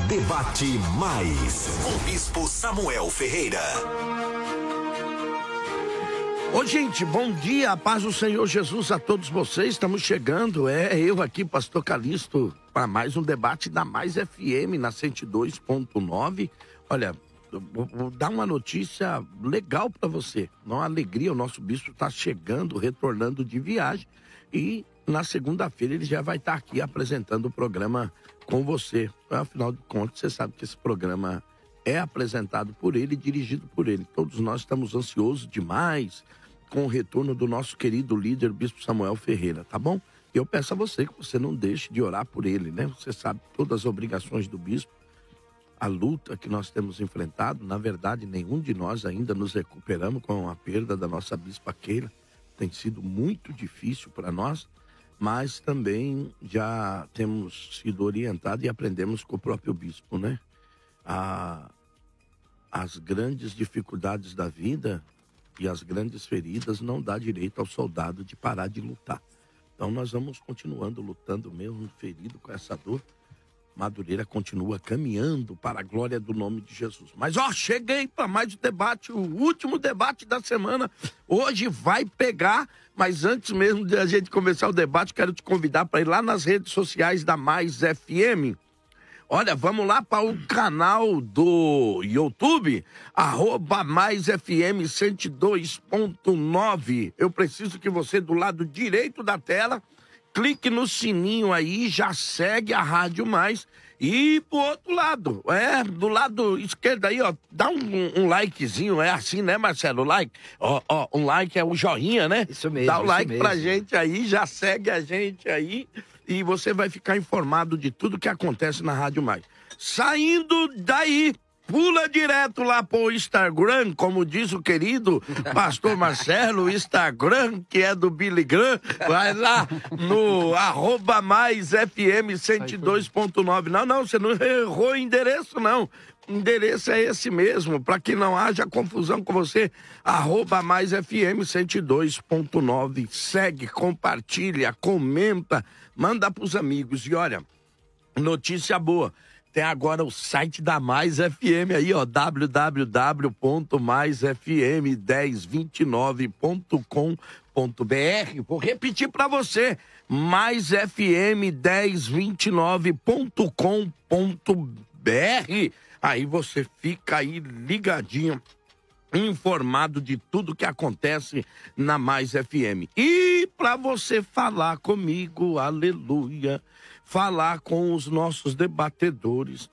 Debate Mais, com Bispo Samuel Ferreira. Ô gente, bom dia, a paz do Senhor Jesus a todos vocês, estamos chegando, eu aqui, Pastor Calixto, para mais um debate da Mais FM na 102.9. Olha, vou dar uma notícia legal para você, uma alegria, o nosso bispo está chegando, retornando de viagem e na segunda-feira ele já vai estar aqui apresentando o programa com você. Afinal de contas, você sabe que esse programa é apresentado por ele e dirigido por ele. Todos nós estamos ansiosos demais com o retorno do nosso querido líder, Bispo Samuel Ferreira, tá bom? Eu peço a você que você não deixe de orar por ele, né? Você sabe todas as obrigações do bispo, a luta que nós temos enfrentado. Na verdade, nenhum de nós ainda nos recuperamos com a perda da nossa bispa Keila. Tem sido muito difícil para nós, mas também já temos sido orientados e aprendemos com o próprio bispo, né? As grandes dificuldades da vida e as grandes feridas não dá direito ao soldado de parar de lutar. Então nós vamos continuando lutando mesmo, ferido com essa dor. Madureira continua caminhando para a glória do nome de Jesus. Mas cheguei para mais um debate, o último debate da semana. Hoje vai pegar, mas antes mesmo de a gente começar o debate, quero te convidar para ir lá nas redes sociais da Mais FM. Olha, vamos lá para o canal do YouTube, @MaisFM 102.9. Eu preciso que você, do lado direito da tela, clique no sininho aí, já segue a Rádio Mais. E pro outro lado, do lado esquerdo aí, dá um likezinho, é assim, né, Marcelo? Like, um like é o joinha, né? Isso mesmo. Dá o like mesmo. pra gente aí, já segue a gente aí. E você vai ficar informado de tudo que acontece na Rádio Mais. Saindo daí, pula direto lá pro Instagram, como diz o querido pastor Marcelo, o Instagram, que é do Billy Graham. Vai lá no @MaisFM 102.9. Não, você não errou o endereço, não. O endereço é esse mesmo, para que não haja confusão com você, @MaisFM 102.9. Segue, compartilha, comenta, manda pros amigos. E olha, notícia boa, tem agora o site da Mais FM aí, www.maisfm1029.com.br. Vou repetir para você, maisfm1029.com.br. Aí você fica aí ligadinho, informado de tudo que acontece na Mais FM. E para você falar comigo, aleluia, falar com os nossos debatedores,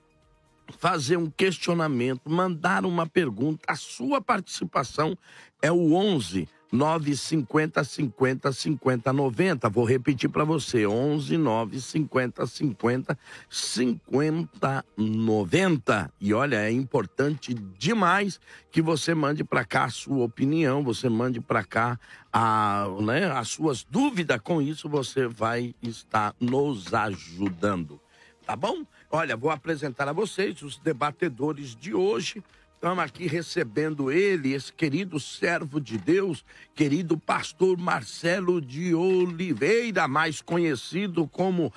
fazer um questionamento, mandar uma pergunta, a sua participação é o 11 950 50 50 90. Vou repetir para você, 11 950 50 50 90. E olha, é importante demais que você mande para cá a sua opinião, você mande para cá as suas dúvidas. Com isso você vai estar nos ajudando, tá bom? Olha, vou apresentar a vocês os debatedores de hoje. Estamos aqui recebendo ele, esse querido servo de Deus, querido pastor Marcelo de Oliveira, mais conhecido como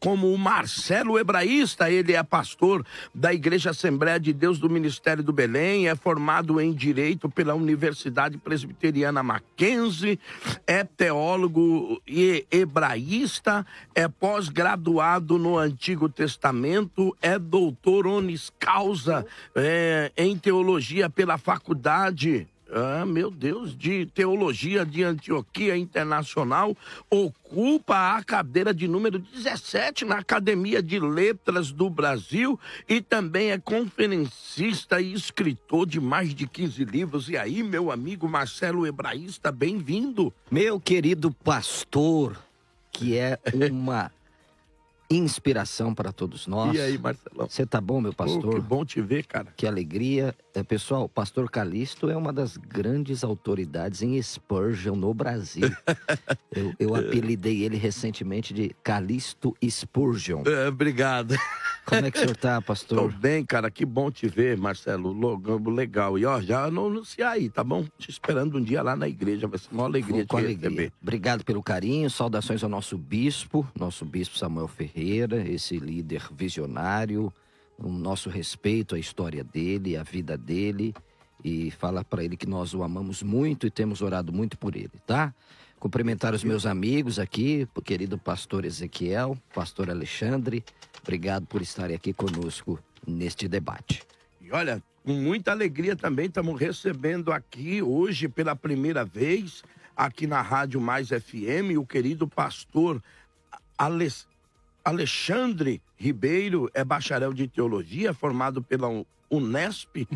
como o Marcelo Hebraísta. Ele é pastor da Igreja Assembleia de Deus do Ministério do Belém, é formado em Direito pela Universidade Presbiteriana Mackenzie, é teólogo e hebraísta, é pós-graduado no Antigo Testamento, é doutor honoris causa em teologia pela Faculdade de Teologia de Antioquia Internacional, ocupa a cadeira de número 17 na Academia de Letras do Brasil e também é conferencista e escritor de mais de 15 livros. E aí, meu amigo Marcelo Hebraísta, bem-vindo. Meu querido pastor, que é uma inspiração para todos nós. E aí, Marcelão? Você tá bom, meu pastor? Que bom te ver, cara. Que alegria. Pessoal, o pastor Calixto é uma das grandes autoridades em Spurgeon no Brasil. eu apelidei ele recentemente de Calixto Spurgeon. Obrigado. Como é que o senhor tá, Tô pastor? bem, cara. Que bom te ver, Marcelo. Legal. E ó, já não anunciar aí, tá bom? Te esperando um dia lá na igreja. Vai ser uma alegria Com te alegria. receber. Obrigado pelo carinho, saudações ao nosso bispo Samuel Ferreira, esse líder visionário, o nosso respeito à história dele, à vida dele, e fala para ele que nós o amamos muito e temos orado muito por ele, tá? Cumprimentar os meus amigos aqui, o querido pastor Ezequiel, pastor Alexandre, obrigado por estarem aqui conosco neste debate. E olha, com muita alegria também estamos recebendo aqui hoje pela primeira vez, aqui na Rádio Mais FM, o querido pastor Alexandre Ribeiro, é bacharel de teologia, formado pela UNASP,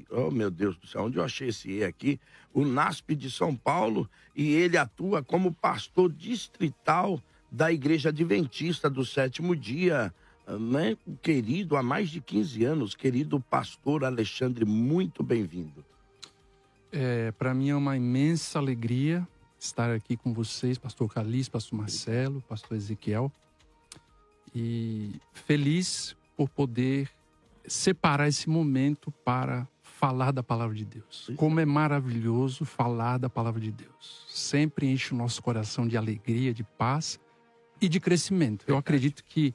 oh meu Deus do céu, onde eu achei esse E aqui? UNASP de São Paulo, e ele atua como pastor distrital da Igreja Adventista do Sétimo Dia, né? Querido, há mais de 15 anos, querido pastor Alexandre, muito bem-vindo. Para mim é uma imensa alegria estar aqui com vocês, pastor Calis, pastor Marcelo, pastor Ezequiel, e feliz por poder separar esse momento para falar da palavra de Deus. Como é maravilhoso falar da palavra de Deus. Sempre enche o nosso coração de alegria, de paz e de crescimento. Eu acredito que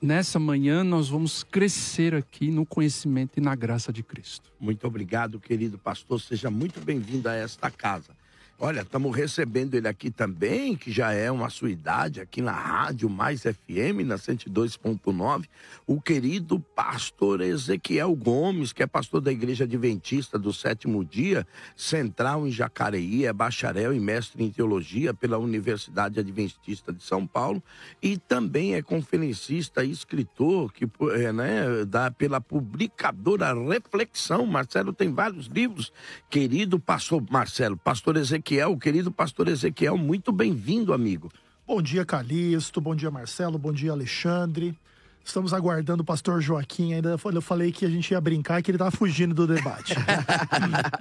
nessa manhã nós vamos crescer aqui no conhecimento e na graça de Cristo. Muito obrigado, querido pastor. Seja muito bem-vindo a esta casa. Olha, estamos recebendo ele aqui também, que já é uma sua idade, aqui na Rádio Mais FM, na 102.9, o querido pastor Ezequiel Gomes, que é pastor da Igreja Adventista do Sétimo Dia, central em Jacareí, é bacharel e mestre em teologia pela Universidade Adventista de São Paulo e também é conferencista e escritor pela publicadora Reflexão. Marcelo tem vários livros. Querido pastor Marcelo, pastor Ezequiel, querido pastor Ezequiel, muito bem-vindo, amigo. Bom dia, Calixto, bom dia, Marcelo, bom dia, Alexandre. Estamos aguardando o pastor Joaquim, ainda eu falei que a gente ia brincar e que ele estava fugindo do debate.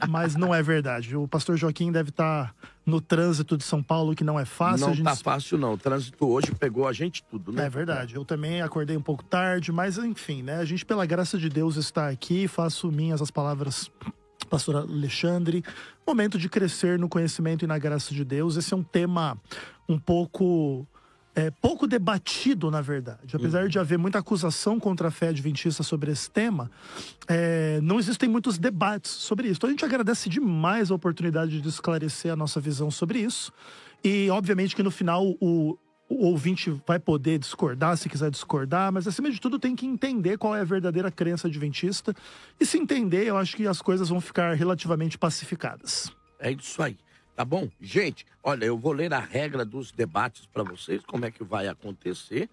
Mas não é verdade, o pastor Joaquim deve estar no trânsito de São Paulo, que não é fácil. Não está fácil não, o trânsito hoje pegou a gente tudo, né? É verdade, eu também acordei um pouco tarde, mas enfim, né? A gente, pela graça de Deus, está aqui, faço minhas as palavras pastor Alexandre, momento de crescer no conhecimento e na graça de Deus. Esse é um tema um pouco debatido, na verdade. Apesar de haver muita acusação contra a fé adventista sobre esse tema, não existem muitos debates sobre isso. Então a gente agradece demais a oportunidade de esclarecer a nossa visão sobre isso. E obviamente que no final o ouvinte vai poder discordar se quiser discordar, mas acima de tudo tem que entender qual é a verdadeira crença adventista. E se entender, eu acho que as coisas vão ficar relativamente pacificadas. É isso aí, tá bom? Gente, olha, eu vou ler a regra dos debates para vocês, como é que vai acontecer.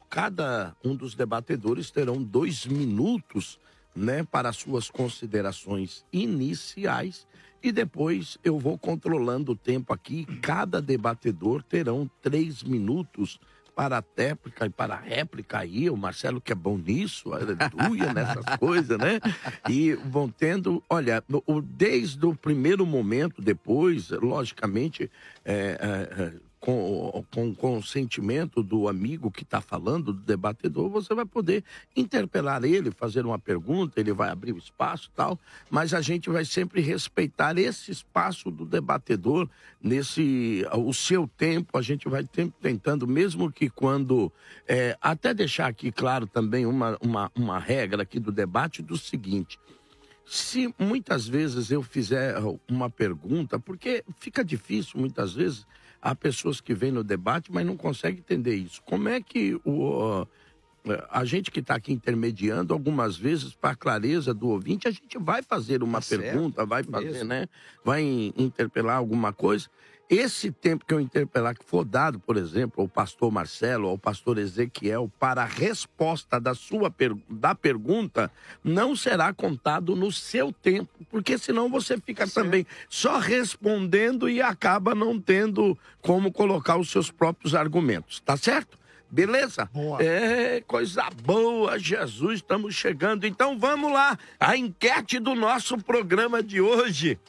Cada um dos debatedores terão 2 minutos, né, para suas considerações iniciais. E depois eu vou controlando o tempo aqui. Cada debatedor terão 3 minutos para a réplica e para a réplica aí. O Marcelo que é bom nisso, aleluia, nessas coisas, né? E vão tendo, olha, desde o primeiro momento, depois, logicamente, com o consentimento do amigo que está falando, do debatedor, você vai poder interpelar ele, fazer uma pergunta, ele vai abrir o espaço e tal, mas a gente vai sempre respeitar esse espaço do debatedor, o seu tempo, a gente vai tentando, mesmo que quando, até deixar aqui claro também uma regra aqui do debate do seguinte: se muitas vezes eu fizer uma pergunta, porque fica difícil muitas vezes, há pessoas que vêm no debate, mas não conseguem entender isso. Como é que a gente que está aqui intermediando, algumas vezes, para a clareza do ouvinte, a gente vai fazer uma pergunta, vai fazer, né? Vai interpelar alguma coisa. Esse tempo que eu interpelar, que for dado, por exemplo, ao pastor Marcelo, ao pastor Ezequiel, para a resposta da pergunta, não será contado no seu tempo, porque senão você fica também só respondendo e acaba não tendo como colocar os seus próprios argumentos, tá certo? Beleza? Boa. Coisa boa, Jesus, estamos chegando. Então vamos lá, a enquete do nosso programa de hoje.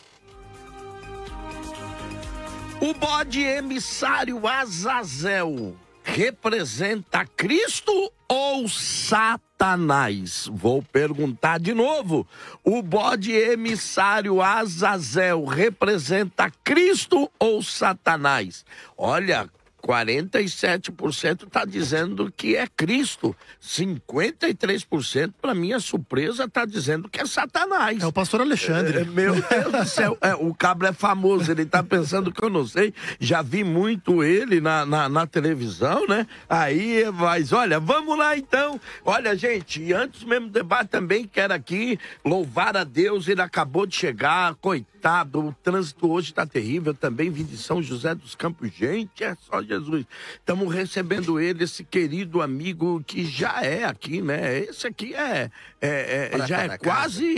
O bode emissário Azazel representa Cristo ou Satanás? Vou perguntar de novo. O bode emissário Azazel representa Cristo ou Satanás? Olha, 47% está dizendo que é Cristo. 53%, para minha surpresa, está dizendo que é Satanás. É o pastor Alexandre. Meu Deus do céu. O cabra é famoso, ele está pensando que eu não sei. Já vi muito ele na televisão, né? Aí, mas olha, vamos lá então. Olha, gente, e antes mesmo do debate também, quero aqui louvar a Deus, ele acabou de chegar, coitado, o trânsito hoje está terrível, também vim de São José dos Campos. Gente, é só Jesus. Estamos recebendo ele, esse querido amigo que já é aqui, né? Esse aqui já é quase...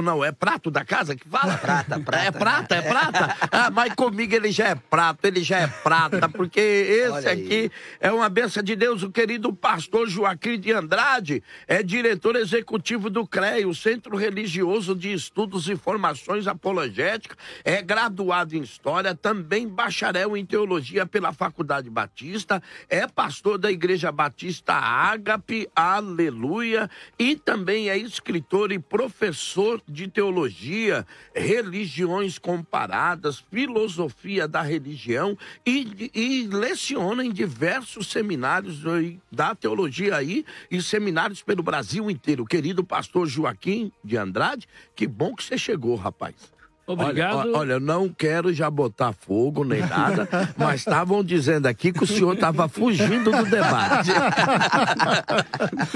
não, é prato da casa que fala? Prata. É prata. Ah, mas comigo ele já é prato, ele já é prata, porque esse aqui é uma bênção de Deus. O querido pastor Joaquim de Andrade é diretor executivo do CREA, o Centro Religioso de Estudos e Formações Apologéticas, é graduado em História, também bacharel em Teologia pela Faculdade Batista, é pastor da Igreja Batista Ágape, aleluia, e também é escritor e professor de teologia, religiões comparadas, filosofia da religião e leciona em diversos seminários da teologia aí e seminários pelo Brasil inteiro. Querido pastor Joaquim de Andrade, que bom que você chegou, rapaz. Obrigado. Olha, não quero já botar fogo nem nada, mas estavam dizendo aqui que o senhor estava fugindo do debate.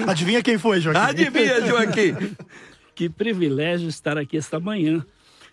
Adivinha quem foi, Joaquim? Adivinha, Joaquim. Que privilégio estar aqui esta manhã.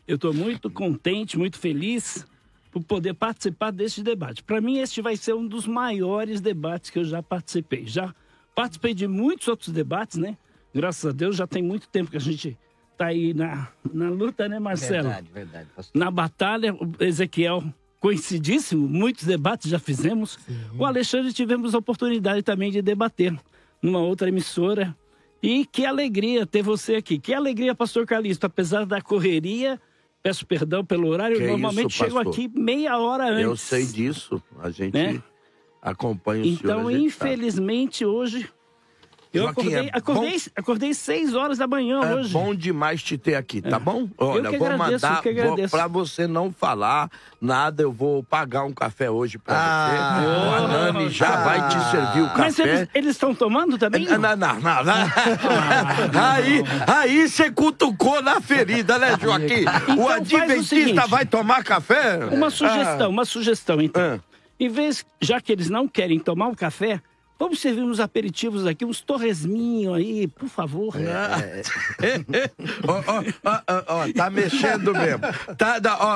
Eu estou muito contente, muito feliz por poder participar deste debate. Para mim, este vai ser um dos maiores debates que eu já participei. Já participei de muitos outros debates, né? Graças a Deus, já tem muito tempo que a gente está aí na luta, né, Marcelo? Verdade, pastor. Na batalha, o Ezequiel, conhecidíssimo, muitos debates já fizemos. Sim. O Alexandre tivemos a oportunidade também de debater numa outra emissora. E que alegria ter você aqui. Que alegria, pastor Calixto, apesar da correria, peço perdão pelo horário, eu normalmente chego aqui meia hora antes. Eu sei disso, a gente acompanha o senhor. Então, infelizmente, hoje... Eu acordei 6 horas da manhã hoje. É bom demais te ter aqui, tá bom? Olha, vou mandar pra você não falar nada, eu vou pagar um café hoje pra você. A Nani já vai te servir o café. Mas eles estão tomando também? Não. Aí você cutucou na ferida, né, Joaquim? Então, o adventista vai tomar café? Uma sugestão, então. Em vez, já que eles não querem tomar um café, vamos servir uns aperitivos aqui, uns torresminhos aí, por favor. Tá mexendo mesmo.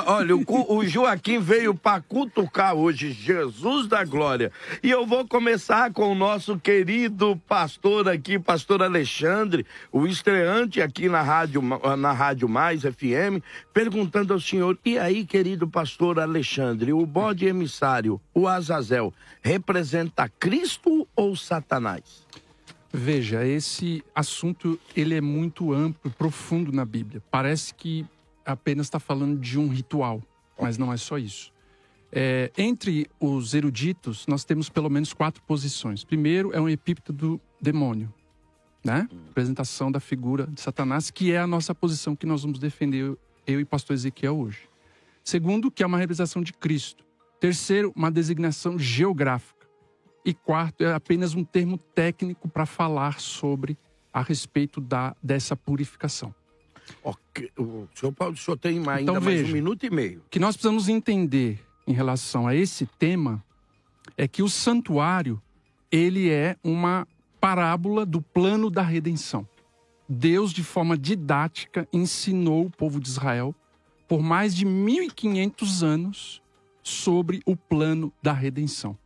Olha, o Joaquim veio para cutucar hoje, Jesus da glória. E eu vou começar com o nosso querido pastor aqui, pastor Alexandre, o estreante aqui na Rádio Mais FM, perguntando ao senhor, e aí, querido pastor Alexandre, o bode emissário, o Azazel, representa Cristo ou Satanás? Veja, esse assunto ele é muito amplo, profundo na Bíblia. Parece que apenas está falando de um ritual, mas não é só isso. Entre os eruditos, nós temos pelo menos 4 posições. Primeiro é um epíteto do demônio, né? Representação da figura de Satanás, que é a nossa posição que nós vamos defender, eu e pastor Ezequiel hoje. Segundo, que é uma representação de Cristo. Terceiro, uma designação geográfica. E quarto, é apenas um termo técnico para falar a respeito dessa purificação. Okay. O senhor tem ainda mais 1 minuto e meio. O que nós precisamos entender em relação a esse tema é que o santuário, ele é uma parábola do plano da redenção. Deus, de forma didática, ensinou o povo de Israel por mais de 1.500 anos sobre o plano da redenção.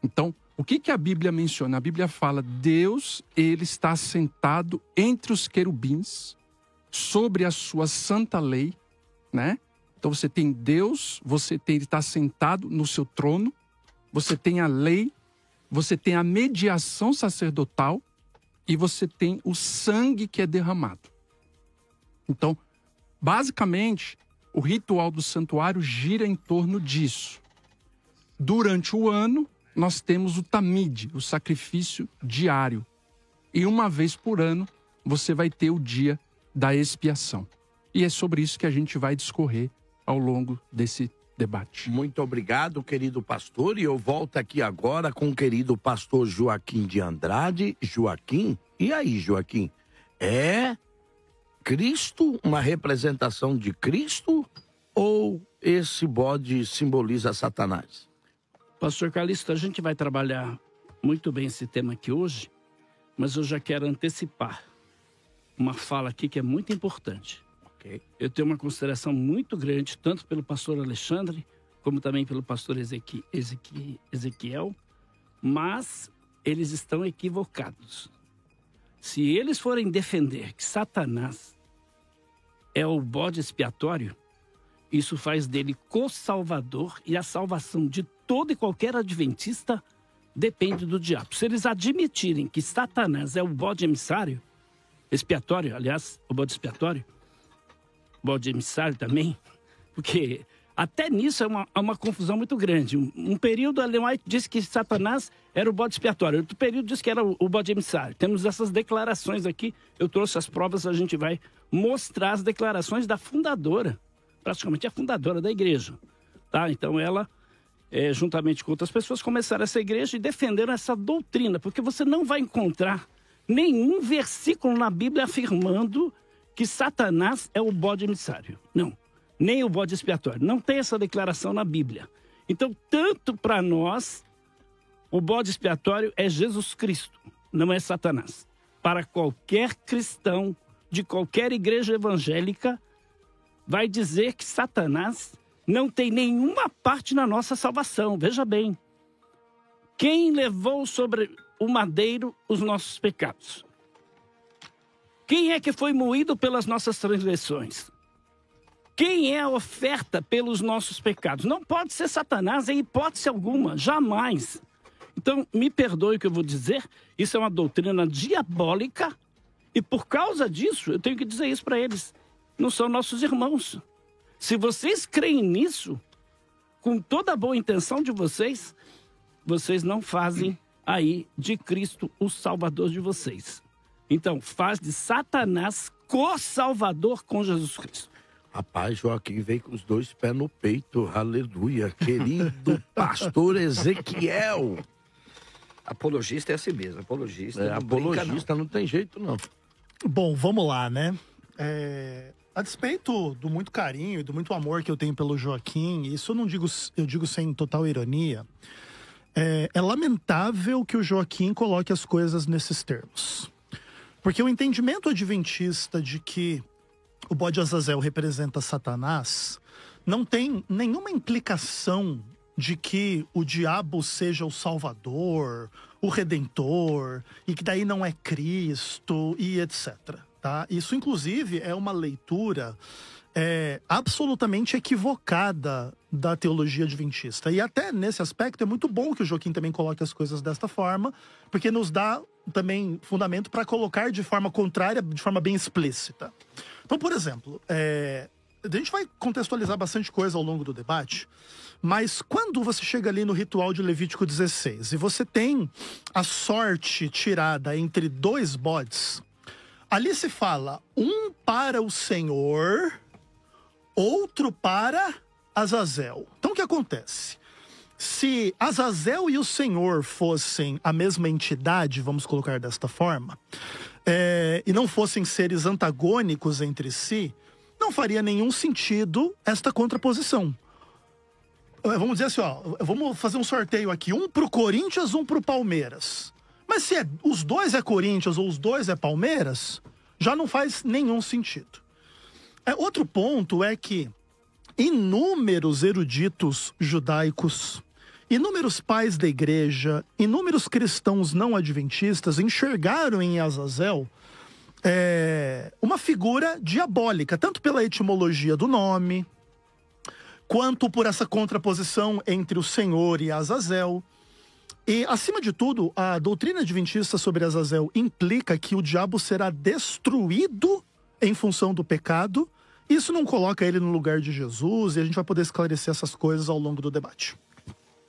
Então, o que a Bíblia menciona? A Bíblia fala, Deus, ele está sentado entre os querubins, sobre a sua santa lei, né? Então você tem Deus, ele está sentado no seu trono, você tem a lei, você tem a mediação sacerdotal e você tem o sangue que é derramado. Então, basicamente, o ritual do santuário gira em torno disso. Durante o ano, nós temos o tamid, o sacrifício diário. E uma vez por ano, você vai ter o dia da expiação. E é sobre isso que a gente vai discorrer ao longo desse debate. Muito obrigado, querido pastor. E eu volto aqui agora com o querido pastor Joaquim de Andrade. Joaquim, e aí, Joaquim? É Cristo uma representação de Cristo ou esse bode simboliza Satanás? Pastor Calixto, a gente vai trabalhar muito bem esse tema aqui hoje, mas eu já quero antecipar uma fala aqui que é muito importante. Okay. Eu tenho uma consideração muito grande, tanto pelo pastor Alexandre, como também pelo pastor Ezequiel, mas eles estão equivocados. Se eles forem defender que Satanás é o bode expiatório, isso faz dele co-salvador e a salvação de todo e qualquer adventista depende do diabo. Se eles admitirem que Satanás é o bode emissário, expiatório, aliás, o bode expiatório, bode emissário também, porque até nisso é uma confusão muito grande. Um período, Ellen White disse que Satanás era o bode expiatório, outro período disse que era o bode emissário. Temos essas declarações aqui, eu trouxe as provas, a gente vai mostrar as declarações da fundadora, praticamente a fundadora da igreja. Tá? Então ela, juntamente com outras pessoas, começaram essa igreja e defenderam essa doutrina, porque você não vai encontrar nenhum versículo na Bíblia afirmando que Satanás é o bode emissário. Não, nem o bode expiatório. Não tem essa declaração na Bíblia. Então, tanto para nós, o bode expiatório é Jesus Cristo, não é Satanás. Para qualquer cristão de qualquer igreja evangélica, vai dizer que Satanás não tem nenhuma parte na nossa salvação. Veja bem, quem levou sobre o madeiro os nossos pecados? Quem é que foi moído pelas nossas transgressões? Quem é a oferta pelos nossos pecados? Não pode ser Satanás em hipótese alguma, jamais. Então, me perdoe o que eu vou dizer, isso é uma doutrina diabólica e por causa disso, eu tenho que dizer isso para eles, não são nossos irmãos. Se vocês creem nisso, com toda a boa intenção de vocês, vocês não fazem aí de Cristo o Salvador de vocês. Então, faz de Satanás co-salvador com Jesus Cristo. Rapaz, Joaquim veio com os dois pés no peito, aleluia, querido pastor Ezequiel. Apologista é assim mesmo, apologista. Apologista não tem jeito, não. Bom, vamos lá, né? A despeito do muito carinho e do muito amor que eu tenho pelo Joaquim, isso eu digo sem total ironia, é lamentável que o Joaquim coloque as coisas nesses termos. Porque o entendimento adventista de que o bode Azazel representa Satanás não tem nenhuma implicação de que o diabo seja o Salvador, o Redentor, e que daí não é Cristo e etc. Tá? Isso, inclusive, é uma leitura absolutamente equivocada da teologia adventista. E até nesse aspecto é muito bom que o Joaquim também coloque as coisas desta forma, porque nos dá também fundamento para colocar de forma contrária, de forma bem explícita. Então, por exemplo, a gente vai contextualizar bastante coisa ao longo do debate, mas quando você chega ali no ritual de Levítico 16 e você tem a sorte tirada entre dois bodes, ali se fala um para o Senhor, outro para Azazel. Então o que acontece? Se Azazel e o Senhor fossem a mesma entidade, vamos colocar desta forma, e não fossem seres antagônicos entre si, não faria nenhum sentido esta contraposição. Vamos dizer assim, vamos fazer um sorteio aqui, um pro Corinthians, um pro Palmeiras. Mas se os dois é Corinthians ou os dois é Palmeiras, já não faz nenhum sentido. Outro ponto é que inúmeros eruditos judaicos, inúmeros pais da igreja, inúmeros cristãos não adventistas enxergaram em Azazel uma figura diabólica, tanto pela etimologia do nome, quanto por essa contraposição entre o Senhor e Azazel. E, acima de tudo, a doutrina adventista sobre Azazel implica que o diabo será destruído em função do pecado. Isso não coloca ele no lugar de Jesus, e a gente vai poder esclarecer essas coisas ao longo do debate.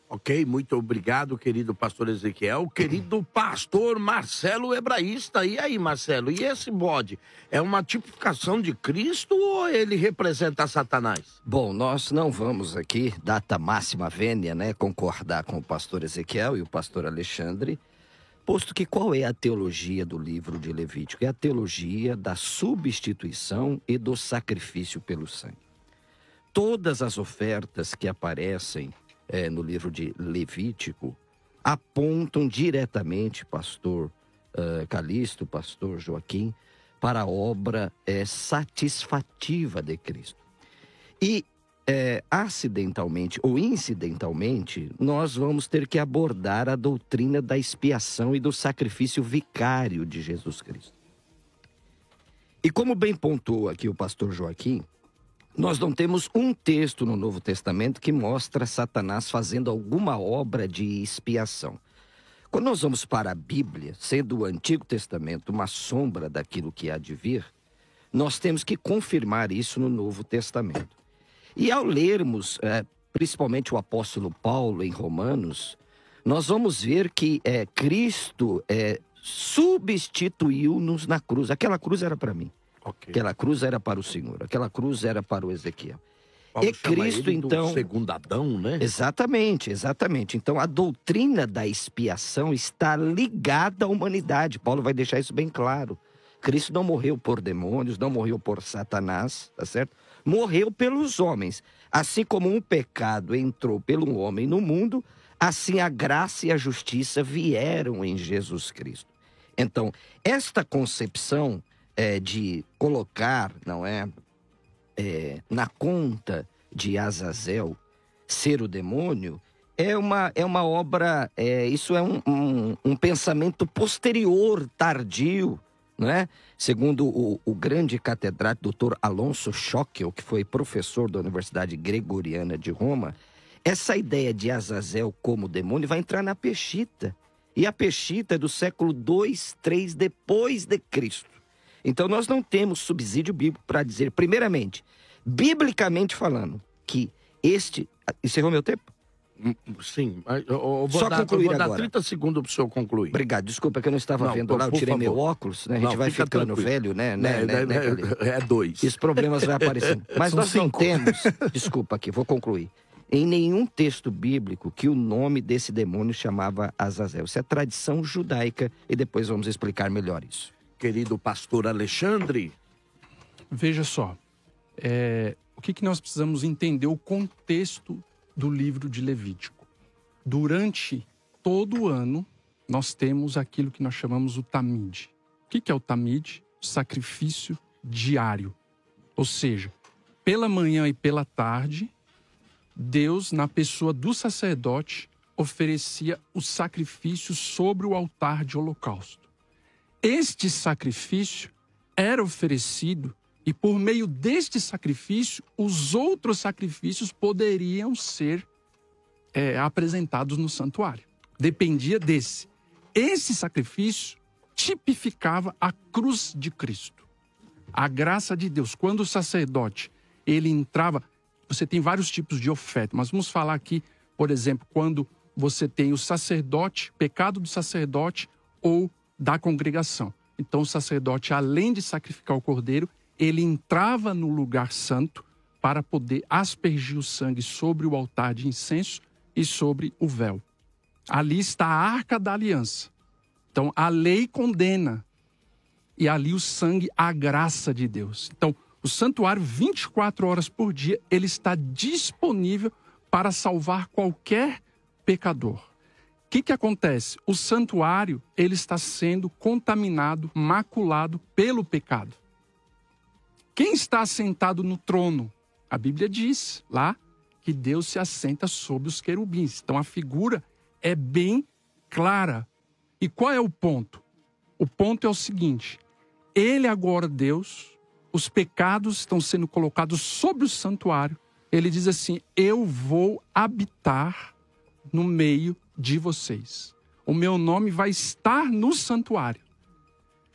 Ok, muito obrigado, querido pastor Ezequiel. Querido pastor Marcelo Hebraísta. E aí, Marcelo, e esse bode? É uma tipificação de Cristo ou ele representa Satanás? Bom, nós não vamos aqui, data máxima vênia, né, concordar com o pastor Ezequiel e o pastor Alexandre, posto que qual é a teologia do livro de Levítico? É a teologia da substituição e do sacrifício pelo sangue. Todas as ofertas que aparecem no livro de Levítico apontam diretamente, pastor Calixto, pastor Joaquim, para a obra satisfativa de Cristo. E acidentalmente ou incidentalmente, nós vamos ter que abordar a doutrina da expiação e do sacrifício vicário de Jesus Cristo. E como bem pontuou aqui o pastor Joaquim, nós não temos um texto no Novo Testamento que mostra Satanás fazendo alguma obra de expiação. Quando nós vamos para a Bíblia, sendo o Antigo Testamento uma sombra daquilo que há de vir, nós temos que confirmar isso no Novo Testamento. E ao lermos, principalmente o apóstolo Paulo em Romanos, nós vamos ver que Cristo substituiu-nos na cruz. Aquela cruz era para mim. Okay. Aquela cruz era para o Senhor, aquela cruz era para o Ezequiel. Paulo e Cristo, então, segundo Adão, né? Exatamente. Então, a doutrina da expiação está ligada à humanidade. Paulo vai deixar isso bem claro. Cristo não morreu por demônios, não morreu por Satanás, tá certo? Morreu pelos homens. Assim como um pecado entrou pelo homem no mundo, assim a graça e a justiça vieram em Jesus Cristo. Então, esta concepção de colocar, na conta de Azazel ser o demônio, é uma obra, isso é um pensamento posterior, tardio, não é? Segundo o grande catedrático Dr. Alonso Schockel, que foi professor da Universidade Gregoriana de Roma, essa ideia de Azazel como demônio vai entrar na Peshitta. E a Peshitta é do século 2, 3 depois de Cristo. Então, nós não temos subsídio bíblico para dizer, primeiramente, biblicamente falando, que este... Encerrou meu tempo? Sim. Só concluir agora. Vou dar 30 segundos para o senhor concluir. Obrigado. Desculpa que eu não estava vendo lá, eu tirei meu óculos, né? A gente vai ficando velho, né? É 2. Os problemas vão aparecendo. Mas nós não temos... Desculpa aqui, vou concluir. Em nenhum texto bíblico que o nome desse demônio chamava Azazel. Isso é tradição judaica e depois vamos explicar melhor isso. Querido pastor Alexandre. Veja só, o que nós precisamos entender o contexto do livro de Levítico. Durante todo o ano, nós temos aquilo que nós chamamos o Tamid. O que é o Tamid? O sacrifício diário. Ou seja, pela manhã e pela tarde, Deus, na pessoa do sacerdote, oferecia o sacrifício sobre o altar de holocausto. Este sacrifício era oferecido e por meio deste sacrifício, os outros sacrifícios poderiam ser apresentados no santuário. Dependia desse. Esse sacrifício tipificava a cruz de Cristo. A graça de Deus. Quando o sacerdote, ele entrava... Você tem vários tipos de oferta, mas vamos falar aqui, por exemplo, quando você tem o sacerdote, pecado do sacerdote ou da congregação. Então o sacerdote, além de sacrificar o cordeiro, ele entrava no lugar santo para poder aspergir o sangue sobre o altar de incenso e sobre o véu. Ali está a arca da aliança. Então a lei condena e ali o sangue, a graça de Deus. Então o santuário, 24 horas por dia, ele está disponível para salvar qualquer pecador. O que acontece? O santuário, ele está sendo contaminado, maculado pelo pecado. Quem está assentado no trono? A Bíblia diz lá que Deus se assenta sobre os querubins. Então a figura é bem clara. E qual é o ponto? O ponto é o seguinte: ele agora, Deus, os pecados estão sendo colocados sobre o santuário. Ele diz assim: eu vou habitar no meio de vocês. O meu nome vai estar no santuário.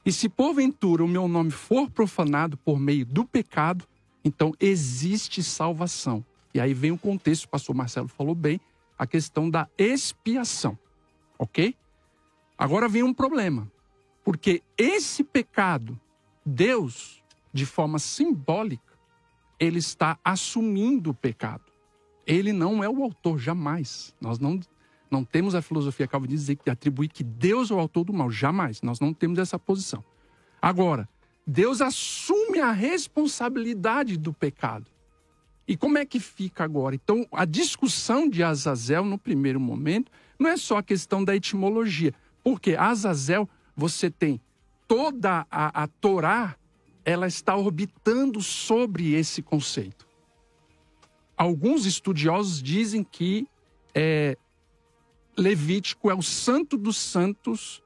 E se porventura o meu nome for profanado por meio do pecado, então existe salvação. E aí vem o contexto, o pastor Marcelo falou bem, a questão da expiação, ok? Agora vem um problema, porque esse pecado, Deus, de forma simbólica, ele está assumindo o pecado. Ele não é o autor, jamais. Nós não temos a filosofia calvinista dizer que atribui que Deus é o autor do mal, jamais. Nós não temos essa posição. Agora, Deus assume a responsabilidade do pecado. E como é que fica agora? Então, a discussão de Azazel, no primeiro momento, não é só a questão da etimologia. Porque Azazel, você tem toda a Torá, ela está orbitando sobre esse conceito. Alguns estudiosos dizem que Levítico é o santo dos santos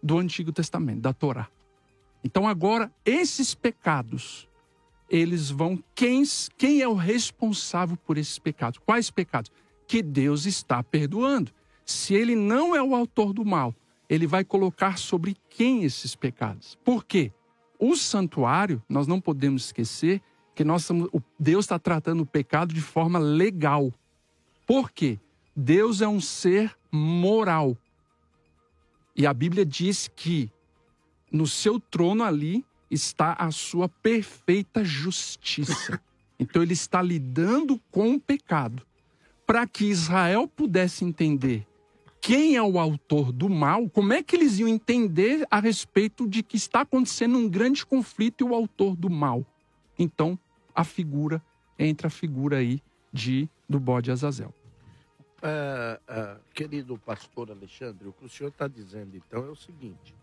do Antigo Testamento, da Torá. Então agora, esses pecados, eles vão... Quem é o responsável por esses pecados? Quais pecados? Que Deus está perdoando. Se ele não é o autor do mal, ele vai colocar sobre quem esses pecados? Por quê? O santuário, nós não podemos esquecer que Deus está tratando o pecado de forma legal. Por quê? Deus é um ser moral. E a Bíblia diz que no seu trono ali está a sua perfeita justiça. Então ele está lidando com o pecado. Para que Israel pudesse entender quem é o autor do mal, como é que eles iam entender a respeito de que está acontecendo um grande conflito e o autor do mal? Então, entra a figura aí do bode Azazel. Querido pastor Alexandre, o que o senhor está dizendo, então, é o seguinte.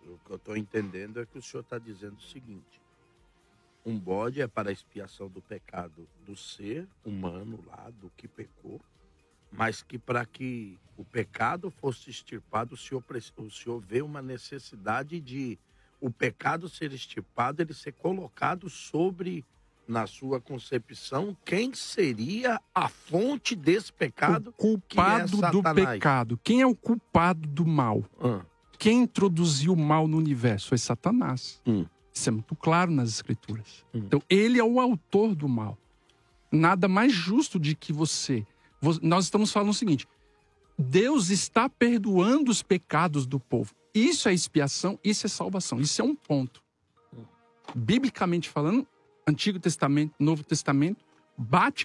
O que eu estou entendendo é que o senhor está dizendo o seguinte. Um bode é para a expiação do pecado do ser humano lá, do que pecou, mas que para que o pecado fosse extirpado, o senhor vê uma necessidade de o pecado ser extirpado, ele ser colocado sobre, na sua concepção, quem seria a fonte desse pecado? O culpado do pecado. Quem é o culpado do mal? Quem introduziu o mal no universo? Foi Satanás. Isso é muito claro nas Escrituras. Então, ele é o autor do mal. Nada mais justo de que nós estamos falando o seguinte: Deus está perdoando os pecados do povo. Isso é expiação, isso é salvação. Isso é um ponto. Biblicamente falando, Antigo Testamento, Novo Testamento,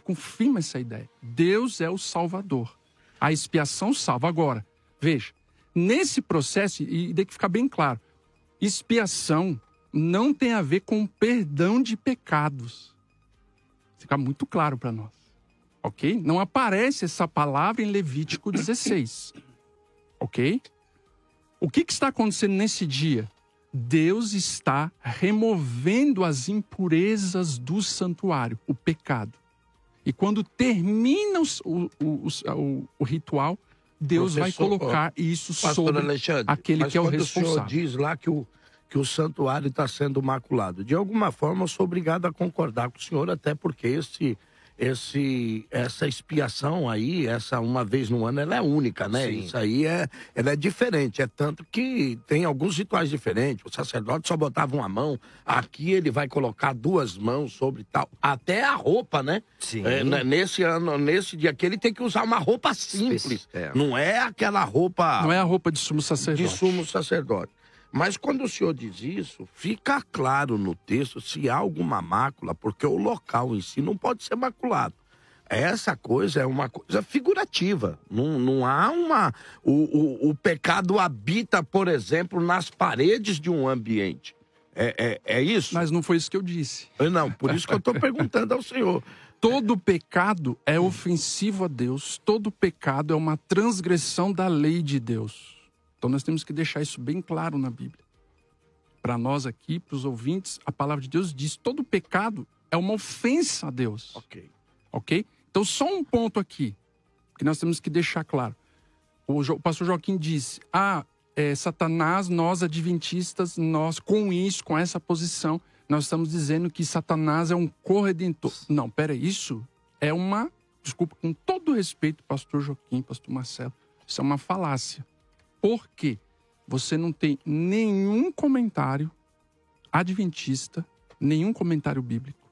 confirma essa ideia. Deus é o Salvador. A expiação salva. Agora, veja, nesse processo, e tem que ficar bem claro, expiação não tem a ver com perdão de pecados. Fica muito claro para nós. Ok? Não aparece essa palavra em Levítico 16. Ok? O que está acontecendo nesse dia? Deus está removendo as impurezas do santuário, o pecado. E quando termina o ritual, Deus vai colocar isso sobre aquele que é o responsável. O senhor diz lá que o santuário está sendo maculado. De alguma forma, eu sou obrigado a concordar com o senhor, até porque essa expiação aí, essa uma vez no ano, ela é única, né? Sim. Isso aí ela é diferente. É tanto que tem alguns rituais diferentes. O sacerdote só botava uma mão. Aqui ele vai colocar duas mãos sobre tal. Até a roupa, né? Sim. Nesse dia aqui, ele tem que usar uma roupa simples. Não é aquela roupa... Não é a roupa de sumo sacerdote. De sumo sacerdote. Mas quando o senhor diz isso, fica claro no texto se há alguma mácula, porque o local em si não pode ser maculado. Essa coisa é uma coisa figurativa. Não há uma... O pecado habita, por exemplo, nas paredes de um ambiente. É isso? Mas não foi isso que eu disse. Não, por isso que eu estou perguntando ao senhor. Todo pecado é ofensivo a Deus. Todo pecado é uma transgressão da lei de Deus. Então nós temos que deixar isso bem claro na Bíblia. Para nós aqui, para os ouvintes, a palavra de Deus diz: todo pecado é uma ofensa a Deus. Ok? Então só um ponto aqui, que nós temos que deixar claro. O pastor Joaquim disse: Satanás, nós adventistas, nós com essa posição, nós estamos dizendo que Satanás é um corredentor. Não, peraí, isso é uma... Desculpa, com todo respeito, pastor Joaquim, pastor Marcelo, isso é uma falácia. Por quê? Você não tem nenhum comentário adventista, nenhum comentário bíblico,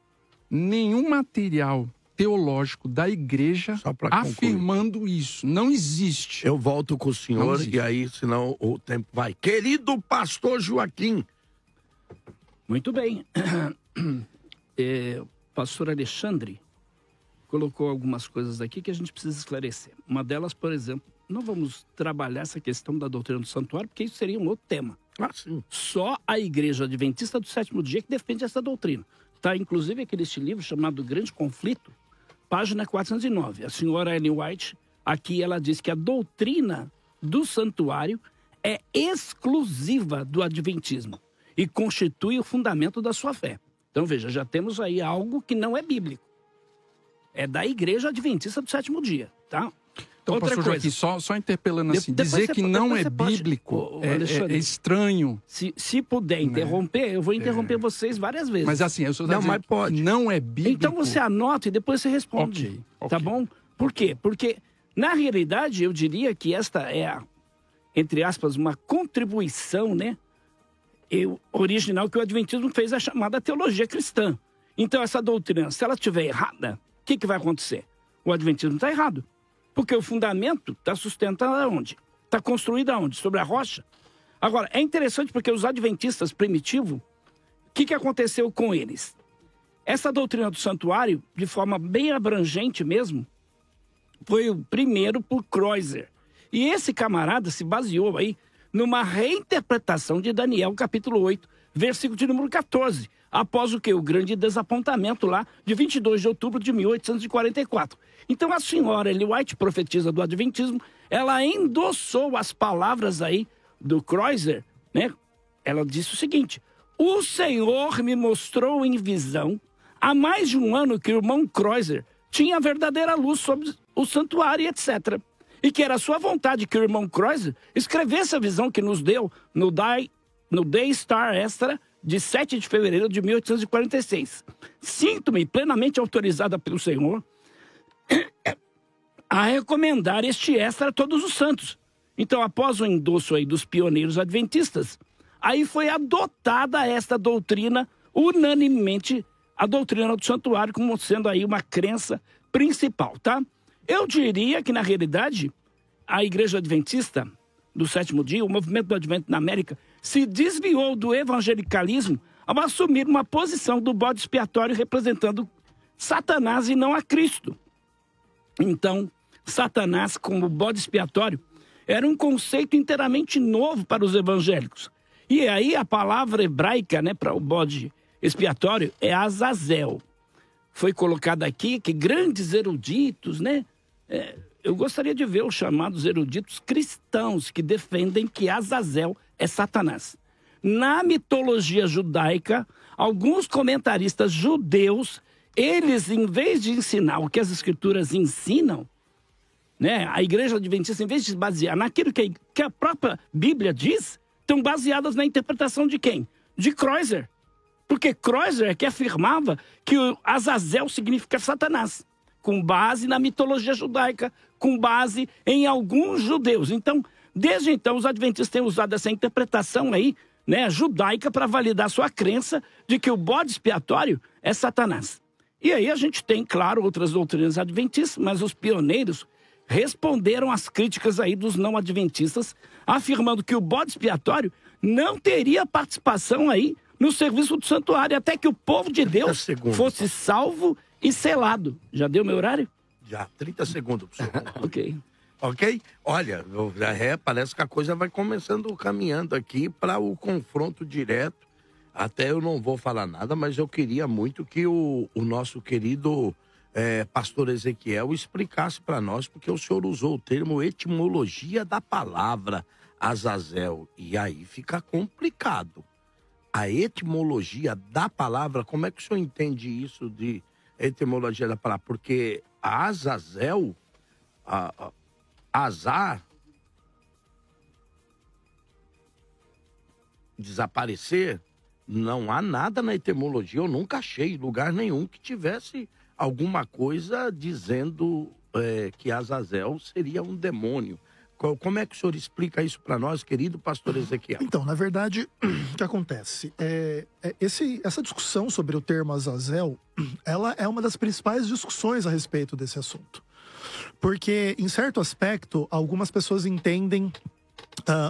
nenhum material teológico da igreja Só pra concluir. afirmando isso. Não existe. Eu volto com o Não senhor existe. e aí, senão o tempo vai. Querido pastor Joaquim. Muito bem. O pastor Alexandre colocou algumas coisas aqui que a gente precisa esclarecer. Uma delas, por exemplo, não vamos trabalhar essa questão da doutrina do santuário, porque isso seria um outro tema. Ah, sim. Só a Igreja Adventista do Sétimo Dia que defende essa doutrina. Está, inclusive, aqui neste livro chamado Grande Conflito, página 409. A senhora Ellen White, aqui ela diz que a doutrina do santuário é exclusiva do Adventismo e constitui o fundamento da sua fé. Então, veja, já temos aí algo que não é bíblico. É da Igreja Adventista do Sétimo Dia, tá? Então, Outra pastor coisa. Joaquim, só interpelando assim, Depois dizer você- que não depois é você pode- bíblico Ô, é Alexandre. estranho. Se puder interromper, eu vou interromper vocês várias vezes. Mas assim, eu só Não, mas pode. não é bíblico. Então você anota e depois você responde. Ok, ok. Tá bom? Por quê? Porque, na realidade, eu diria que esta é, entre aspas, uma contribuição, né? Original que o Adventismo fez, a chamada teologia cristã. Então, essa doutrina, se ela estiver errada, o que vai acontecer? O Adventismo está errado. Porque o fundamento está sustentado aonde? Está construído aonde? Sobre a rocha. Agora, é interessante porque os adventistas primitivos, o que aconteceu com eles? Essa doutrina do santuário, de forma bem abrangente mesmo, foi o primeiro por Kreuzer. E esse camarada se baseou aí numa reinterpretação de Daniel, capítulo 8, versículo de número 14, após o quê? O grande desapontamento lá de 22 de outubro de 1844. Então a senhora Ellen White, profetisa do Adventismo, ela endossou as palavras aí do Kreuzer, né? Ela disse o seguinte: o Senhor me mostrou em visão há mais de um ano que o irmão Kreuzer tinha verdadeira luz sobre o santuário, etc. E que era sua vontade que o irmão Kreuzer escrevesse a visão que nos deu no Day Star Extra de 7 de fevereiro de 1846. Sinto-me plenamente autorizada pelo Senhor a recomendar este extra a todos os santos. Então, após o endosso aí dos pioneiros adventistas, aí foi adotada esta doutrina, unanimemente, a doutrina do santuário, como sendo aí uma crença principal, tá? Eu diria que, na realidade, a Igreja Adventista do Sétimo Dia, o movimento do Advento na América, se desviou do evangelicalismo ao assumir uma posição do bode expiatório representando Satanás e não a Cristo. Então, Satanás como bode expiatório era um conceito inteiramente novo para os evangélicos. E aí a palavra hebraica, né, para o bode expiatório é Azazel. Foi colocado aqui que grandes eruditos, né? Eu gostaria de ver os chamados eruditos cristãos que defendem que Azazel é Satanás. Na mitologia judaica, alguns comentaristas judeus, eles, em vez de ensinar o que as escrituras ensinam, né, a Igreja Adventista, em vez de se basear naquilo que a própria Bíblia diz, estão baseadas na interpretação de quem? De Kreuzer. Porque Kreuzer é que afirmava que o Azazel significa Satanás, com base na mitologia judaica, com base em alguns judeus. Então, desde então, os adventistas têm usado essa interpretação aí, né, judaica, para validar sua crença de que o bode expiatório é Satanás. E aí a gente tem, claro, outras doutrinas adventistas, mas os pioneiros responderam às críticas aí dos não adventistas, afirmando que o bode expiatório não teria participação aí no serviço do santuário, até que o povo de Deus fosse salvo e selado. Já deu meu horário? Já, 30 segundos pro senhor. Ok. Ok? Olha, parece que a coisa vai começando caminhando aqui para o confronto direto. Até eu não vou falar nada, mas eu queria muito que o nosso querido pastor Ezequiel explicasse para nós, porque o senhor usou o termo etimologia da palavra Azazel. E aí fica complicado. A etimologia da palavra, como é que o senhor entende isso de etimologia da palavra? Porque a Azazel, azar, desaparecer, não há nada na etimologia, eu nunca achei lugar nenhum que tivesse alguma coisa dizendo que Azazel seria um demônio. Como é que o senhor explica isso para nós, querido pastor Ezequiel? Então, na verdade, o que acontece? Essa discussão sobre o termo Azazel, ela é uma das principais discussões a respeito desse assunto. Porque, em certo aspecto, algumas pessoas entendem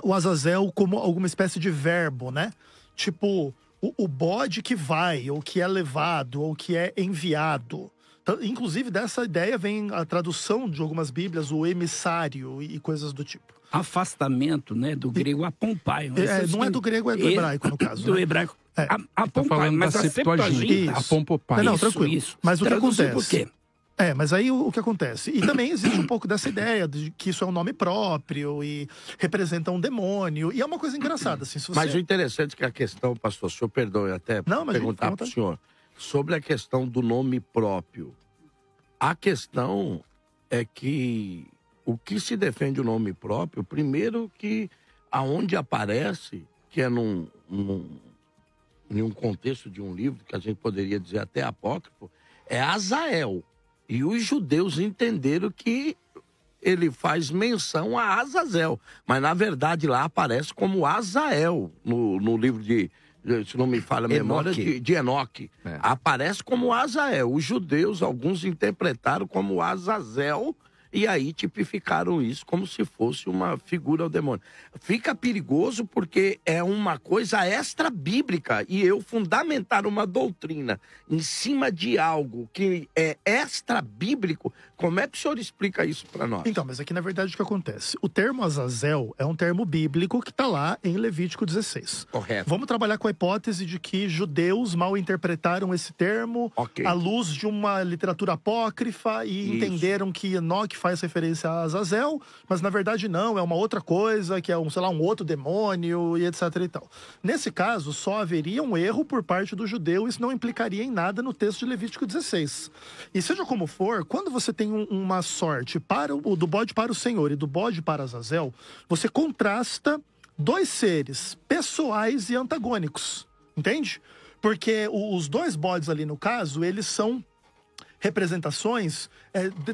o Azazel como alguma espécie de verbo, né? Tipo, o bode que vai, ou que é levado, ou que é enviado. Inclusive, dessa ideia vem a tradução de algumas bíblias, o emissário e coisas do tipo. Afastamento, né, do grego apompai. Não é do grego, é do hebraico, no caso. Do né? hebraico. Tô falando mas da a Septuaginta. Apompopai. Não, tranquilo. Isso. Mas o que Traduzido acontece? por quê? Mas aí o que acontece? E também existe um pouco dessa ideia de que isso é um nome próprio e representa um demônio. E é uma coisa engraçada, assim. Se você... Mas o interessante é que a questão, pastor, o senhor perdoe até perguntar para o senhor, sobre a questão do nome próprio. A questão é que o que se defende o nome próprio, primeiro que aonde aparece, que é em um contexto de um livro, que a gente poderia dizer até apócrifo, é Azael. E os judeus entenderam que ele faz menção a Azazel. Mas, na verdade, lá aparece como Azael, no livro se não me falha a memória, de Enoque. Aparece como Azael. Os judeus, alguns interpretaram como Azazel, e aí tipificaram isso como se fosse uma figura ao demônio. Fica perigoso porque é uma coisa extra-bíblica, e eu fundamentar uma doutrina em cima de algo que é extra-bíblico, como é que o senhor explica isso para nós? Então, mas aqui na verdade o que acontece? O termo Azazel é um termo bíblico que está lá em Levítico 16. Correto. Vamos trabalhar com a hipótese de que judeus mal interpretaram esse termo à luz de uma literatura apócrifa e entenderam que Enoque faz referência a Azazel, mas na verdade não, é uma outra coisa, que é um outro demônio e etc e tal. Nesse caso, só haveria um erro por parte do judeu, isso não implicaria em nada no texto de Levítico 16. E seja como for, quando você tem uma sorte do bode para o Senhor e do bode para Azazel, você contrasta dois seres pessoais e antagônicos, entende? Porque os dois bodes ali no caso, eles são representações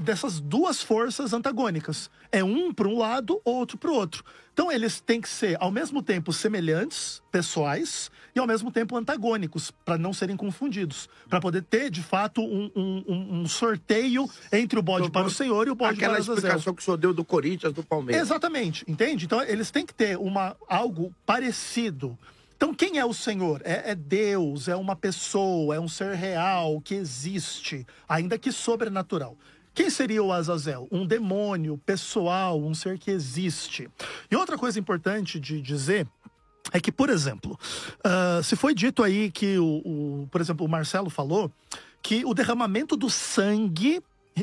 dessas duas forças antagônicas. É um para um lado, outro para o outro. Então eles têm que ser, ao mesmo tempo, semelhantes, pessoais, e ao mesmo tempo antagônicos, para não serem confundidos. Para poder ter, de fato, um sorteio entre o bode para o Senhor e o bode para Azazel. Aquela explicação que o senhor deu do Corinthians, do Palmeiras. Exatamente, entende? Então eles têm que ter algo parecido. Então, quem é o Senhor? É Deus, é uma pessoa, é um ser real que existe, ainda que sobrenatural. Quem seria o Azazel? Um demônio pessoal, um ser que existe. E outra coisa importante de dizer é que, por exemplo, se foi dito aí que, por exemplo, o Marcelo falou que o derramamento do sangue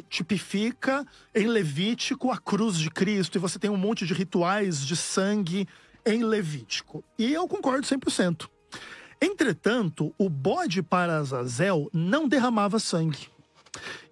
tipifica em Levítico a cruz de Cristo, e você tem um monte de rituais de sangue em Levítico. E eu concordo 100%. Entretanto, o bode para Azazel não derramava sangue.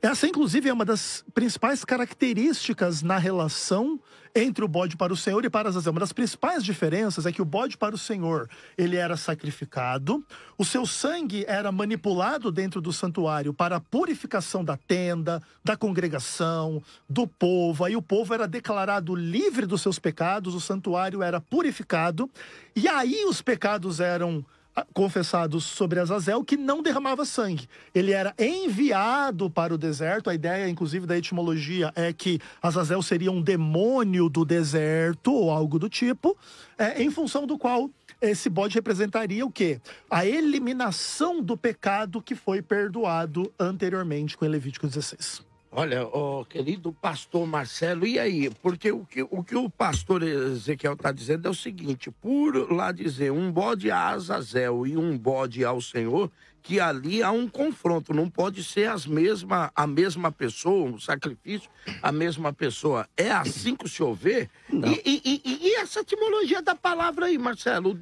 Essa, inclusive, é uma das principais características na relação entre o bode para o Senhor e para Azazel. Uma das principais diferenças é que o bode para o Senhor, ele era sacrificado, o seu sangue era manipulado dentro do santuário para a purificação da tenda, da congregação, do povo. Aí o povo era declarado livre dos seus pecados, o santuário era purificado, e aí os pecados eram confessados sobre Azazel, que não derramava sangue. Ele era enviado para o deserto. A ideia, inclusive, da etimologia é que Azazel seria um demônio do deserto, ou algo do tipo, em função do qual esse bode representaria o quê? A eliminação do pecado que foi perdoado anteriormente com Levítico 16. Olha, querido pastor Marcelo, e aí? Porque o que o pastor Ezequiel está dizendo é o seguinte: por lá dizer um bode a Azazel e um bode ao Senhor, que ali há um confronto, não pode ser a mesma pessoa, um sacrifício, a mesma pessoa. É assim que o senhor vê? E essa etimologia da palavra aí, Marcelo?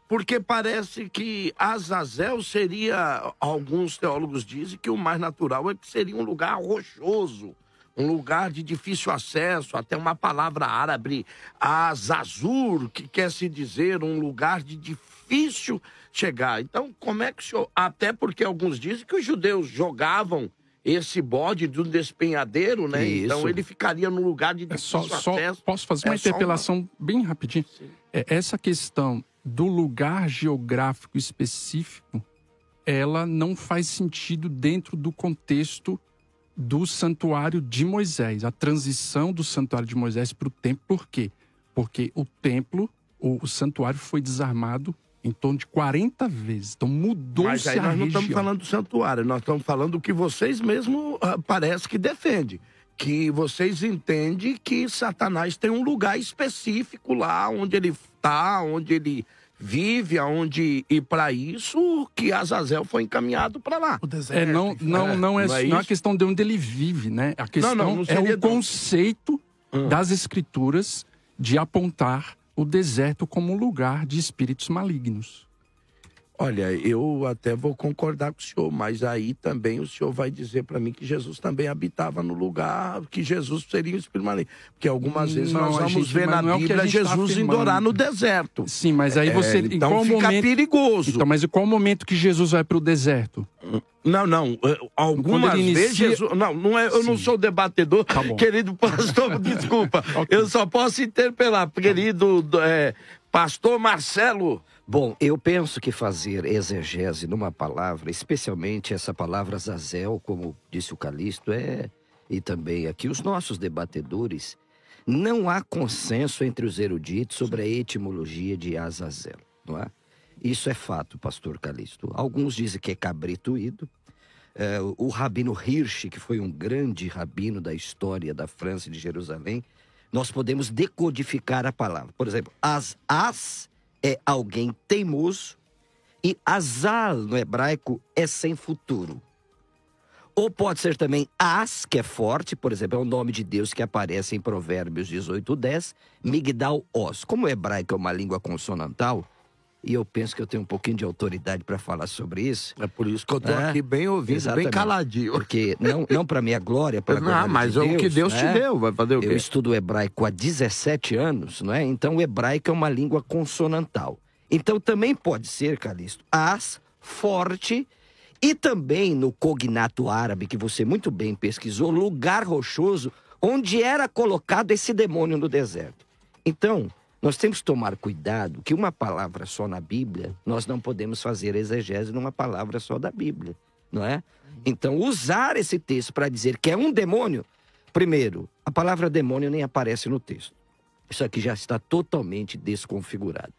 Porque parece que Azazel seria, alguns teólogos dizem que o mais natural é que seria um lugar rochoso, um lugar de difícil acesso, até uma palavra árabe, Azazur, que quer se dizer um lugar de difícil chegar. Então, como é que o senhor... Até porque alguns dizem que os judeus jogavam esse bode do despenhadeiro, né? Isso. Então ele ficaria no lugar de difícil acesso. Posso fazer uma interpelação bem rapidinho? Essa questão do lugar geográfico específico, ela não faz sentido dentro do contexto do santuário de Moisés. A transição do santuário de Moisés para o templo, por quê? Porque o templo, o santuário foi desarmado em torno de 40 vezes. Então mudou-se a Mas aí nós não estamos falando do santuário, nós estamos falando do que vocês mesmo parece que defendem. Que vocês entendem que Satanás tem um lugar específico lá onde ele está, onde ele vive, aonde, e para isso que Azazel foi encaminhado para lá. O deserto. Não é a questão de onde ele vive, né? A questão é o conceito das escrituras de apontar o deserto como lugar de espíritos malignos. Olha, eu até vou concordar com o senhor, mas aí também o senhor vai dizer para mim que Jesus também habitava no lugar, que Jesus seria o espírito maligno. Porque algumas vezes nós vamos ver na Bíblia Jesus indo orar no deserto. Sim, mas aí você... Então fica perigoso. Então, mas em qual momento que Jesus vai para o deserto? Não. Algumas vezes Jesus... Não é, eu não sou debatedor, querido pastor, desculpa. Okay. Eu só posso interpelar, querido pastor Marcelo. Bom, eu penso que fazer exegese numa palavra, especialmente essa palavra Azazel, como disse o Calixto, e também aqui os nossos debatedores, não há consenso entre os eruditos sobre a etimologia de Azazel, não é? Isso é fato, pastor Calixto. Alguns dizem que é cabritoído. O rabino Hirsch, que foi um grande rabino da história da França e de Jerusalém, nós podemos decodificar a palavra. Por exemplo, as é alguém teimoso e azal no hebraico é sem futuro. Ou pode ser também as, que é forte, por exemplo, é o nome de Deus que aparece em Provérbios 18:10, Migdal Os. Como o hebraico é uma língua consonantal, e eu penso que eu tenho um pouquinho de autoridade para falar sobre isso. É por isso que eu estou aqui bem ouvindo, exatamente, bem caladinho. Porque não para minha glória, para a glória mas de Deus, o que Deus te deu, vai fazer o quê? Eu estudo hebraico há 17 anos, não é? Então o hebraico é uma língua consonantal. Então também pode ser, Calixto, as, forte, e também no cognato árabe, que você muito bem pesquisou, lugar rochoso, onde era colocado esse demônio no deserto. Então, nós temos que tomar cuidado que uma palavra só na Bíblia, nós não podemos fazer exegese numa palavra só da Bíblia, não é? Então, usar esse texto para dizer que é um demônio, primeiro, a palavra demônio nem aparece no texto. Isso aqui já está totalmente desconfigurado.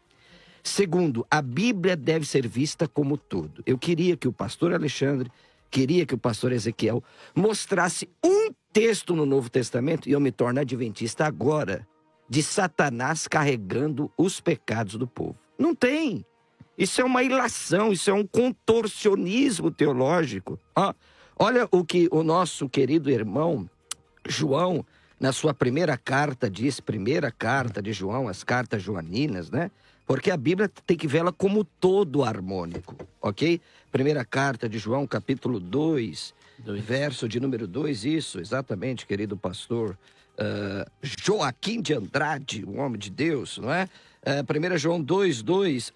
Segundo, a Bíblia deve ser vista como todo. Eu queria que o pastor Alexandre, queria que o pastor Ezequiel mostrasse um texto no Novo Testamento, e eu me torno adventista agora, de Satanás carregando os pecados do povo. Não tem. Isso é uma ilação, isso é um contorcionismo teológico. Olha o que o nosso querido irmão João, na sua primeira carta, diz, primeira carta de João, as cartas joaninas, né? Porque a Bíblia tem que vê-la como todo harmônico, ok? Primeira carta de João, capítulo 2, verso de número 2, isso, exatamente, querido pastor Joaquim de Andrade, um homem de Deus, não é? 1 João 2:2,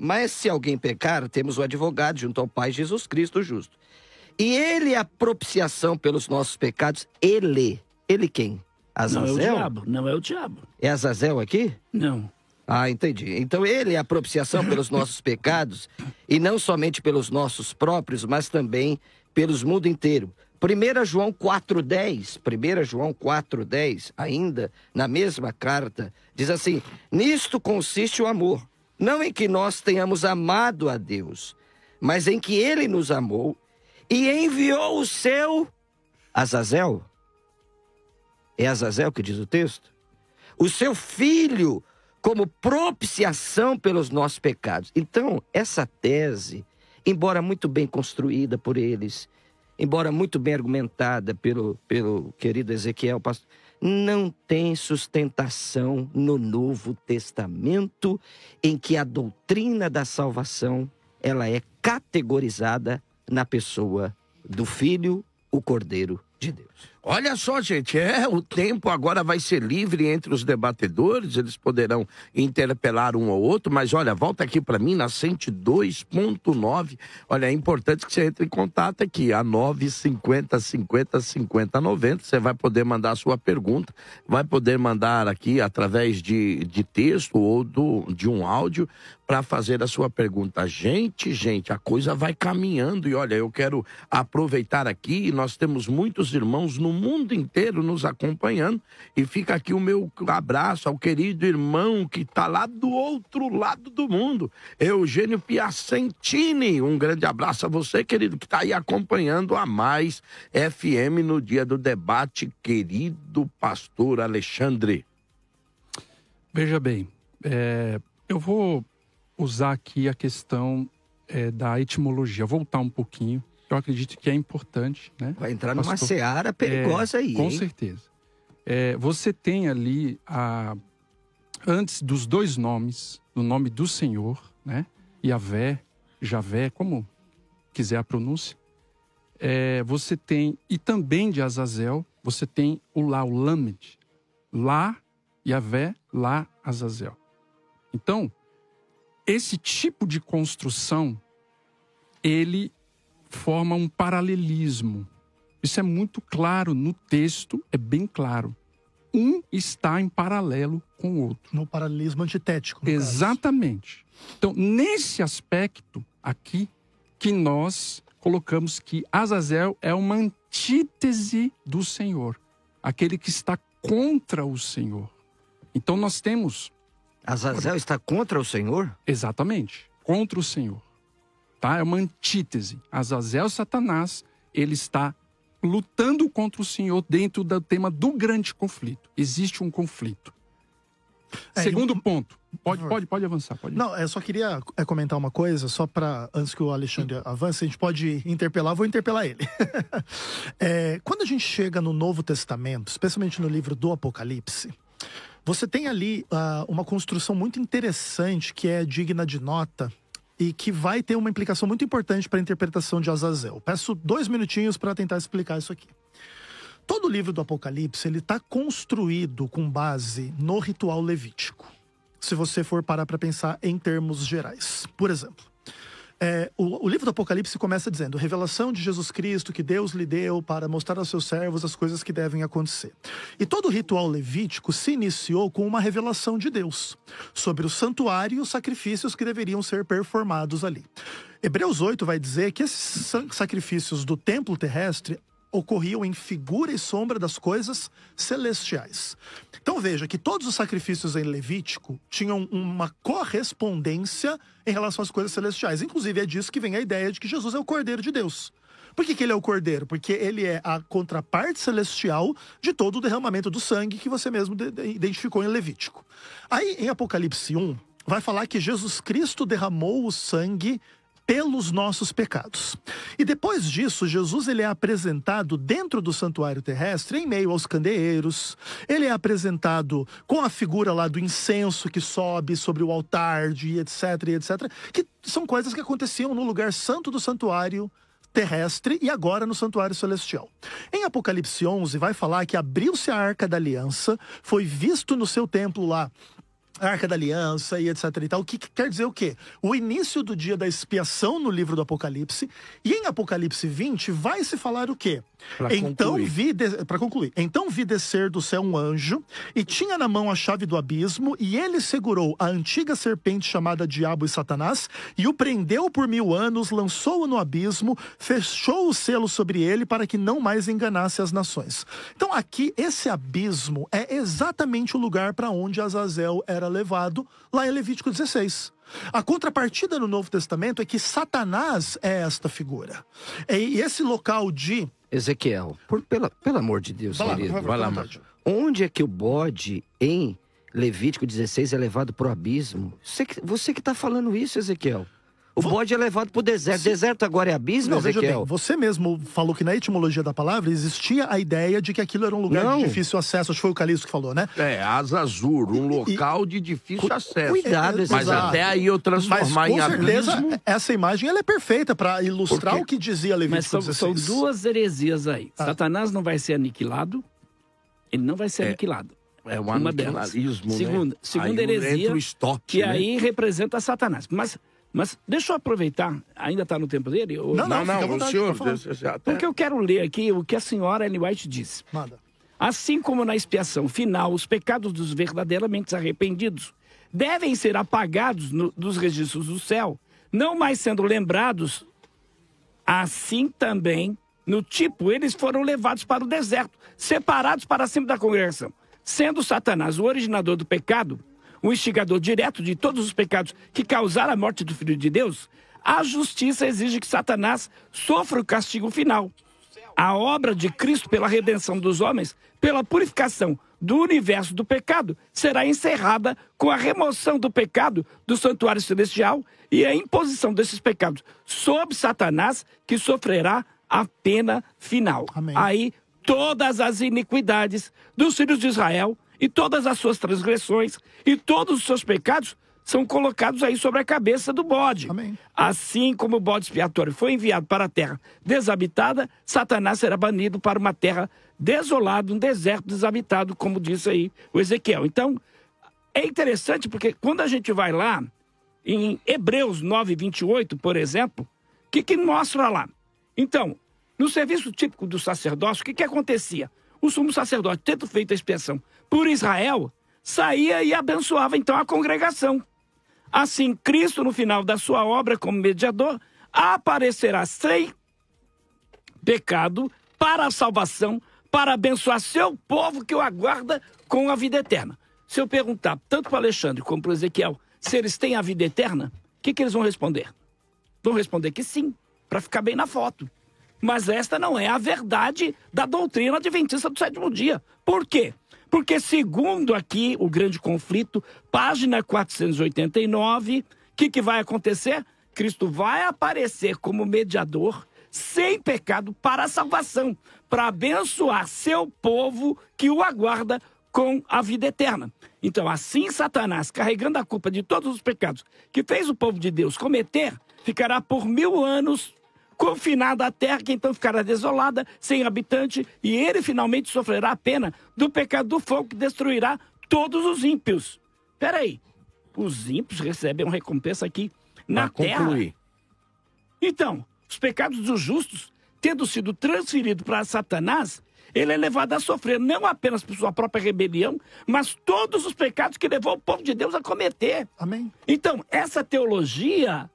mas se alguém pecar, temos o advogado junto ao Pai, Jesus Cristo justo. E ele é a propiciação pelos nossos pecados. Ele quem? Azazel? Não é o diabo, não é o diabo. É Azazel aqui? Não. Ah, entendi. Então ele é a propiciação pelos nossos pecados, e não somente pelos nossos próprios, mas também pelos mundo inteiro. 1 João 4:10, 1 João 4:10, ainda na mesma carta, diz assim: nisto consiste o amor, não em que nós tenhamos amado a Deus, mas em que ele nos amou e enviou o seu Azazel. É Azazel que diz o texto? O seu filho como propiciação pelos nossos pecados. Então, essa tese, embora muito bem construída por eles, embora muito bem argumentada pelo querido Ezequiel, pastor, não tem sustentação no Novo Testamento, em que a doutrina da salvação, ela é categorizada na pessoa do Filho, o Cordeiro de Deus. Olha só, gente, o tempo agora vai ser livre entre os debatedores, eles poderão interpelar um ou outro, mas olha, volta aqui para mim na 102.9. Olha, é importante que você entre em contato aqui, a 950 50 50 90. Você vai poder mandar a sua pergunta, vai poder mandar aqui através de texto ou de um áudio para fazer a sua pergunta. Gente, a coisa vai caminhando e olha, eu quero aproveitar aqui, nós temos muitos irmãos no mundo inteiro nos acompanhando e fica aqui o meu abraço ao querido irmão que está lá do outro lado do mundo, Eugênio Piacentini. Um grande abraço a você, querido, que está aí acompanhando a Mais FM no dia do debate, querido pastor Alexandre. Veja bem, eu vou usar aqui a questão da etimologia, voltar um pouquinho. Eu acredito que é importante, né? Vai entrar numa seara perigosa aí, com hein? certeza. Você tem ali, antes dos dois nomes, o nome do Senhor, né? Yahvé, Javé, como quiser a pronúncia. Você tem, e também de Azazel, você tem o Lamed. Lá, Yahvé, lá, Azazel. Então, esse tipo de construção, ele forma um paralelismo. Isso é muito claro no texto, é bem claro. Um está em paralelo com o outro. No paralelismo antitético. Exatamente. Então, nesse aspecto aqui, que nós colocamos que Azazel é uma antítese do Senhor. Aquele que está contra o Senhor. Então, nós temos... Azazel está contra o Senhor? Exatamente, contra o Senhor. Tá? É uma antítese. Azazel, Satanás, ele está lutando contra o Senhor dentro do tema do grande conflito. Existe um conflito. Segundo ponto. Pode avançar. Não, eu só queria comentar uma coisa, só para, antes que o Alexandre avance, a gente pode interpelar, vou interpelar ele. Quando a gente chega no Novo Testamento, especialmente no livro do Apocalipse, você tem ali uma construção muito interessante que é digna de nota e que vai ter uma implicação muito importante para a interpretação de Azazel. Peço 2 minutinhos para tentar explicar isso aqui. Todo o livro do Apocalipse ele está construído com base no ritual levítico. Se você for parar para pensar em termos gerais. Por exemplo, o livro do Apocalipse começa dizendo: revelação de Jesus Cristo que Deus lhe deu para mostrar aos seus servos as coisas que devem acontecer. E todo o ritual levítico se iniciou com uma revelação de Deus sobre o santuário e os sacrifícios que deveriam ser performados ali. Hebreus 8 vai dizer que esses sacrifícios do templo terrestre ocorriam em figura e sombra das coisas celestiais. Então veja que todos os sacrifícios em Levítico tinham uma correspondência em relação às coisas celestiais. Inclusive é disso que vem a ideia de que Jesus é o Cordeiro de Deus. Por que ele é o Cordeiro? Porque ele é a contraparte celestial de todo o derramamento do sangue que você mesmo identificou em Levítico. Aí em Apocalipse 1 vai falar que Jesus Cristo derramou o sangue pelos nossos pecados. E depois disso, Jesus ele é apresentado dentro do santuário terrestre, em meio aos candeeiros. Ele é apresentado com a figura lá do incenso que sobe sobre o altar, e etc, que são coisas que aconteciam no lugar santo do santuário terrestre e agora no santuário celestial. Em Apocalipse 11 vai falar que abriu-se a Arca da Aliança, foi visto no seu templo lá a Arca da Aliança e etc e tal. O que quer dizer o quê? O início do dia da expiação no livro do Apocalipse. E em Apocalipse 20 vai se falar o quê? Para concluir. Então vi descer do céu um anjo e tinha na mão a chave do abismo e ele segurou a antiga serpente chamada Diabo e Satanás e o prendeu por 1000 anos, lançou-o no abismo, fechou o selo sobre ele para que não mais enganasse as nações. Então aqui esse abismo é exatamente o lugar para onde Azazel era levado lá em Levítico 16. A contrapartida no Novo Testamento é que Satanás é esta figura. E esse local de... Ezequiel, pelo amor de Deus, querido. Vai lá, Márcio. Onde é que o bode em Levítico 16 é levado para o abismo? Você que está falando isso, Ezequiel. O bode é levado pro deserto. Deserto agora é abismo, Não, veja Ezequiel? bem, você mesmo falou que na etimologia da palavra existia a ideia de que aquilo era um lugar de difícil acesso. Acho que foi o Calixto que falou, né? Asa Azul, um local de difícil acesso. Cuidado, Mas exato. até aí eu transformar Mas, em com certeza, abismo... essa imagem ela é perfeita para ilustrar o que dizia Mas Levítico são 16. duas heresias aí. Satanás não vai ser aniquilado. Ele não vai ser aniquilado. É o Uma delas. aniquilarismo, né? Segunda Aí heresia, entra o estoque, que né? aí representa Satanás. Mas deixa eu aproveitar, ainda está no tempo dele? Ou... Não, fica à o vontade, senhor... pode falar. já até- Porque eu quero ler aqui o que a senhora Ellen White disse. Manda. Assim como na expiação final, os pecados dos verdadeiramente arrependidos devem ser apagados dos registros do céu, não mais sendo lembrados, assim também, no tipo, eles foram levados para o deserto, separados para cima da congregação. Sendo Satanás o originador do pecado, o instigador direto de todos os pecados que causaram a morte do Filho de Deus, a justiça exige que Satanás sofra o castigo final. A obra de Cristo pela redenção dos homens, pela purificação do universo do pecado, será encerrada com a remoção do pecado do santuário celestial e a imposição desses pecados sobre Satanás, que sofrerá a pena final. Amém. Aí, todas as iniquidades dos filhos de Israel e todas as suas transgressões e todos os seus pecados são colocados aí sobre a cabeça do bode. Amém. Assim como o bode expiatório foi enviado para a terra desabitada, Satanás será banido para uma terra desolada, um deserto desabitado, como disse aí o Ezequiel. Então, é interessante porque quando a gente vai lá, em Hebreus 9, 28, por exemplo, o que mostra lá? Então, no serviço típico do sacerdócio, o que acontecia? O sumo sacerdote, tendo feito a expiação por Israel, saía e abençoava então a congregação. Assim, Cristo, no final da sua obra como mediador, aparecerá sem pecado para a salvação, para abençoar seu povo que o aguarda com a vida eterna. Se eu perguntar, tanto para Alexandre como para Ezequiel, se eles têm a vida eterna, o que eles vão responder? Vão responder que sim, para ficar bem na foto. Mas esta não é a verdade da doutrina adventista do sétimo dia. Por quê? Porque segundo aqui o grande conflito, página 489, o que vai acontecer? Cristo vai aparecer como mediador sem pecado para a salvação, para abençoar seu povo que o aguarda com a vida eterna. Então, assim Satanás, carregando a culpa de todos os pecados que fez o povo de Deus cometer, ficará por 1000 anos confinada à terra, que então ficará desolada, sem habitante, e ele finalmente sofrerá a pena do pecado do fogo que destruirá todos os ímpios. Peraí, os ímpios recebem uma recompensa aqui na terra? Concluir. Então, os pecados dos justos, tendo sido transferidos para Satanás, ele é levado a sofrer não apenas por sua própria rebelião, mas todos os pecados que levou o povo de Deus a cometer. Amém. Então, essa teologia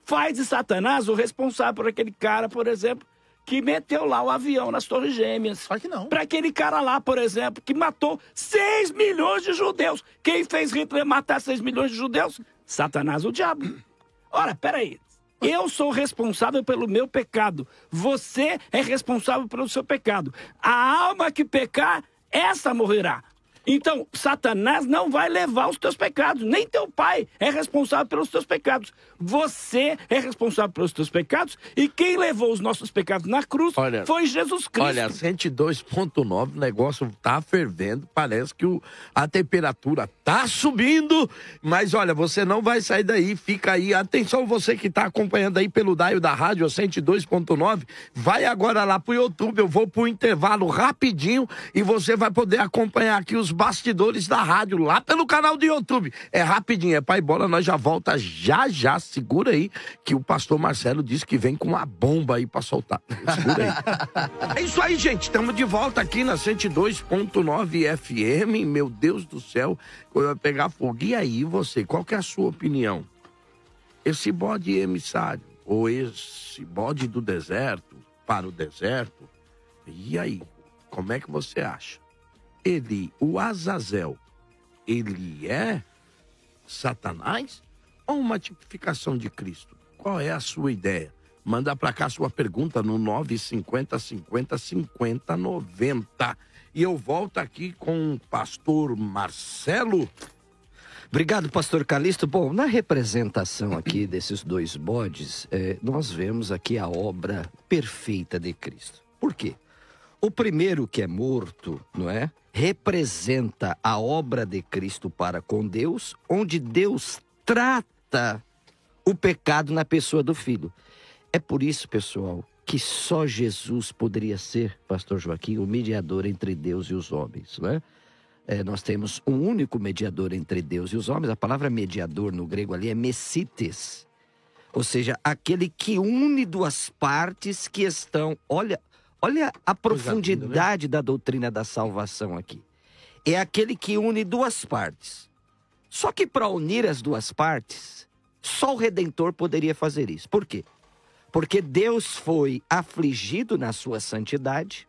faz de Satanás o responsável por aquele cara, por exemplo, que meteu lá o avião nas Torres Gêmeas. Claro que não. Para aquele cara lá, por exemplo, que matou 6 milhões de judeus. Quem fez Hitler matar 6 milhões de judeus? Satanás, o diabo. Ora, peraí. Eu sou responsável pelo meu pecado. Você é responsável pelo seu pecado. A alma que pecar, essa morrerá. Então, Satanás não vai levar os teus pecados. Nem teu pai é responsável pelos teus pecados. Você é responsável pelos teus pecados. E quem levou os nossos pecados na cruz foi Jesus Cristo. Olha, 102,9, o negócio tá fervendo. Parece que a temperatura tá subindo. Mas olha, você não vai sair daí. Fica aí. Atenção, você que tá acompanhando aí pelo dial da rádio 102,9. Vai agora lá pro YouTube. Eu vou pro intervalo rapidinho. E você vai poder acompanhar aqui os bastidores da rádio lá pelo canal do YouTube. É rapidinho, é pai bola, nós já volta já. Segura aí, que o pastor Marcelo disse que vem com uma bomba aí pra soltar. Segura aí. É isso aí, gente. Estamos de volta aqui na 102,9 FM. Meu Deus do céu, vai pegar fogo. E aí, você, qual que é a sua opinião? Esse bode emissário, ou esse bode do deserto, para o deserto, e aí, como é que você acha? Ele, o Azazel, ele é Satanás ou uma tipificação de Cristo? Qual é a sua ideia? Manda pra cá sua pergunta no 950 50 50 90. E eu volto aqui com o pastor Marcelo. Obrigado, pastor Calixto. Bom, na representação aqui desses dois bodes, nós vemos aqui a obra perfeita de Cristo. Por quê? O primeiro, que é morto, não é? Representa a obra de Cristo para com Deus, onde Deus trata o pecado na pessoa do Filho. É por isso, pessoal, que só Jesus poderia ser, pastor Joaquim, o mediador entre Deus e os homens, não é? Nós temos um único mediador entre Deus e os homens. A palavra mediador no grego ali é messites. Ou seja, aquele que une duas partes que estão... Olha a profundidade da doutrina da salvação aqui. É aquele que une duas partes. Só que para unir as duas partes, só o Redentor poderia fazer isso. Por quê? Porque Deus foi afligido na sua santidade.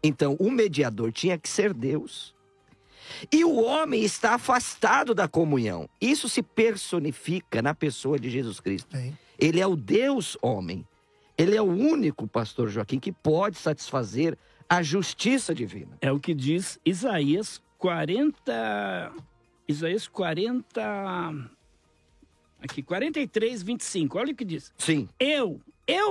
Então, o mediador tinha que ser Deus. E o homem está afastado da comunhão. Isso se personifica na pessoa de Jesus Cristo. Ele é o Deus homem. Ele é o único, pastor Joaquim, que pode satisfazer a justiça divina. É o que diz Isaías 40... Isaías 40... Aqui, 43, 25. Olha o que diz. Sim. Eu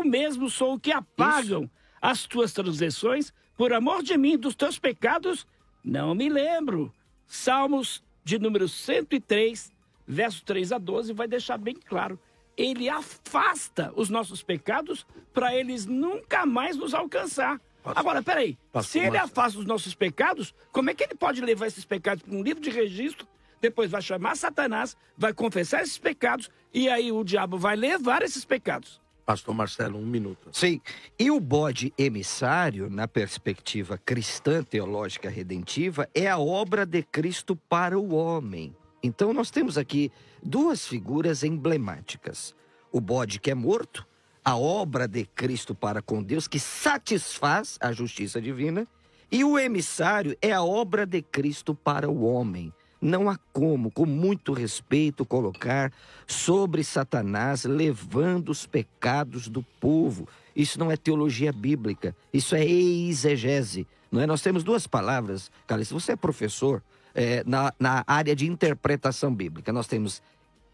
mesmo sou o que apagam as tuas transgressões, por amor de mim, dos teus pecados, não me lembro. Salmos de número 103, versos 3 a 12, vai deixar bem claro. Ele afasta os nossos pecados para eles nunca mais nos alcançar. Agora, peraí, se ele afasta os nossos pecados, como é que ele pode levar esses pecados para um livro de registro, depois vai chamar Satanás, vai confessar esses pecados, e aí o diabo vai levar esses pecados? Pastor Marcelo, 1 minuto. Sim. E o bode emissário, na perspectiva cristã teológica redentiva, é a obra de Cristo para o homem. Então nós temos aqui duas figuras emblemáticas. O bode que é morto, a obra de Cristo para com Deus, que satisfaz a justiça divina, e o emissário é a obra de Cristo para o homem. Não há como, com muito respeito, colocar sobre Satanás levando os pecados do povo. Isso não é teologia bíblica, isso é exegese. Não é? Nós temos duas palavras, Calixto, você é professor na área de interpretação bíblica. Nós temos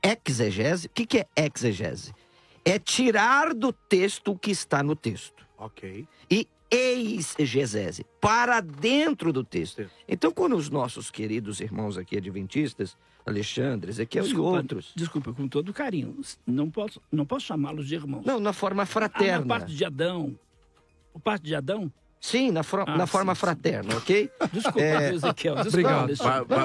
exegese. O que é exegese? É tirar do texto o que está no texto. Ok. E exegese, para dentro do texto. Então, quando os nossos queridos irmãos aqui adventistas, Alexandre, Ezequiel e outros... Desculpa, com todo carinho, não posso chamá-los de irmãos. Não, na forma fraterna. Na parte de Adão. O parte de Adão? Sim, na forma fraterna, ok? Desculpa, Ezequiel. Obrigado.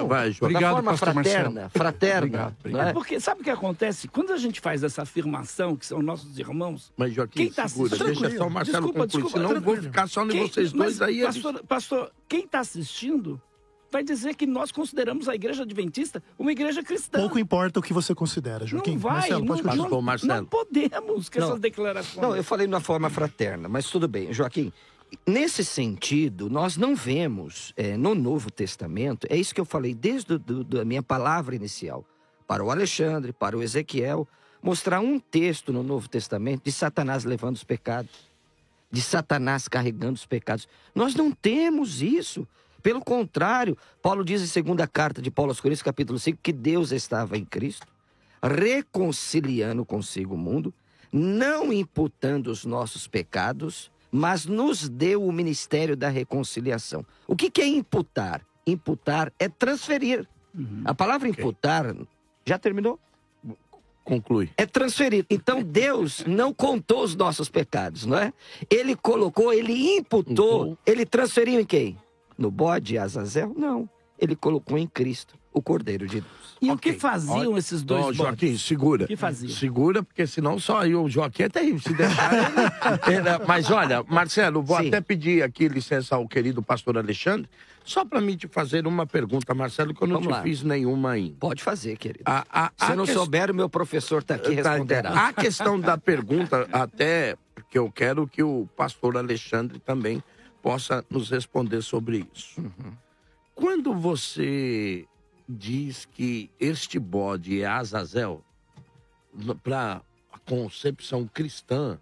Vai, João. Na Obrigado, forma pastor fraterna. Obrigado. Não é? Porque sabe o que acontece? Quando a gente faz essa afirmação, que são nossos irmãos... Mas, Joaquim, quem tá segura, assistindo? deixa só o Marcelo concluir, senão tranquilo. vou ficar só em vocês dois aí. Pastor, quem está assistindo vai dizer que nós consideramos a igreja adventista uma igreja cristã. Pouco importa o que você considera, Joaquim. Não vai, Marcelo, pode continuar. Pastor Marcelo. não podemos com essas declarações. Não, eu falei na forma fraterna, mas tudo bem. Joaquim, nesse sentido, nós não vemos no Novo Testamento, é isso que eu falei desde a minha palavra inicial, para o Alexandre, para o Ezequiel, mostrar um texto no Novo Testamento de Satanás levando os pecados, de Satanás carregando os pecados. Nós não temos isso. Pelo contrário, Paulo diz em segunda carta de Paulo aos Coríntios, capítulo 5, que Deus estava em Cristo, reconciliando consigo o mundo, não imputando os nossos pecados, mas nos deu o ministério da reconciliação. O que é imputar? Imputar é transferir. A palavra imputar, já terminou? Conclui. É transferir. Então Deus não contou os nossos pecados, não é? Ele colocou, ele imputou, ele transferiu em quem? No bode Azazel? Não. Ele colocou em Cristo, o Cordeiro de Deus. E o que faziam esses dois bodes? Joaquim, segura. O que faziam? Segura, porque senão só eu, o Joaquim é terrível. Se deixar mas olha, Marcelo, vou Sim. até pedir aqui licença ao querido pastor Alexandre, só para mim te fazer uma pergunta, Marcelo, que eu não Vamos lá. fiz nenhuma ainda. Pode fazer, querido. Se não souber, o meu professor está aqui e responderá. A questão da pergunta, até porque eu quero que o pastor Alexandre também possa nos responder sobre isso. Quando você diz que este bode é Azazel, para a concepção cristã,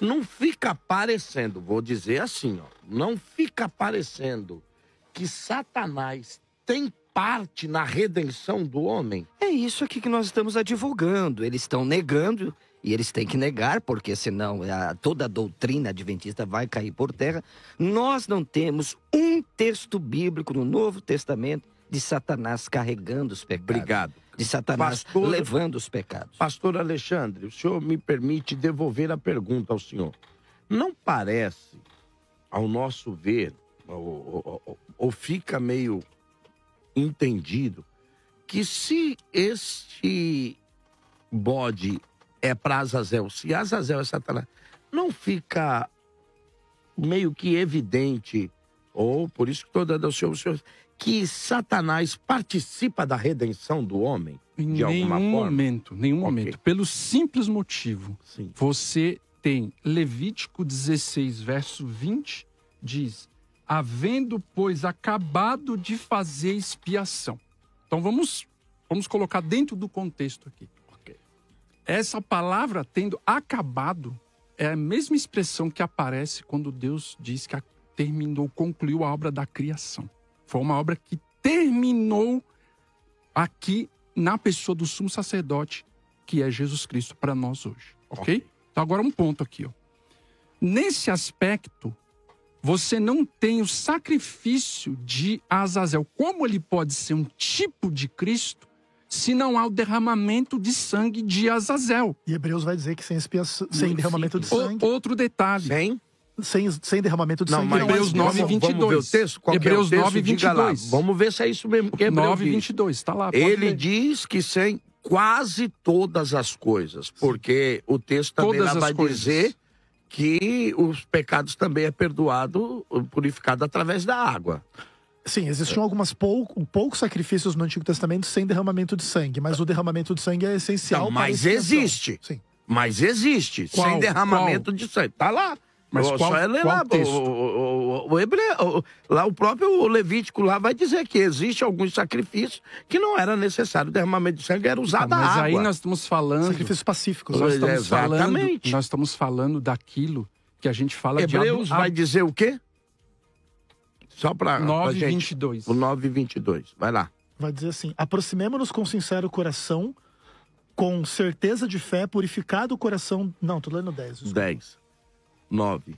não fica parecendo, vou dizer assim, ó, não fica parecendo que Satanás tem parte na redenção do homem? É isso aqui que nós estamos advogando. Eles estão negando, e eles têm que negar, porque senão toda a doutrina adventista vai cair por terra. Nós não temos um texto bíblico no Novo Testamento de Satanás carregando os pecados. Obrigado. De Satanás levando os pecados. Pastor Alexandre, o senhor me permite devolver a pergunta ao senhor. Não parece, ao nosso ver, ou fica meio entendido, que se este bode é para Azazel, se Azazel é Satanás, não fica meio que evidente, ou por isso que estou dando ao senhor, que Satanás participa da redenção do homem? Em de alguma forma? Nenhum momento. Pelo simples motivo, Sim. você tem Levítico 16, verso 20, diz: havendo, pois, acabado de fazer expiação. Então vamos colocar dentro do contexto aqui. Ok. Essa palavra, tendo acabado, é a mesma expressão que aparece quando Deus diz que concluiu a obra da criação. Foi uma obra que terminou aqui na pessoa do sumo sacerdote, que é Jesus Cristo para nós hoje. Ok? Então agora um ponto aqui. Ó. Nesse aspecto, você não tem o sacrifício de Azazel. Como ele pode ser um tipo de Cristo se não há o derramamento de sangue de Azazel? E Hebreus vai dizer que sem expiação, sem derramamento de sangue. Outro detalhe. Sem derramamento de sangue. Mas Hebreus 9, 22. Vamos ver o texto? Qual Hebreus que é o texto? 9, 22. Diga lá. Vamos ver se é isso mesmo que Hebreus 9, diz. 22, está lá. Ele diz que sem quase todas as coisas, porque o texto também lá vai dizer que os pecados também é perdoado, purificado através da água. Sim, existiam poucos sacrifícios no Antigo Testamento sem derramamento de sangue, mas o derramamento de sangue é essencial. Então, mas existe. Sim. Mas existe, Qual? sem derramamento de sangue. Tá lá. Mas só é ler lá. O Hebreu, lá o próprio Levítico lá vai dizer que existe alguns sacrifícios que não era necessário derramamento de sangue, era usada mas água. aí nós estamos falando... Sacrifícios pacíficos. Nós estamos falando daquilo que a gente fala Hebreus vai dizer o quê? Só para 9:22. O 9:22. Vai lá. Vai dizer assim: aproximemo-nos com sincero coração, com certeza de fé, purificado o coração. Não, tô lendo 10. Desculpa. 10. 9.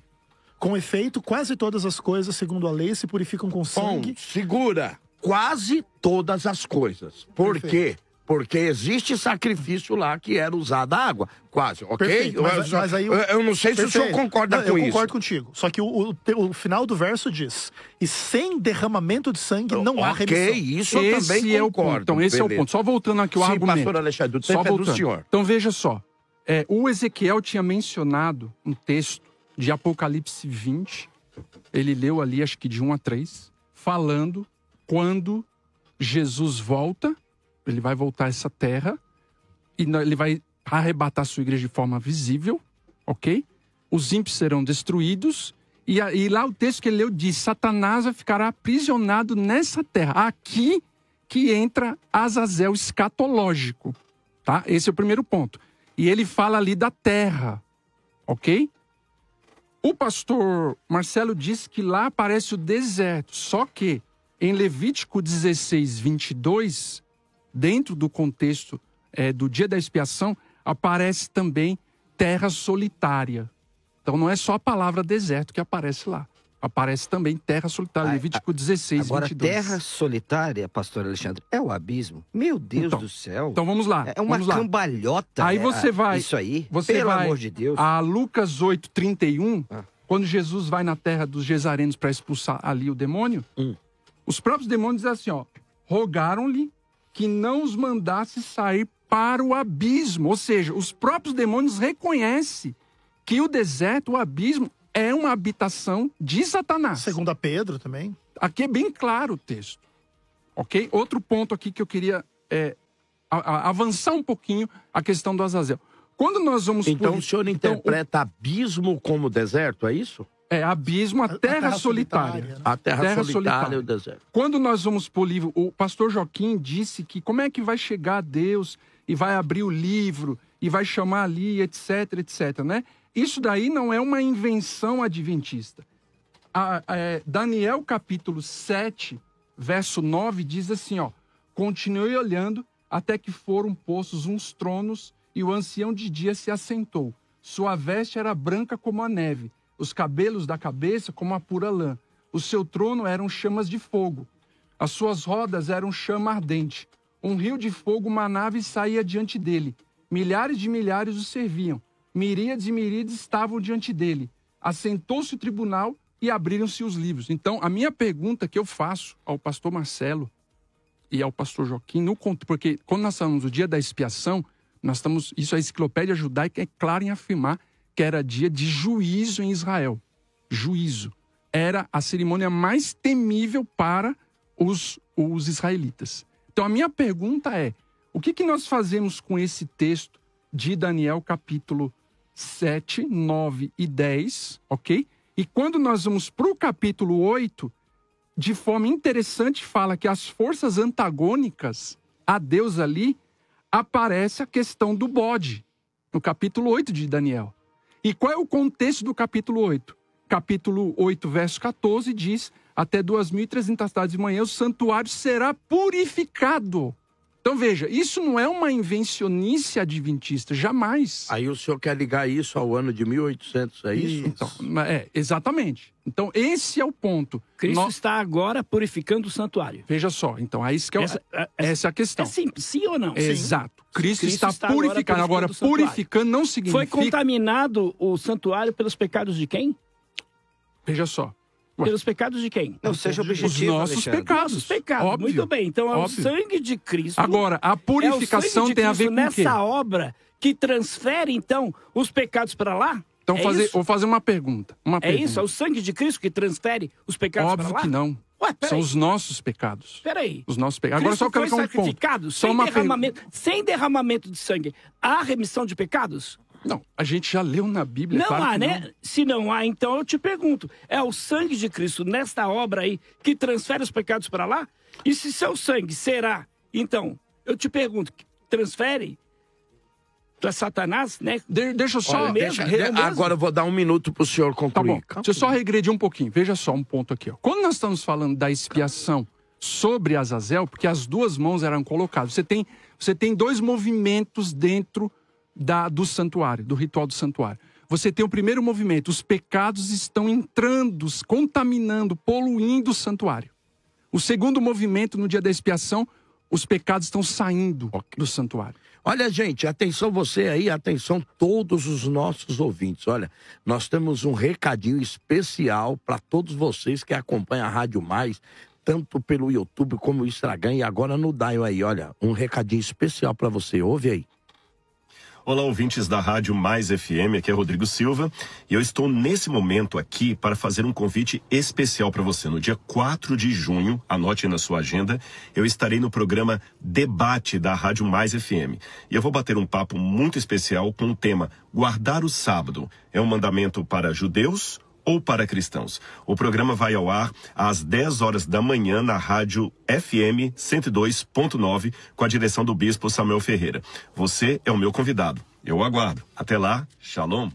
Com efeito, quase todas as coisas, segundo a lei, se purificam com sangue. Segura. Quase todas as coisas. Por quê? Porque existe sacrifício lá que era usada água. Quase, ok? Perfeito, mas aí eu não sei se o senhor concorda com isso. Eu concordo contigo. Só que o final do verso diz: e sem derramamento de sangue não há remissão. Ok, isso eu também concordo. Então, esse é o ponto. Só voltando aqui o argumento. Pastor Alexandre, o tempo é do senhor. Então, veja só. O Ezequiel tinha mencionado um texto de Apocalipse 20. Ele leu ali, acho que de 1 a 3, falando quando Jesus volta. Ele vai voltar a essa terra e ele vai arrebatar sua igreja de forma visível, ok? Os ímpios serão destruídos e lá o texto que ele leu diz: Satanás vai ficar aprisionado nessa terra. Aqui que entra Azazel escatológico, tá? Esse é o primeiro ponto. E ele fala ali da terra, ok? O pastor Marcelo disse que lá aparece o deserto, só que em Levítico 16, 22... dentro do contexto do dia da expiação, aparece também terra solitária. Então não é só a palavra deserto que aparece lá. Aparece também terra solitária, Levítico 16, agora, 22. Terra solitária, pastor Alexandre, é o abismo? Meu Deus do céu. Então vamos lá. É uma cambalhota. Aí você vai... Isso aí, pelo amor de Deus. A Lucas 8, 31, quando Jesus vai na terra dos Gesarenos para expulsar ali o demônio, os próprios demônios dizem assim, ó, rogaram-lhe que não os mandasse sair para o abismo. Ou seja, os próprios demônios reconhecem que o deserto, o abismo, é uma habitação de Satanás. Segundo a Pedro também. Aqui é bem claro o texto. Ok? Outro ponto aqui que eu queria avançar um pouquinho a questão do Azazel. Quando nós vamos... Então o senhor interpreta abismo como deserto, é isso? É, abismo, a terra solitária. Né? A terra solitária e o deserto. Quando nós vamos para o livro, o pastor Joaquim disse que como é que vai chegar a Deus e vai abrir o livro e vai chamar ali, etc, etc, né? Isso daí não é uma invenção adventista. Daniel capítulo 7, verso 9, diz assim, ó. Continuei olhando até que foram postos uns tronos e o ancião de dia se assentou. Sua veste era branca como a neve, os cabelos da cabeça como a pura lã. O seu trono eram chamas de fogo. As suas rodas eram chama ardente. Um rio de fogo manava e saía diante dele. Milhares de milhares o serviam. Miríades e miríades estavam diante dele. Assentou-se o tribunal e abriram-se os livros. Então, a minha pergunta que eu faço ao pastor Marcelo e ao pastor Joaquim, porque quando nós falamos do dia da expiação, nós estamos, isso a enciclopédia judaica é clara em afirmar que era dia de juízo em Israel. Juízo. Era a cerimônia mais temível para os israelitas. Então, a minha pergunta é, o que nós fazemos com esse texto de Daniel, capítulo 7, 9 e 10, ok? E quando nós vamos para o capítulo 8, de forma interessante, fala que as forças antagônicas a Deus ali, aparece a questão do bode, no capítulo 8 de Daniel. E qual é o contexto do capítulo 8? Capítulo 8, verso 14, diz, até 2.300 tardes de manhã, o santuário será purificado. Então, veja, isso não é uma invencionice adventista, jamais. Aí o senhor quer ligar isso ao ano de 1800, é isso? Então, exatamente. Então, esse é o ponto. Cristo está agora purificando o santuário. Veja só, então, aí essa é a questão. É simples, sim ou não? Exato. Cristo está purificando. Agora, purificando não significa... Foi contaminado o santuário pelos pecados de quem? Veja só. Pelos pecados de quem? Não seja objetivo, os nossos pecados. Nossos pecados. Óbvio. Muito bem. Então é Óbvio. o sangue de Cristo. Agora, a purificação tem a ver com o quê? Nessa obra que transfere, então, os pecados para lá? Então, vou fazer uma pergunta. Isso? É o sangue de Cristo que transfere os pecados para lá? Óbvio que não. Ué, são os nossos pecados. Peraí. Os nossos pecados. Agora, só foi colocar um sacrificado ponto. Sem derramamento de sangue. Há remissão de pecados? Não, a gente já leu na Bíblia. Não claro há, que né? não. Se não há, então eu te pergunto, é o sangue de Cristo nesta obra aí que transfere os pecados para lá? E se seu sangue será, então, eu te pergunto, transfere para Satanás, né? Deixa eu só... Agora eu vou dar um minuto para o senhor concluir. Tá bom. Deixa eu só regredir um pouquinho. Veja só um ponto aqui. Ó. Quando nós estamos falando da expiação sobre Azazel, porque as duas mãos eram colocadas, você tem dois movimentos dentro do santuário, do ritual do santuário. Você tem o primeiro movimento, os pecados estão entrando, contaminando, poluindo o santuário. O segundo movimento, no dia da expiação, os pecados estão saindo do santuário. Olha, gente, atenção você aí, atenção todos os nossos ouvintes. Olha, nós temos um recadinho especial para todos vocês que acompanham a Rádio Mais, tanto pelo YouTube como o Instagram e agora no Dial aí. Olha, um recadinho especial para você. Ouve aí. Olá, ouvintes da Rádio Mais FM, aqui é Rodrigo Silva e eu estou nesse momento aqui para fazer um convite especial para você. No dia 4 de junho, anote na sua agenda, eu estarei no programa Debate da Rádio Mais FM. E eu vou bater um papo muito especial com o tema Guardar o Sábado. É um mandamento para judeus ou para cristãos? O programa vai ao ar às 10 horas da manhã na Rádio FM 102.9 com a direção do Bispo Samuel Ferreira. Você é o meu convidado. Eu aguardo. Até lá, shalom.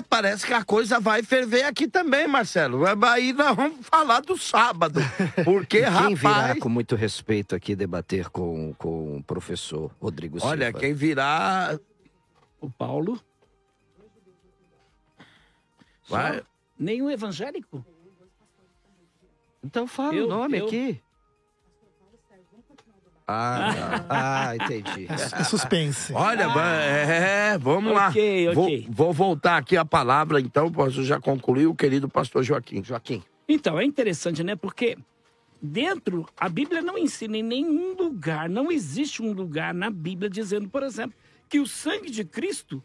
Parece que a coisa vai ferver aqui também, Marcelo. Aí nós vamos falar do sábado. Porque, quem virá com muito respeito aqui debater com o professor Rodrigo Silva? Olha, quem virá... O Paulo. Vai... Nenhum evangélico? Então fala o nome aqui. Entendi. É suspense. Olha, vamos lá. Ok. Vou voltar aqui a palavra, então, posso já concluir, o querido pastor Joaquim. Então, é interessante, né? Porque a Bíblia não ensina em nenhum lugar, não existe um lugar na Bíblia dizendo, por exemplo, que o sangue de Cristo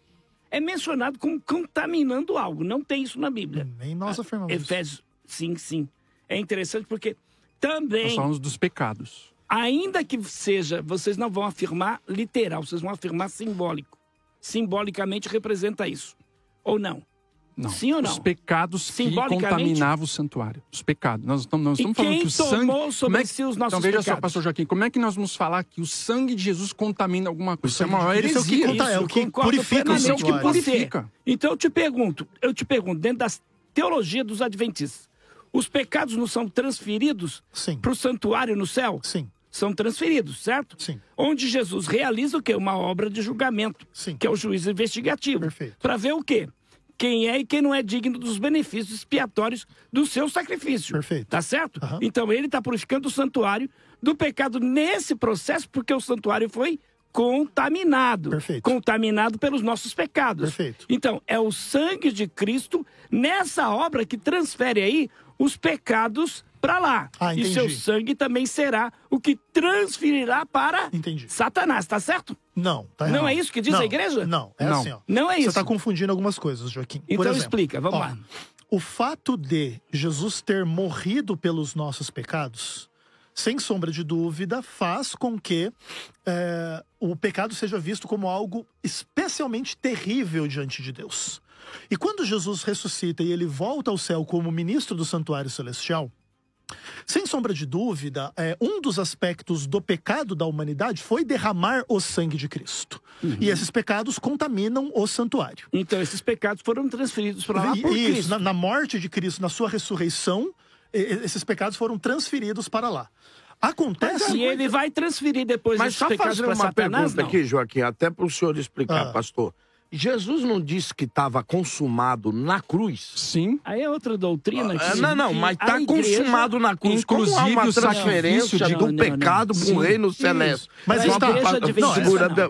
é mencionado como contaminando algo. Não tem isso na Bíblia. Nem nós afirmamos Efésios, sim. É interessante porque também... Nós falamos dos pecados. Ainda que seja, vocês não vão afirmar literal, vocês vão afirmar simbólico. Simbolicamente representa isso. Ou não? Não. Sim ou não? Os pecados que contaminavam o santuário. Os pecados. Nós estamos falando que o sangue... tomou sobre si os nossos Então veja pecados? só, pastor Joaquim, como é que nós vamos falar que o sangue de Jesus contamina alguma coisa? Isso é uma heresia. É o que purifica o santuário. Então eu te pergunto, dentro da teologia dos adventistas, Os pecados não são transferidos para o santuário no céu? Sim. São transferidos, certo? Sim. Onde Jesus realiza o quê? Uma obra de julgamento, que é o juízo investigativo. Para ver o quê? Quem é e quem não é digno dos benefícios expiatórios do seu sacrifício. Perfeito. Tá certo? Então ele está purificando o santuário do pecado nesse processo, porque o santuário foi contaminado. Perfeito. Contaminado pelos nossos pecados. Perfeito. Então, é o sangue de Cristo nessa obra que transfere aí os pecados para lá. E entendi. seu sangue também será o que transferirá para Satanás, tá certo? Não, tá Não errado. é isso que diz a igreja? Não, é Não. assim, ó. Não é isso. Você está confundindo algumas coisas, Joaquim. Por Então exemplo, explica, vamos lá. O fato de Jesus ter morrido pelos nossos pecados, sem sombra de dúvida, faz com que o pecado seja visto como algo especialmente terrível diante de Deus. E quando Jesus ressuscita e ele volta ao céu como ministro do santuário celestial, sem sombra de dúvida, um dos aspectos do pecado da humanidade foi derramar o sangue de Cristo. E esses pecados contaminam o santuário. Então, esses pecados foram transferidos para lá por Isso, Cristo. na morte de Cristo, na sua ressurreição, esses pecados foram transferidos para lá. Acontece... E ele vai transferir depois Mas esses só pecados fazer para uma Satanás, pergunta não? aqui, Joaquim, até para o senhor explicar, pastor. Jesus não disse que estava consumado na cruz? Sim. Aí é outra doutrina. Não, mas está consumado na cruz. Inclusive, como há uma o transferência sacrifício do pecado para o reino celeste? Mas só está...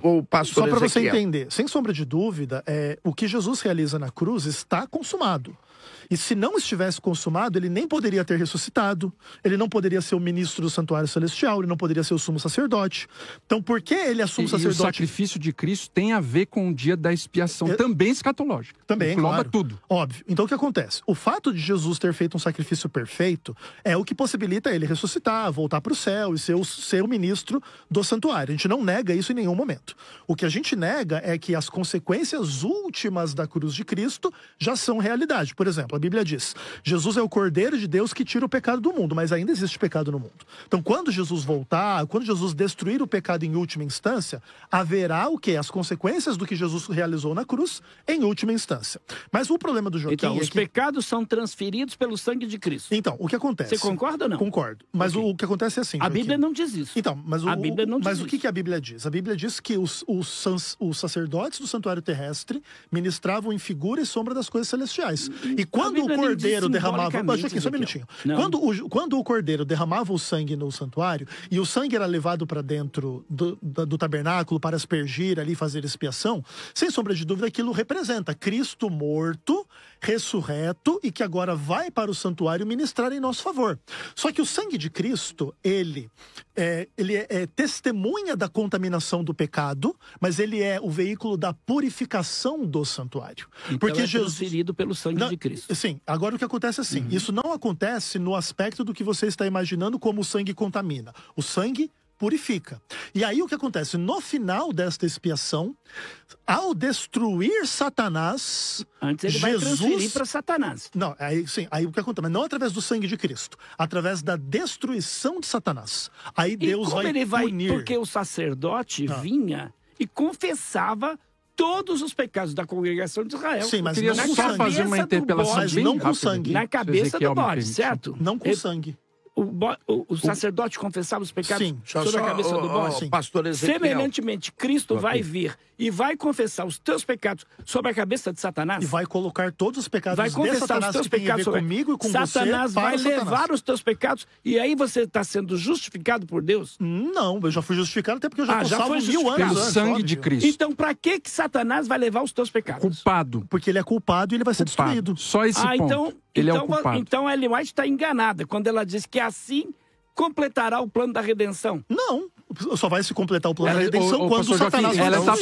o pastor Só para você Ezequiel. entender, sem sombra de dúvida, o que Jesus realiza na cruz está consumado. E se não estivesse consumado, ele nem poderia ter ressuscitado, ele não poderia ser o ministro do santuário celestial, ele não poderia ser o sumo sacerdote. Então, por que ele é sumo sacerdote? E o sacrifício de Cristo tem a ver com o dia da expiação, também escatológica. Também, engloba claro. tudo. Óbvio. Então, o que acontece? O fato de Jesus ter feito um sacrifício perfeito é o que possibilita ele ressuscitar, voltar para o céu e ser o ministro do santuário. A gente não nega isso em nenhum momento. O que a gente nega é que as consequências últimas da cruz de Cristo já são realidade. Por exemplo, a Bíblia diz, Jesus é o Cordeiro de Deus que tira o pecado do mundo, mas ainda existe pecado no mundo. Então, quando Jesus voltar, quando Jesus destruir o pecado em última instância, haverá o quê? As consequências do que Jesus realizou na cruz em última instância. Mas o problema do Joaquim Então, os que... pecados são transferidos pelo sangue de Cristo. Então, o que acontece? Você concorda ou não? Concordo. Mas o que acontece é assim, A Joaquim. Bíblia não diz isso. Então, mas A Bíblia não diz mas o isso. que a Bíblia diz? A Bíblia diz que os sacerdotes do santuário terrestre ministravam em figura e sombra das coisas celestiais. E quando o Cordeiro derramava... Joaquim, só um minutinho. Quando o Cordeiro derramava o sangue no santuário e o sangue era levado para dentro do tabernáculo para aspergir ali, fazer expiação, sem sombra de dúvida, aquilo representa Cristo morto, ressurreto e que agora vai para o santuário ministrar em nosso favor. Só que o sangue de Cristo, ele é testemunha da contaminação do pecado, mas ele é o veículo da purificação do santuário. Então porque é Jesus transferido pelo sangue de Cristo. Sim, agora o que acontece é assim, isso não acontece no aspecto do que você está imaginando como o sangue contamina. O sangue purifica. E aí o que acontece? No final desta expiação, ao destruir Satanás, antes ele vai transferir para Satanás. Não, aí o que acontece? Mas não através do sangue de Cristo, através da destruição de Satanás. Aí Deus vai punir. Porque o sacerdote vinha e confessava todos os pecados da congregação de Israel. Sim, mas queria não só fazer uma interpelação mas bem não com rápida. sangue. Na cabeça do bode, certo? Não com sangue. O sacerdote confessava os pecados sobre a cabeça do bode. Pastor Ezequiel. Semelhantemente, Cristo vai vir e vai confessar os teus pecados sobre a cabeça de Satanás. E vai colocar todos os pecados vai confessar de Satanás os teus que tem a pecados ver sobre comigo e com Satanás você para vai Satanás. levar os teus pecados e aí você está sendo justificado por Deus? Não, eu já fui justificado até porque eu já estou já salvo foi 1000 anos Pelo antes, sangue óbvio. de Cristo. Então, para que Satanás vai levar os teus pecados? Culpado. Porque ele é culpado e ele vai ser destruído. Só esse ponto. Ele é o culpado. Então a Ellen White está enganada quando ela diz que assim completará o plano da redenção. Não, só vai se completar o plano da redenção quando o Satanás... Ela está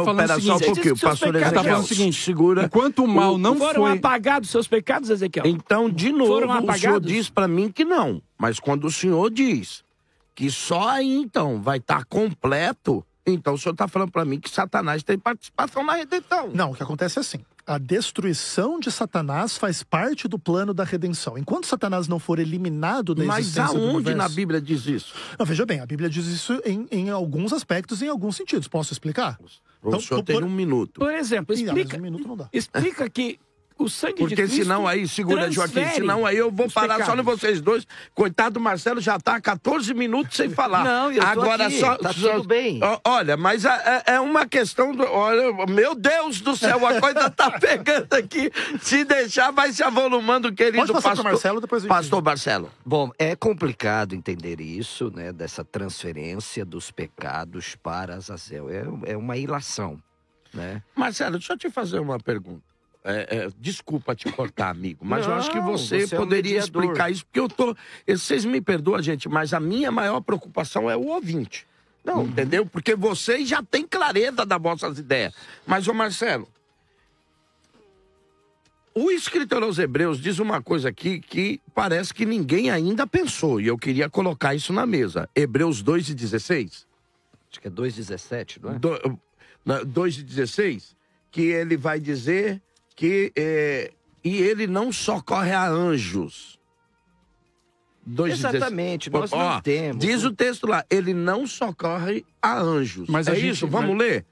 falando Pera o só um seguinte. pouquinho, pastor Ela está falando o seguinte, segura. Enquanto o mal não foram foi... apagados seus pecados, Ezequiel? Então, de novo, Foram o senhor apagados? diz para mim que não. Mas quando o senhor diz que só aí, então, vai estar completo, então o senhor está falando para mim que Satanás tem participação na redenção. Não, o que acontece é assim. A destruição de Satanás faz parte do plano da redenção. Enquanto Satanás não for eliminado da Mas existência do aonde universo... na Bíblia diz isso? Não, veja bem, a Bíblia diz isso em alguns aspectos e em alguns sentidos. Posso explicar? O senhor tem um minuto. Por exemplo, Mas explica, um minuto não dá. explica que O sangue de Porque Cristo senão aí, segura, Joaquim, transfere senão aí eu vou os parar só pecados. em vocês dois. Coitado do Marcelo, já tá há 14 minutos sem falar. Não, eu tô Agora aqui, só, tá tudo bem. Olha, mas é uma questão do... Olha, meu Deus do céu, a coisa tá pegando aqui. Se deixar, vai se avolumando, querido Pode passar pastor. pro Marcelo, depois a gente... Pastor Marcelo. Bom, é complicado entender isso, né? Dessa transferência dos pecados para Azazel. É uma ilação, né? Marcelo, deixa eu te fazer uma pergunta. Desculpa te cortar, amigo, mas eu acho que Não, você você é um poderia mediador. explicar isso, porque eu tô... Vocês me perdoam, gente, mas a minha maior preocupação é o ouvinte. Não, entendeu? Porque vocês já têm clareza das vossas ideias. Mas, ô Marcelo, o escritor aos Hebreus diz uma coisa aqui que parece que ninguém ainda pensou, e eu queria colocar isso na mesa. Hebreus 2:16. Acho que é 2,17, não é? 2:16, que ele vai dizer que e ele não socorre a anjos. 2:16. Exatamente, nós não temos. Diz o texto lá, ele não socorre a anjos. Mas a é gente- isso? Vamos ler?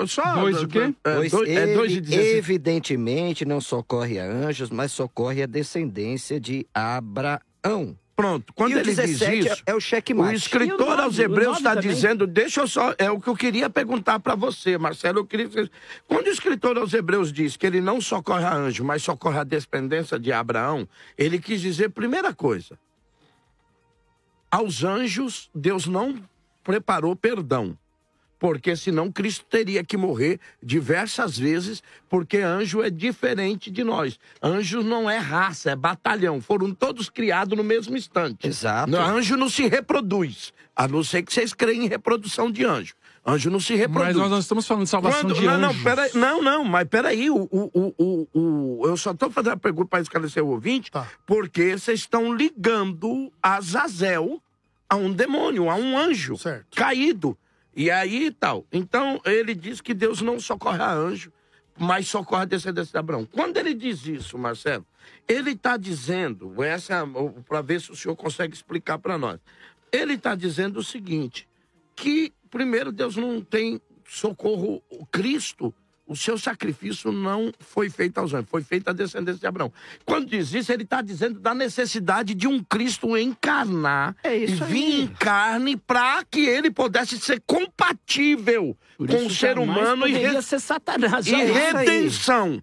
Só, Dois o quê? Pois é 2:16. evidentemente não socorre a anjos, mas socorre a descendência de Abraão. Pronto, quando E o ele 17 diz isso, é o o checkmate. E escritor o 9, aos Hebreus o 9 está também. dizendo, deixa eu só, é o que eu queria perguntar para você, Marcelo, eu queria... Quando o escritor aos Hebreus diz que ele não socorre a anjo, mas socorre a descendência de Abraão, ele quis dizer, primeira coisa, aos anjos Deus não preparou perdão, porque senão Cristo teria que morrer diversas vezes, porque anjo é diferente de nós. Anjo não é raça, é batalhão. Foram todos criados no mesmo instante. Exato. Anjo não se reproduz, a não ser que vocês creem em reprodução de anjo. Anjo não se reproduz. Mas nós não estamos falando de salvação de Não, anjos. mas peraí, eu só estou fazendo a pergunta para esclarecer o ouvinte, Tá. porque vocês estão ligando Azazel a um demônio, a um anjo Certo. caído. E aí tal. Então, ele diz que Deus não socorre a anjo, mas socorre a descendência de Abraão. Quando ele diz isso, Marcelo, ele está dizendo, para ver se o senhor consegue explicar para nós, ele está dizendo o seguinte, que, primeiro, Deus não tem socorro, o Cristo, o seu sacrifício não foi feito aos anjos, foi feito à descendência de Abraão. Quando diz isso, ele está dizendo da necessidade de um Cristo encarnar É e isso vir aí. em carne para que ele pudesse ser compatível Por com isso, o ser jamais humano poderia ser Satanás. e jamais. redenção.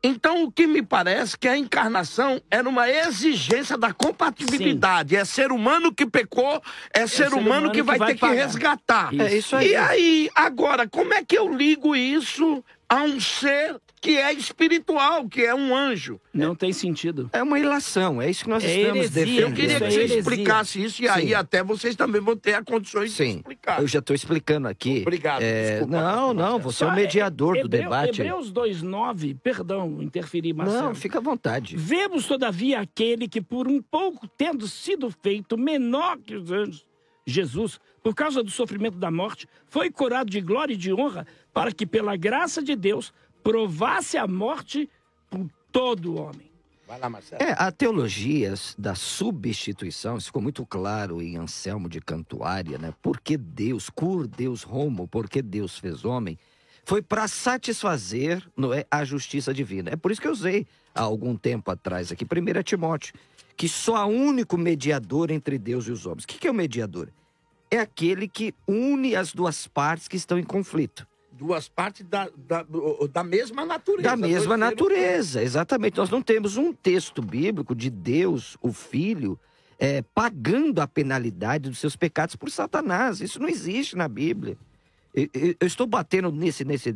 Então, o que me parece que a encarnação era uma exigência da compatibilidade. É ser humano que pecou, é ser humano que vai ter que pagar. resgatar. É isso aí. E aí, agora, como é que eu ligo isso a um ser que é espiritual, que é um anjo? Não tem sentido. É uma ilação, é isso que nós É estamos heresia. defendendo. Eu queria que Isso é você heresia. explicasse isso, e aí Sim. até vocês também vão ter a condições de Sim, explicar. eu já estou explicando aqui. Obrigado, desculpa, Não, pastor não, Marcelo. você é o mediador do debate. Hebreus 2:9, perdão, interferir, Marcelo. Não, fica à vontade. Vemos, todavia, aquele que, por um pouco tendo sido feito menor que os anjos, Jesus, por causa do sofrimento da morte, foi curado de glória e de honra, para que, pela graça de Deus, provasse a morte por todo homem. Vai lá, Marcelo. A teologia da substituição, isso ficou muito claro em Anselmo de Cantuária, né? Porque Deus, cur Deus homo, porque Deus fez homem, foi para satisfazer, não é, a justiça divina. É por isso que eu usei há algum tempo atrás aqui, 1 Timóteo, que só há único mediador entre Deus e os homens. O que é o mediador? É aquele que une as duas partes que estão em conflito. Duas partes da mesma natureza. Da mesma Dois seres- natureza, exatamente. Nós não temos um texto bíblico de Deus, o Filho, pagando a penalidade dos seus pecados por Satanás. Isso não existe na Bíblia. Eu estou batendo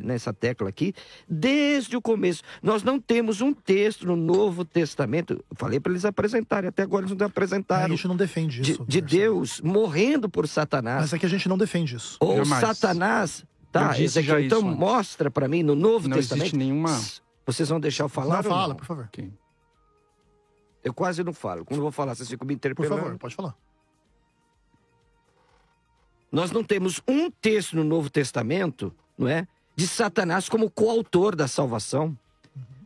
nessa tecla aqui desde o começo. Nós não temos um texto no Novo Testamento. Eu falei para eles apresentarem, até agora eles não A apresentaram. gente não defende isso. De Marcelo. Deus morrendo por Satanás. Mas é que a gente não defende isso. Ou Jamais. Satanás. Eu Tá, disse Ezequiel, já então isso antes. mostra para mim no Novo Não Testamento. existe nenhuma... Vocês vão deixar eu falar? Não, ou fala, não? por favor. Ok. Eu quase não falo. Quando eu vou falar, vocês ficam me Por interpelando. favor, pode falar. Nós não temos um texto no Novo Testamento, não é? De Satanás como coautor da salvação.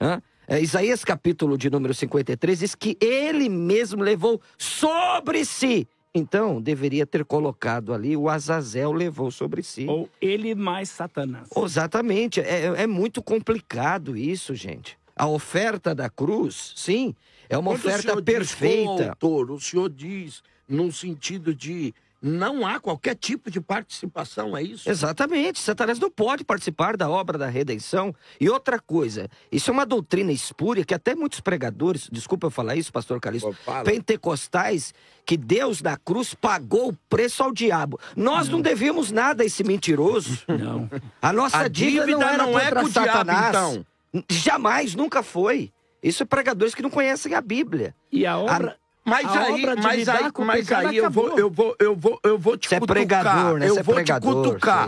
Hã? Isaías capítulo de número 53 diz que ele mesmo levou sobre si. Então, deveria ter colocado ali, o Azazel levou sobre si. Ou ele mais Satanás. Exatamente. É muito complicado isso, gente. A oferta da cruz, sim, é uma oferta perfeita. O senhor diz no sentido de não há qualquer tipo de participação, é isso? Exatamente. Satanás não pode participar da obra da redenção. E outra coisa, isso é uma doutrina espúria que até muitos pregadores, desculpa eu falar isso, pastor Calixto, pentecostais, que Deus na cruz pagou o preço ao diabo. Nós não devíamos nada a esse mentiroso. Não. A nossa dívida não era contra Satanás. Diabo, então. Jamais, nunca foi. Isso é pregadores que não conhecem a Bíblia. E a obra... Mas aí eu vou te cutucar. Pregador, né? Eu vou te cutucar.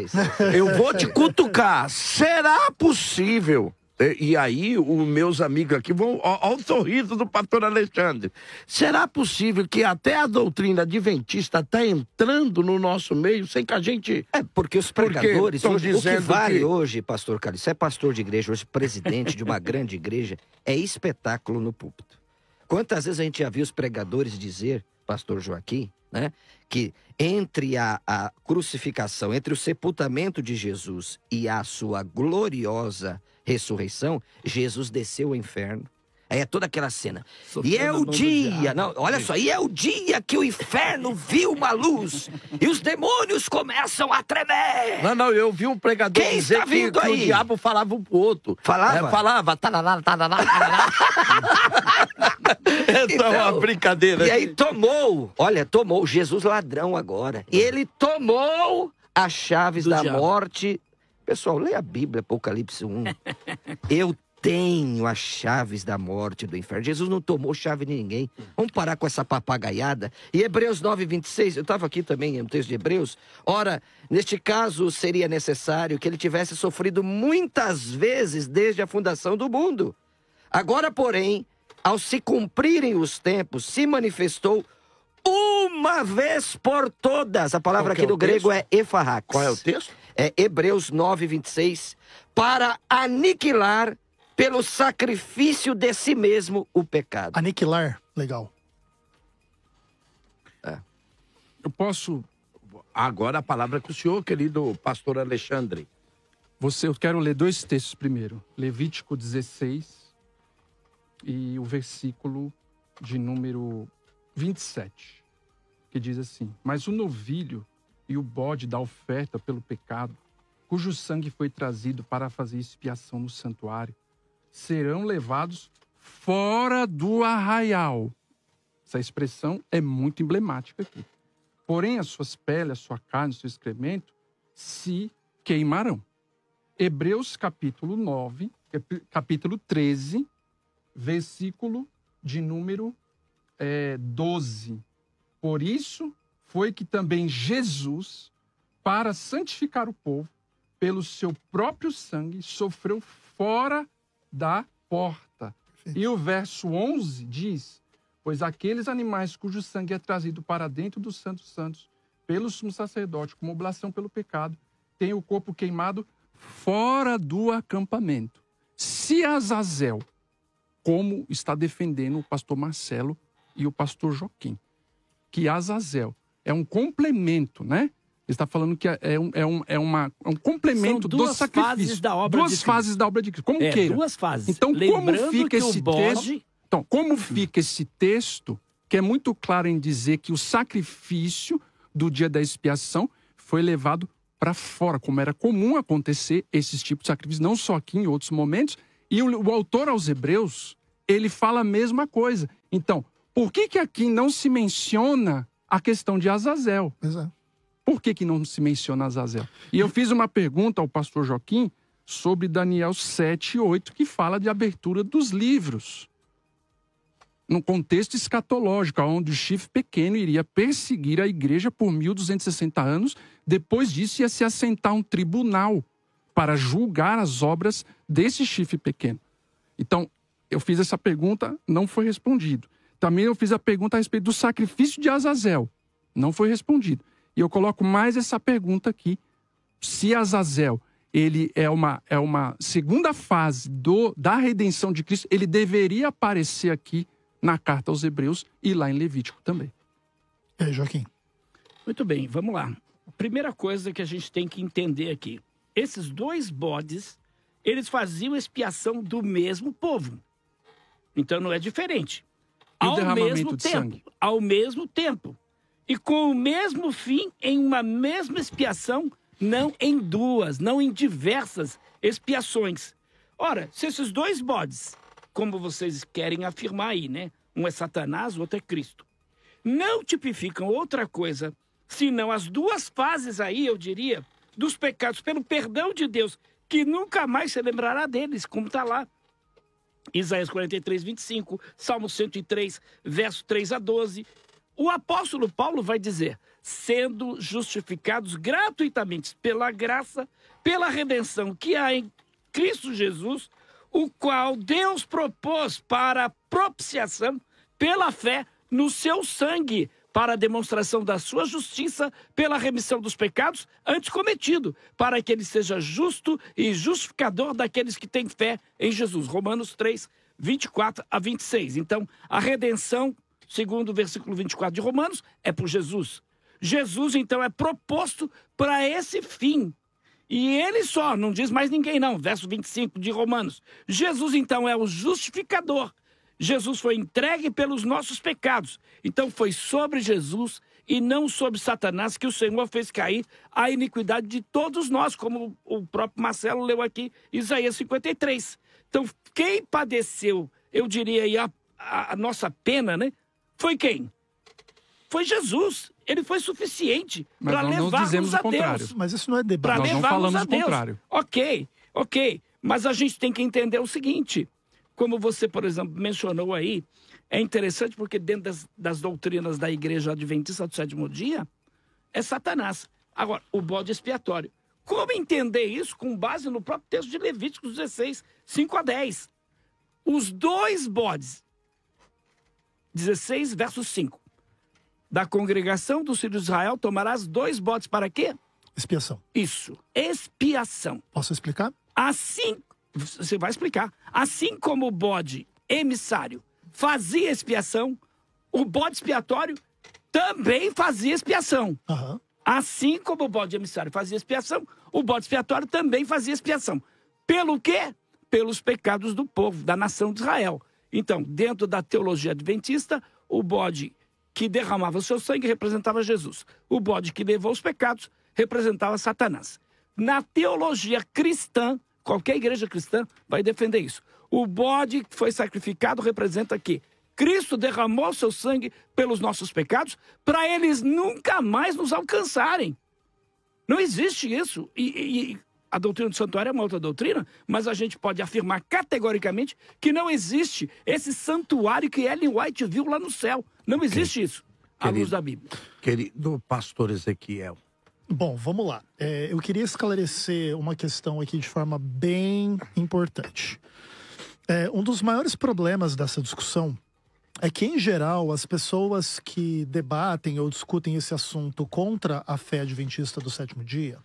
Eu vou te cutucar. Será possível? E aí, os meus amigos aqui vão... Olha o sorriso do pastor Alexandre. Será possível que até a doutrina adventista está entrando no nosso meio sem que a gente... Porque os pregadores... Hoje, o que vale hoje, pastor Calixto, você é pastor de igreja, hoje presidente de uma grande igreja, é espetáculo no púlpito. Quantas vezes a gente já viu os pregadores dizer, pastor Joaquim, né, que entre a crucificação, entre o sepultamento de Jesus e a sua gloriosa ressurreição, Jesus desceu ao inferno. Aí é toda aquela cena. E é o dia, não, olha só, e é o dia que o inferno viu uma luz e os demônios começam a tremer. Não, eu vi um pregador dizer que o diabo falava um pro outro. Falava? Talalá. Então, uma brincadeira. E aí tomou, Jesus ladrão agora. E ele tomou as chaves da morte. Pessoal, leia a Bíblia, Apocalipse 1. Eu tenho as chaves da morte e do inferno. Jesus não tomou chave de ninguém. Vamos parar com essa papagaiada. E Hebreus 9:26, eu estava aqui também no texto de Hebreus. Ora, neste caso seria necessário que ele tivesse sofrido muitas vezes desde a fundação do mundo. Agora, porém, ao se cumprirem os tempos, se manifestou uma vez por todas. A palavra aqui no grego é epharrax. Qual é o texto? É Hebreus 9:26, para aniquilar pelo sacrifício de si mesmo o pecado. Aniquilar, legal. Eu posso... Agora a palavra é com o senhor, querido pastor Alexandre. Eu quero ler dois textos primeiro. Levítico 16 e o versículo de número 27, que diz assim: mas o novilho e o bode da oferta pelo pecado, cujo sangue foi trazido para fazer expiação no santuário, serão levados fora do arraial. Essa expressão é muito emblemática aqui. Porém, as suas peles, a sua carne, o seu excremento se queimarão. Hebreus capítulo 9, capítulo 13, versículo de número 12. Por isso foi que também Jesus, para santificar o povo, pelo seu próprio sangue, sofreu fora da porta. E o verso 11 diz: pois aqueles animais cujo sangue é trazido para dentro dos santos santos pelo sumo sacerdote como oblação pelo pecado, têm o corpo queimado fora do acampamento. Se Azazel, como está defendendo o pastor Marcelo e o pastor Joaquim, que Azazel é um complemento, né? Ele está falando que é um complemento do sacrifício. Duas fases da obra de Cristo. Como queira. Duas fases. Então, como fica esse texto? Então, como fica esse texto, que é muito claro em dizer que o sacrifício do dia da expiação foi levado para fora, como era comum acontecer esses tipos de sacrifícios, não só aqui, em outros momentos. E o autor aos Hebreus, ele fala a mesma coisa. Então, por que aqui não se menciona a questão de Azazel? Exato. Por que não se menciona Azazel? E eu fiz uma pergunta ao pastor Joaquim sobre Daniel 7:8, que fala de abertura dos livros. No contexto escatológico, onde o chifre pequeno iria perseguir a igreja por 1260 anos. Depois disso, ia se assentar um tribunal para julgar as obras desse chifre pequeno. Então, eu fiz essa pergunta, não foi respondido. Também eu fiz a pergunta a respeito do sacrifício de Azazel. Não foi respondido. E eu coloco mais essa pergunta aqui. Se Azazel, ele é uma segunda fase da redenção de Cristo, ele deveria aparecer aqui na carta aos Hebreus e lá em Levítico também. E aí, Joaquim? Muito bem, vamos lá. Primeira coisa que a gente tem que entender aqui. Esses dois bodes, eles faziam expiação do mesmo povo. Então não é diferente. E o Ao derramamento mesmo de tempo, sangue? ao mesmo tempo. E com o mesmo fim, em uma mesma expiação, não em duas, não em diversas expiações. Ora, se esses dois bodes, como vocês querem afirmar aí, né? Um é Satanás, o outro é Cristo. Não tipificam outra coisa, senão as duas fases aí, eu diria, dos pecados pelo perdão de Deus, que nunca mais se lembrará deles, como está lá. Isaías 43, 25, Salmo 103, verso 3 a 12. O apóstolo Paulo vai dizer, sendo justificados gratuitamente pela graça, pela redenção que há em Cristo Jesus, o qual Deus propôs para a propiciação pela fé no seu sangue, para a demonstração da sua justiça, pela remissão dos pecados antes cometido, para que ele seja justo e justificador daqueles que têm fé em Jesus. Romanos 3, 24 a 26. Então, a redenção, segundo o versículo 24 de Romanos, é por Jesus. Jesus, então, é proposto para esse fim. E ele só, não diz mais ninguém não, verso 25 de Romanos. Jesus, então, é o justificador. Jesus foi entregue pelos nossos pecados. Então foi sobre Jesus e não sobre Satanás que o Senhor fez cair a iniquidade de todos nós, como o próprio Marcelo leu aqui, Isaías 53. Então quem padeceu, eu diria aí, a nossa pena, né? Foi quem? Foi Jesus. Ele foi suficiente para levarmos a Deus. Mas isso não é debate. Nós não falamos o contrário. Ok. Mas a gente tem que entender o seguinte... Como você, por exemplo, mencionou aí, é interessante porque dentro das doutrinas da Igreja Adventista do Sétimo Dia, é Satanás. Agora, o bode expiatório. Como entender isso com base no próprio texto de Levíticos 16, 5 a 10? Os dois bodes, 16, verso 5. Da congregação dos filhos de Israel tomarás 2 bodes para quê? Expiação. Isso, expiação. Posso explicar? Assim, você vai explicar. Assim como o bode emissário fazia expiação, o bode expiatório também fazia expiação. Uhum. Assim como o bode emissário fazia expiação, o bode expiatório também fazia expiação. Pelo quê? Pelos pecados do povo, da nação de Israel. Então, dentro da teologia adventista, o bode que derramava o seu sangue representava Jesus. O bode que levou os pecados representava Satanás. Na teologia cristã, qualquer igreja cristã vai defender isso. O bode que foi sacrificado representa que Cristo derramou seu sangue pelos nossos pecados para eles nunca mais nos alcançarem. Não existe isso. E a doutrina do santuário é uma outra doutrina, mas a gente pode afirmar categoricamente que não existe esse santuário que Ellen White viu lá no céu. Não existe isso, à luz da Bíblia. Querido pastor Ezequiel. Bom, vamos lá. Eu queria esclarecer uma questão aqui de forma bem importante. Um dos maiores problemas dessa discussão é que, em geral, as pessoas que debatem ou discutem esse assunto contra a fé adventista do sétimo dia,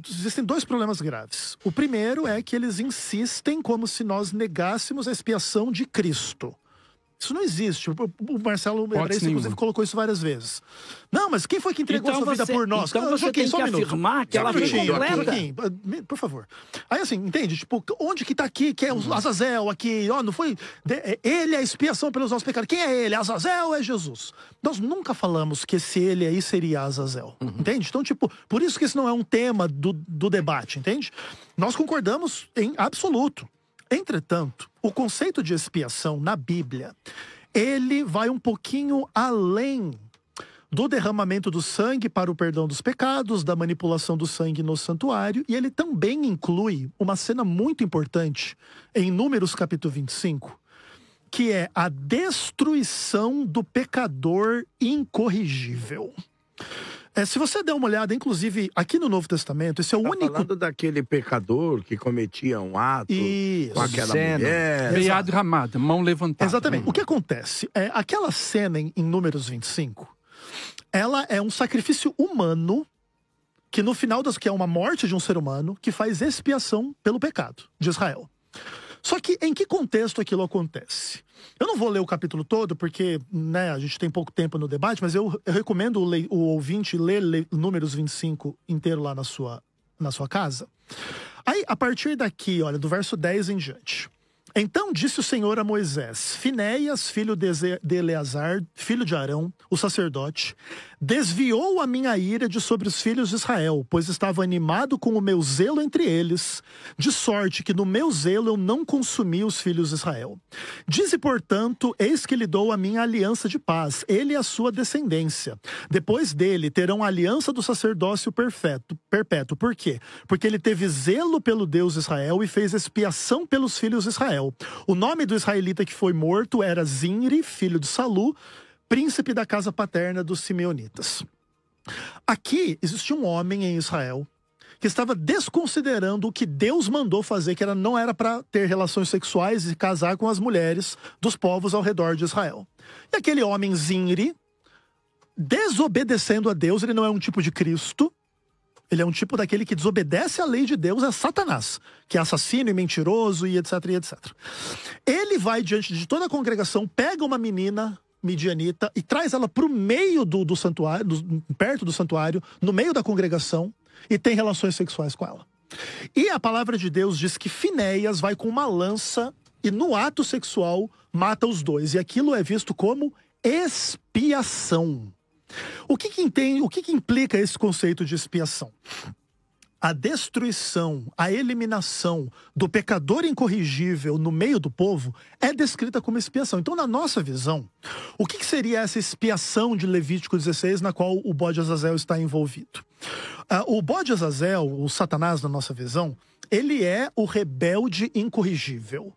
existem 2 problemas graves. O primeiro é que eles insistem como se nós negássemos a expiação de Cristo. Isso não existe. O Marcelo Ebreis, inclusive, colocou isso várias vezes. Não, mas quem foi que entregou a sua vida por nós? Então você tem que afirmar que ela foi completa. Por favor. Aí assim, entende? Tipo, onde que tá aqui, que é o Azazel aqui? Não foi... Ele é a expiação pelos nossos pecados. Quem é ele? Azazel ou é Jesus? Nós nunca falamos que esse ele aí seria Azazel. Entende? Então, tipo, por isso que esse não é um tema do debate, entende? Nós concordamos em absoluto. Entretanto, o conceito de expiação na Bíblia, ele vai um pouquinho além do derramamento do sangue para o perdão dos pecados, da manipulação do sangue no santuário, e ele também inclui uma cena muito importante em Números capítulo 25, que é a destruição do pecador incorrigível. Se você der uma olhada, inclusive, aqui no Novo Testamento, esse é o único... falando daquele pecador que cometia um ato com aquela mulher... Veia derramada, mão levantada. Exatamente. O que acontece? Aquela cena em Números 25, ela é um sacrifício humano, que no final que é uma morte de um ser humano, que faz expiação pelo pecado de Israel. Só que em que contexto aquilo acontece? Eu não vou ler o capítulo todo, porque a gente tem pouco tempo no debate, mas eu recomendo o ouvinte ler Números 25 inteiro lá na sua casa. Aí, a partir daqui, olha, do verso 10 em diante. Então disse o Senhor a Moisés: Finéias, filho de Eleazar, filho de Arão, o sacerdote, desviou a minha ira de sobre os filhos de Israel, pois estava animado com o meu zelo entre eles, de sorte que no meu zelo eu não consumi os filhos de Israel. Dize, portanto, eis que lhe dou a minha aliança de paz, ele e a sua descendência. Depois dele terão a aliança do sacerdócio perpétuo. Por quê? Porque ele teve zelo pelo Deus de Israel e fez expiação pelos filhos de Israel. O nome do israelita que foi morto era Zinri, filho de Salu, príncipe da casa paterna dos simeonitas. Aqui existia um homem em Israel que estava desconsiderando o que Deus mandou fazer, que não era para ter relações sexuais e casar com as mulheres dos povos ao redor de Israel. E aquele homem Zinri, desobedecendo a Deus, ele não é um tipo de Cristo, ele é um tipo daquele que desobedece à lei de Deus, é Satanás, que é assassino e mentiroso e etc, e etc. Ele vai diante de toda a congregação, pega uma menina midianita e traz ela para o meio do santuário, perto do santuário, no meio da congregação, e tem relações sexuais com ela. E a palavra de Deus diz que Finéias vai com uma lança e no ato sexual mata os dois. E aquilo é visto como expiação. O que implica esse conceito de expiação? A destruição, a eliminação do pecador incorrigível no meio do povo é descrita como expiação. Então, na nossa visão, o que seria essa expiação de Levítico 16 na qual o bode Azazel está envolvido? O bode Azazel, o Satanás na nossa visão, ele é o rebelde incorrigível.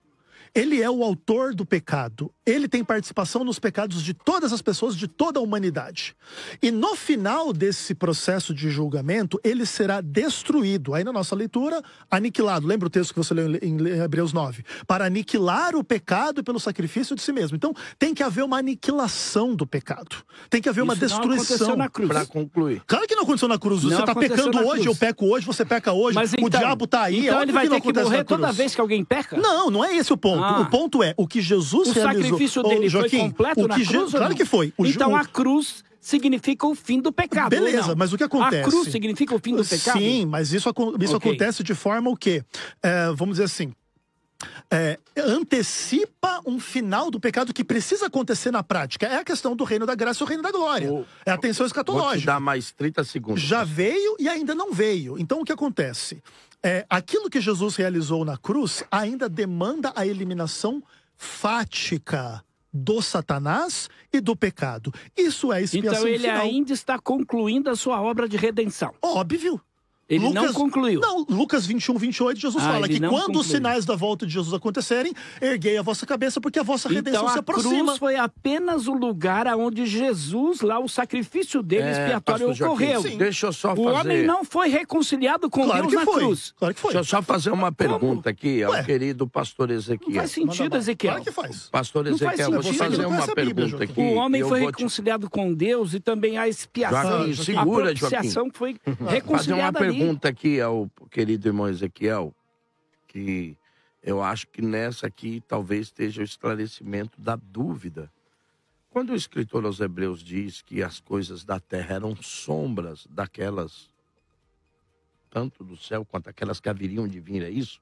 Ele é o autor do pecado. Ele tem participação nos pecados de todas as pessoas, de toda a humanidade. E no final desse processo de julgamento, ele será destruído. Aí na nossa leitura, aniquilado. Lembra o texto que você leu em Hebreus 9? Para aniquilar o pecado pelo sacrifício de si mesmo. Então, tem que haver uma aniquilação do pecado. Tem que haver uma destruição. Para concluir. Claro que não aconteceu na cruz. Você está pecando hoje, eu peco hoje, você peca hoje. Mas então, o diabo está aí. Então ele vai ter que morrer toda vez que alguém peca? Não, não é esse o ponto. O ponto é, o que Jesus realizou... O sacrifício dele foi completo na cruz? Claro que foi. Então a cruz significa o fim do pecado. Beleza, mas o que acontece? A cruz significa o fim do pecado? Sim, mas isso acontece de forma o quê? Vamos dizer assim... antecipa um final do pecado que precisa acontecer na prática. É a questão do reino da graça e o reino da glória. É a tensão escatológica. Vou te dar mais 30 segundos. Já veio e ainda não veio. Então o que acontece? Aquilo que Jesus realizou na cruz ainda demanda a eliminação fática do Satanás e do pecado. Isso é expiação final. Então ele final. ainda está concluindo a sua obra de redenção. Óbvio. Ele não concluiu. Não, Lucas 21, 28, Jesus fala que quando os sinais da volta de Jesus acontecerem, erguei a vossa cabeça porque a vossa redenção se aproxima. Então a cruz foi apenas o lugar onde Jesus, lá o sacrifício dele expiatório ocorreu. Deixa eu só fazer... O homem não foi reconciliado com Deus na cruz. Claro que foi. Deixa eu só fazer uma pergunta aqui ao querido pastor Ezequiel. Não faz sentido, Ezequiel. Claro que faz. Pastor Ezequiel, vou fazer uma pergunta aqui. O homem foi reconciliado com Deus e também a expiação, Joaquim, segura, a propiciação que foi reconciliada fazer uma ali. pergunta aqui ao querido irmão Ezequiel, que eu acho que nessa aqui talvez esteja o esclarecimento da dúvida. Quando o escritor aos Hebreus diz que as coisas da terra eram sombras daquelas, tanto do céu quanto aquelas que haveriam de vir, é isso?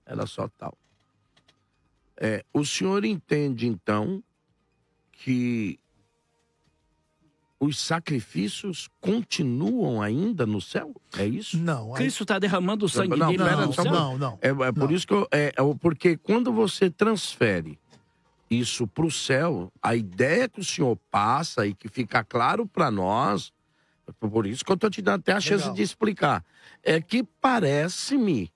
Era só tal. O senhor entende, então, que os sacrifícios continuam ainda no céu? É isso? Não. Cristo está derramando o sangue dele no céu? Não. É por isso que porque quando você transfere isso para o céu, a ideia que o senhor passa e que fica claro para nós, por isso que eu estou te dando até a chance de explicar, é que parece-me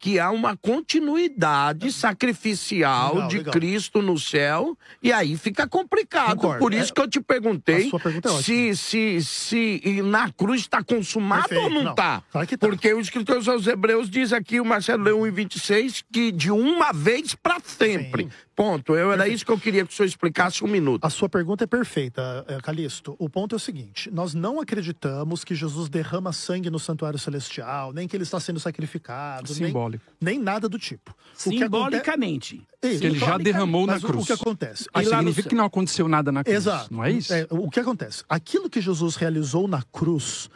que há uma continuidade sacrificial de Cristo no céu, e aí fica complicado. Concordo. Por isso que eu te perguntei A sua pergunta é ótima. se na cruz está consumado. Perfeito. Ou não está. Claro que tá. Porque o escritor aos Hebreus diz aqui, o Marcelo leu 1:26, que de uma vez para sempre. Sim. Ponto. Era isso que eu queria que o senhor explicasse 1 minuto. A sua pergunta é perfeita, Calixto. O ponto é o seguinte: nós não acreditamos que Jesus derrama sangue no santuário celestial, nem que ele está sendo sacrificado, Simbólico. nem nada do tipo. Simbolicamente. Que ele já derramou na cruz. O que acontece? Mas significa que não aconteceu nada na cruz. Exato. Não é isso? O que acontece? Aquilo que Jesus realizou na cruz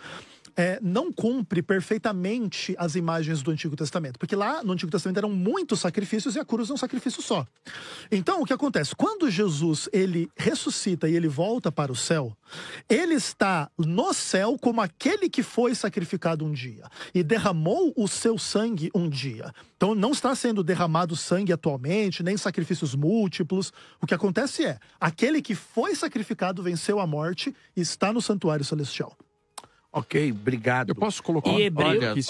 não cumpre perfeitamente as imagens do Antigo Testamento. Porque lá no Antigo Testamento eram muitos sacrifícios e a cruz é um sacrifício só. Então, o que acontece? Quando Jesus ele ressuscita e ele volta para o céu, ele está no céu como aquele que foi sacrificado um dia e derramou o seu sangue um dia. Então, não está sendo derramado sangue atualmente, nem sacrifícios múltiplos. O que acontece é, aquele que foi sacrificado venceu a morte e está no santuário celestial. Ok, obrigado. Eu posso colocar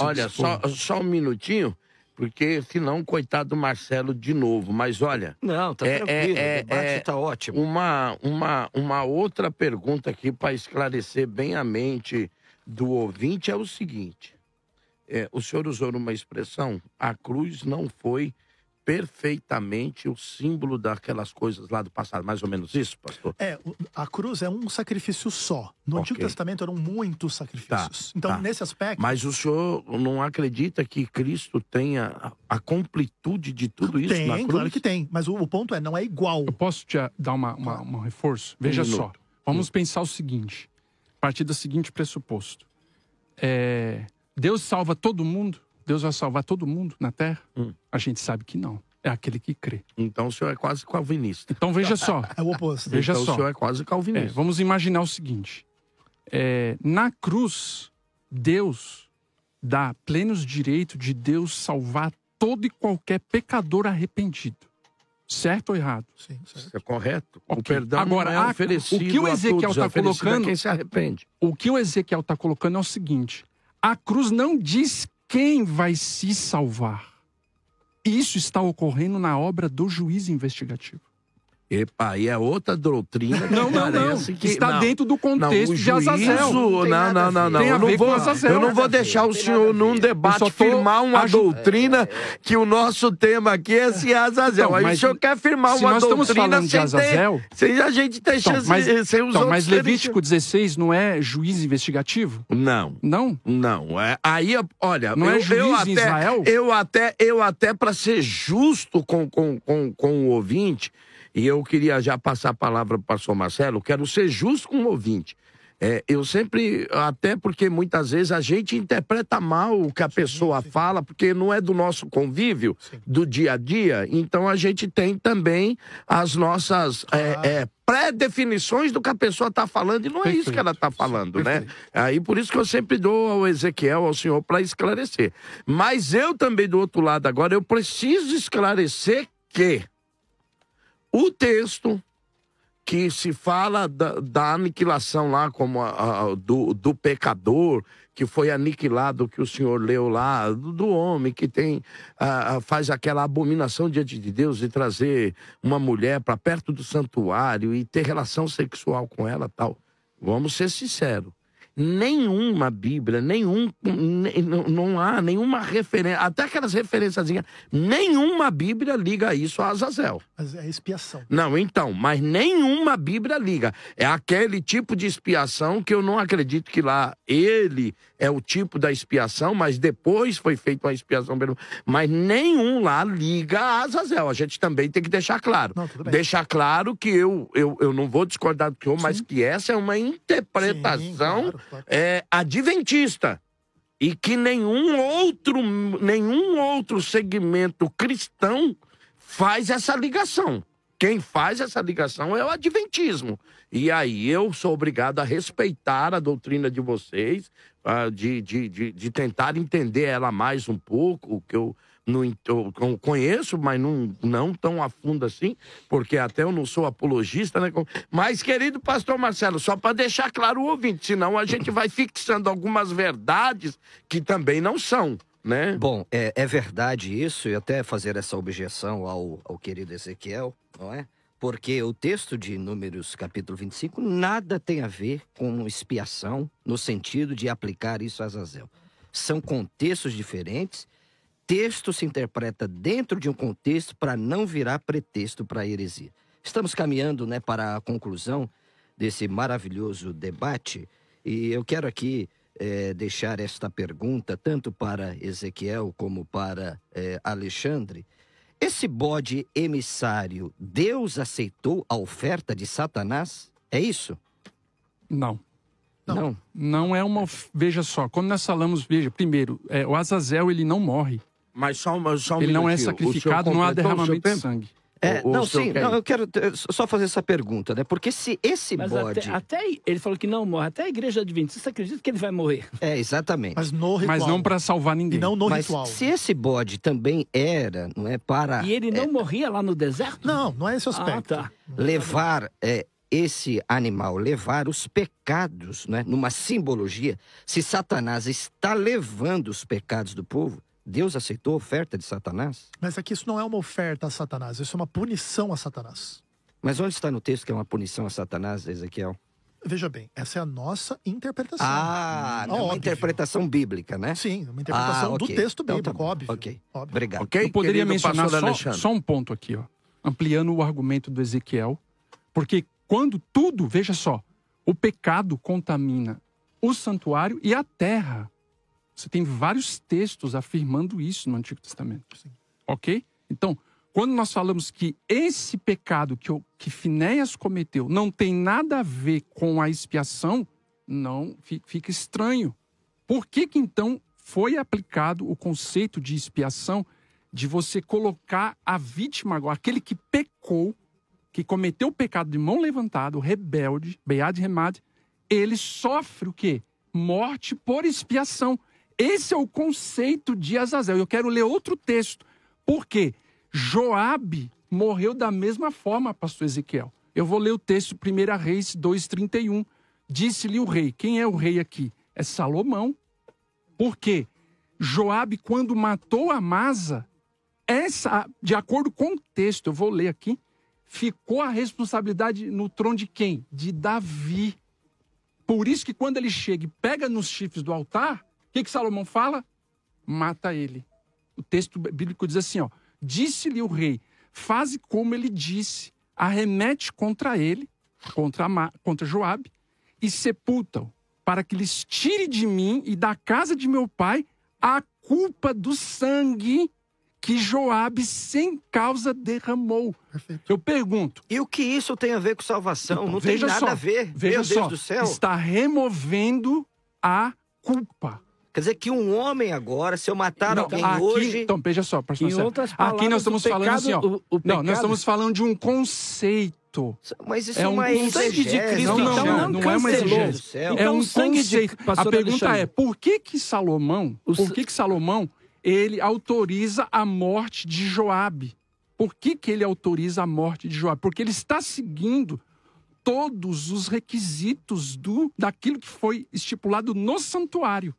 Olha, só um minutinho, porque senão, coitado do Marcelo de novo. Mas olha... Não, tá tranquilo, o debate tá ótimo. Uma outra pergunta aqui para esclarecer bem a mente do ouvinte é o seguinte. O senhor usou uma expressão, a cruz não foi perfeitamente o símbolo daquelas coisas lá do passado, mais ou menos isso, pastor? A cruz é um sacrifício só. No Antigo Testamento eram muitos sacrifícios. Então, nesse aspecto... Mas o senhor não acredita que Cristo tenha a completude de tudo isso na cruz? Claro que tem. Mas o ponto não é igual. Eu posso te dar um reforço? Veja só. Vamos pensar o seguinte. A partir do seguinte pressuposto. Deus salva todo mundo? Deus vai salvar todo mundo na Terra? A gente sabe que não. É aquele que crê. Então o senhor é quase calvinista. Então veja só. É o oposto. Veja então só. O senhor é quase calvinista. Vamos imaginar o seguinte. Na cruz, Deus dá plenos direitos de Deus salvar todo e qualquer pecador arrependido. Certo ou errado? Sim, certo. Isso é correto. Okay. O perdão agora, não é oferecido o que o Ezequiel está colocando, quem se arrepende. O que o Ezequiel está colocando é o seguinte. A cruz não diz quem vai se salvar. Isso está ocorrendo na obra do juiz investigativo. Epa, e é outra doutrina que não. que... Está dentro do contexto de Azazel. Não. Tem a ver com Azazel. Eu não vou deixar o senhor num debate firmar uma doutrina que o nosso tema aqui é se Azazel. Então, aí o senhor quer firmar uma doutrina sem a gente ter chance, sem os outros. Mas Levítico 16 não é juiz investigativo? Não. Não? Não. Aí, olha, não é juiz em Israel? Eu até para ser justo com o ouvinte, e eu queria já passar a palavra para o pastor Marcelo, quero ser justo com o ouvinte. Eu sempre, até porque muitas vezes a gente interpreta mal o que a pessoa fala, porque não é do nosso convívio, do dia a dia, então a gente tem também as nossas pré-definições do que a pessoa está falando, e não é isso que ela está falando, né? Aí por isso que eu sempre dou ao Ezequiel, ao senhor, para esclarecer. Mas eu também, do outro lado agora, eu preciso esclarecer que o texto que se fala da aniquilação lá, como do pecador, que foi aniquilado, que o senhor leu lá, do homem que faz aquela abominação diante de Deus de trazer uma mulher para perto do santuário e ter relação sexual com ela e tal. Vamos ser sinceros. Nenhuma Bíblia, não há nenhuma referência, até aquelas referenciazinhas, nenhuma Bíblia liga isso a Azazel. Mas é expiação. Não, então, mas nenhuma Bíblia liga. É aquele tipo de expiação que eu não acredito que lá ele é o tipo da expiação, mas depois foi feita uma expiação. Mas nenhum lá liga a Azazel. A gente também tem que deixar claro. Não, tudo bem. Deixar claro que eu não vou discordar do senhor, mas que essa é uma interpretação adventista. E que nenhum outro segmento cristão faz essa ligação. Quem faz essa ligação é o adventismo. E aí eu sou obrigado a respeitar a doutrina de vocês, de tentar entender ela mais um pouco, que eu conheço, mas não tão a fundo assim, porque até eu não sou apologista, né? Mas, querido pastor Marcelo, só para deixar claro o ouvinte, senão a gente vai fixando algumas verdades que também não são, né? Bom, é verdade isso, e até fazer essa objeção ao querido Ezequiel, não é? Porque o texto de Números capítulo 25 nada tem a ver com expiação no sentido de aplicar isso a Azazel. São contextos diferentes. Texto se interpreta dentro de um contexto para não virar pretexto para a heresia. Estamos caminhando, né, para a conclusão desse maravilhoso debate, e eu quero aqui deixar esta pergunta tanto para Ezequiel como para Alexandre. Esse bode emissário, Deus aceitou a oferta de Satanás? É isso? Não. Não. Não é uma... Veja só, quando nós falamos, veja, primeiro, o Azazel, ele não morre. Mas só um Ele não é minutinho. sacrificado, O senhor não há completou o seu derramamento de tempo? sangue. Eu quero só fazer essa pergunta, né? Porque se esse Mas bode... até ele falou que não morre. Até a igreja adventista, você acredita que ele vai morrer? Exatamente. Mas no ritual. Mas não para salvar ninguém. E não no Mas ritual. se esse bode também era, não é, para E ele não morria lá no deserto? Não é esse o aspecto. Ah, tá. levar esse animal, levar os pecados, né? Numa simbologia, se Satanás está levando os pecados do povo, Deus aceitou a oferta de Satanás? Mas aqui isso não é uma oferta a Satanás, isso é uma punição a Satanás. Mas onde está no texto que é uma punição a Satanás, Ezequiel? Veja bem, essa é a nossa interpretação. É uma Óbvio. interpretação bíblica, né? Sim, uma interpretação do ok. texto Então bíblico, tá bom. óbvio. Ok, Óbvio. obrigado. Ok, Eu poderia querido mencionar pastor Alexandre. só um ponto aqui, ó, ampliando o argumento do Ezequiel, porque quando tudo, veja só, o pecado contamina o santuário e a terra. Você tem vários textos afirmando isso no Antigo Testamento. Sim. Ok? Então, quando nós falamos que esse pecado que Finéias cometeu não tem nada a ver com a expiação, não fica estranho. Por que então foi aplicado o conceito de expiação, de você colocar a vítima agora, aquele que pecou, que cometeu o pecado de mão levantada, o rebelde, Bead Remad, ele sofre o quê? Morte por expiação. Esse é o conceito de Azazel. Eu quero ler outro texto. Por quê? Joabe morreu da mesma forma, pastor Ezequiel. Eu vou ler o texto 1 Reis 2,31. Disse-lhe o rei. Quem é o rei aqui? É Salomão. Por quê? Joabe, quando matou Amasa, de acordo com o texto, eu vou ler aqui, ficou a responsabilidade no trono de quem? De Davi. Por isso que quando ele chega e pega nos chifres do altar, o que Salomão fala? Mata ele. O texto bíblico diz assim, ó, disse-lhe o rei, faze como ele disse, arremete contra ele, contra Joabe, e sepulta-o, para que lhes tire de mim e da casa de meu pai a culpa do sangue que Joabe sem causa derramou. Perfeito. Eu pergunto. E o que isso tem a ver com salvação? Então, não tem nada a ver. Veja Meu só, Deus do céu. está removendo a culpa. Quer dizer que um homem agora, se eu matar alguém hoje... Então, veja só, pastor Em Marcelo, outras palavras, aqui nós estamos o falando pecado- assim, ó. o Não, nós pecado- estamos falando de um conceito. Mas isso É é um uma conceito de Cristo, exegese. então, não é uma cancelou. exegese. Então, É um o sangue de- conceito. A pastor pergunta Alexandre. é, por que Salomão, ele autoriza a morte de Joabe? Por que ele autoriza a morte de Joabe? Porque ele está seguindo todos os requisitos daquilo que foi estipulado no santuário.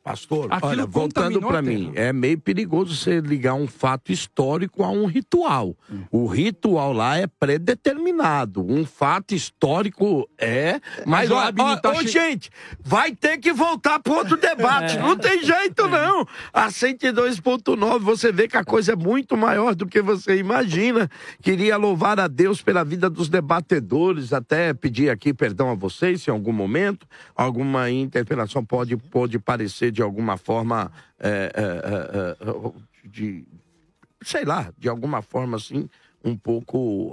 Pastor, Aquilo olha, voltando contaminou para a mim, terra. é meio perigoso você ligar um fato histórico a um ritual. O ritual lá é predeterminado. Um fato histórico mas Joabe não tá gente, vai ter que voltar para outro debate. Não tem jeito, não. A 102.9, você vê que a coisa é muito maior do que você imagina. Queria louvar a Deus pela vida dos debatedores, até pedir aqui perdão a vocês se em algum momento alguma interpelação pode parecer de alguma forma de alguma forma assim um pouco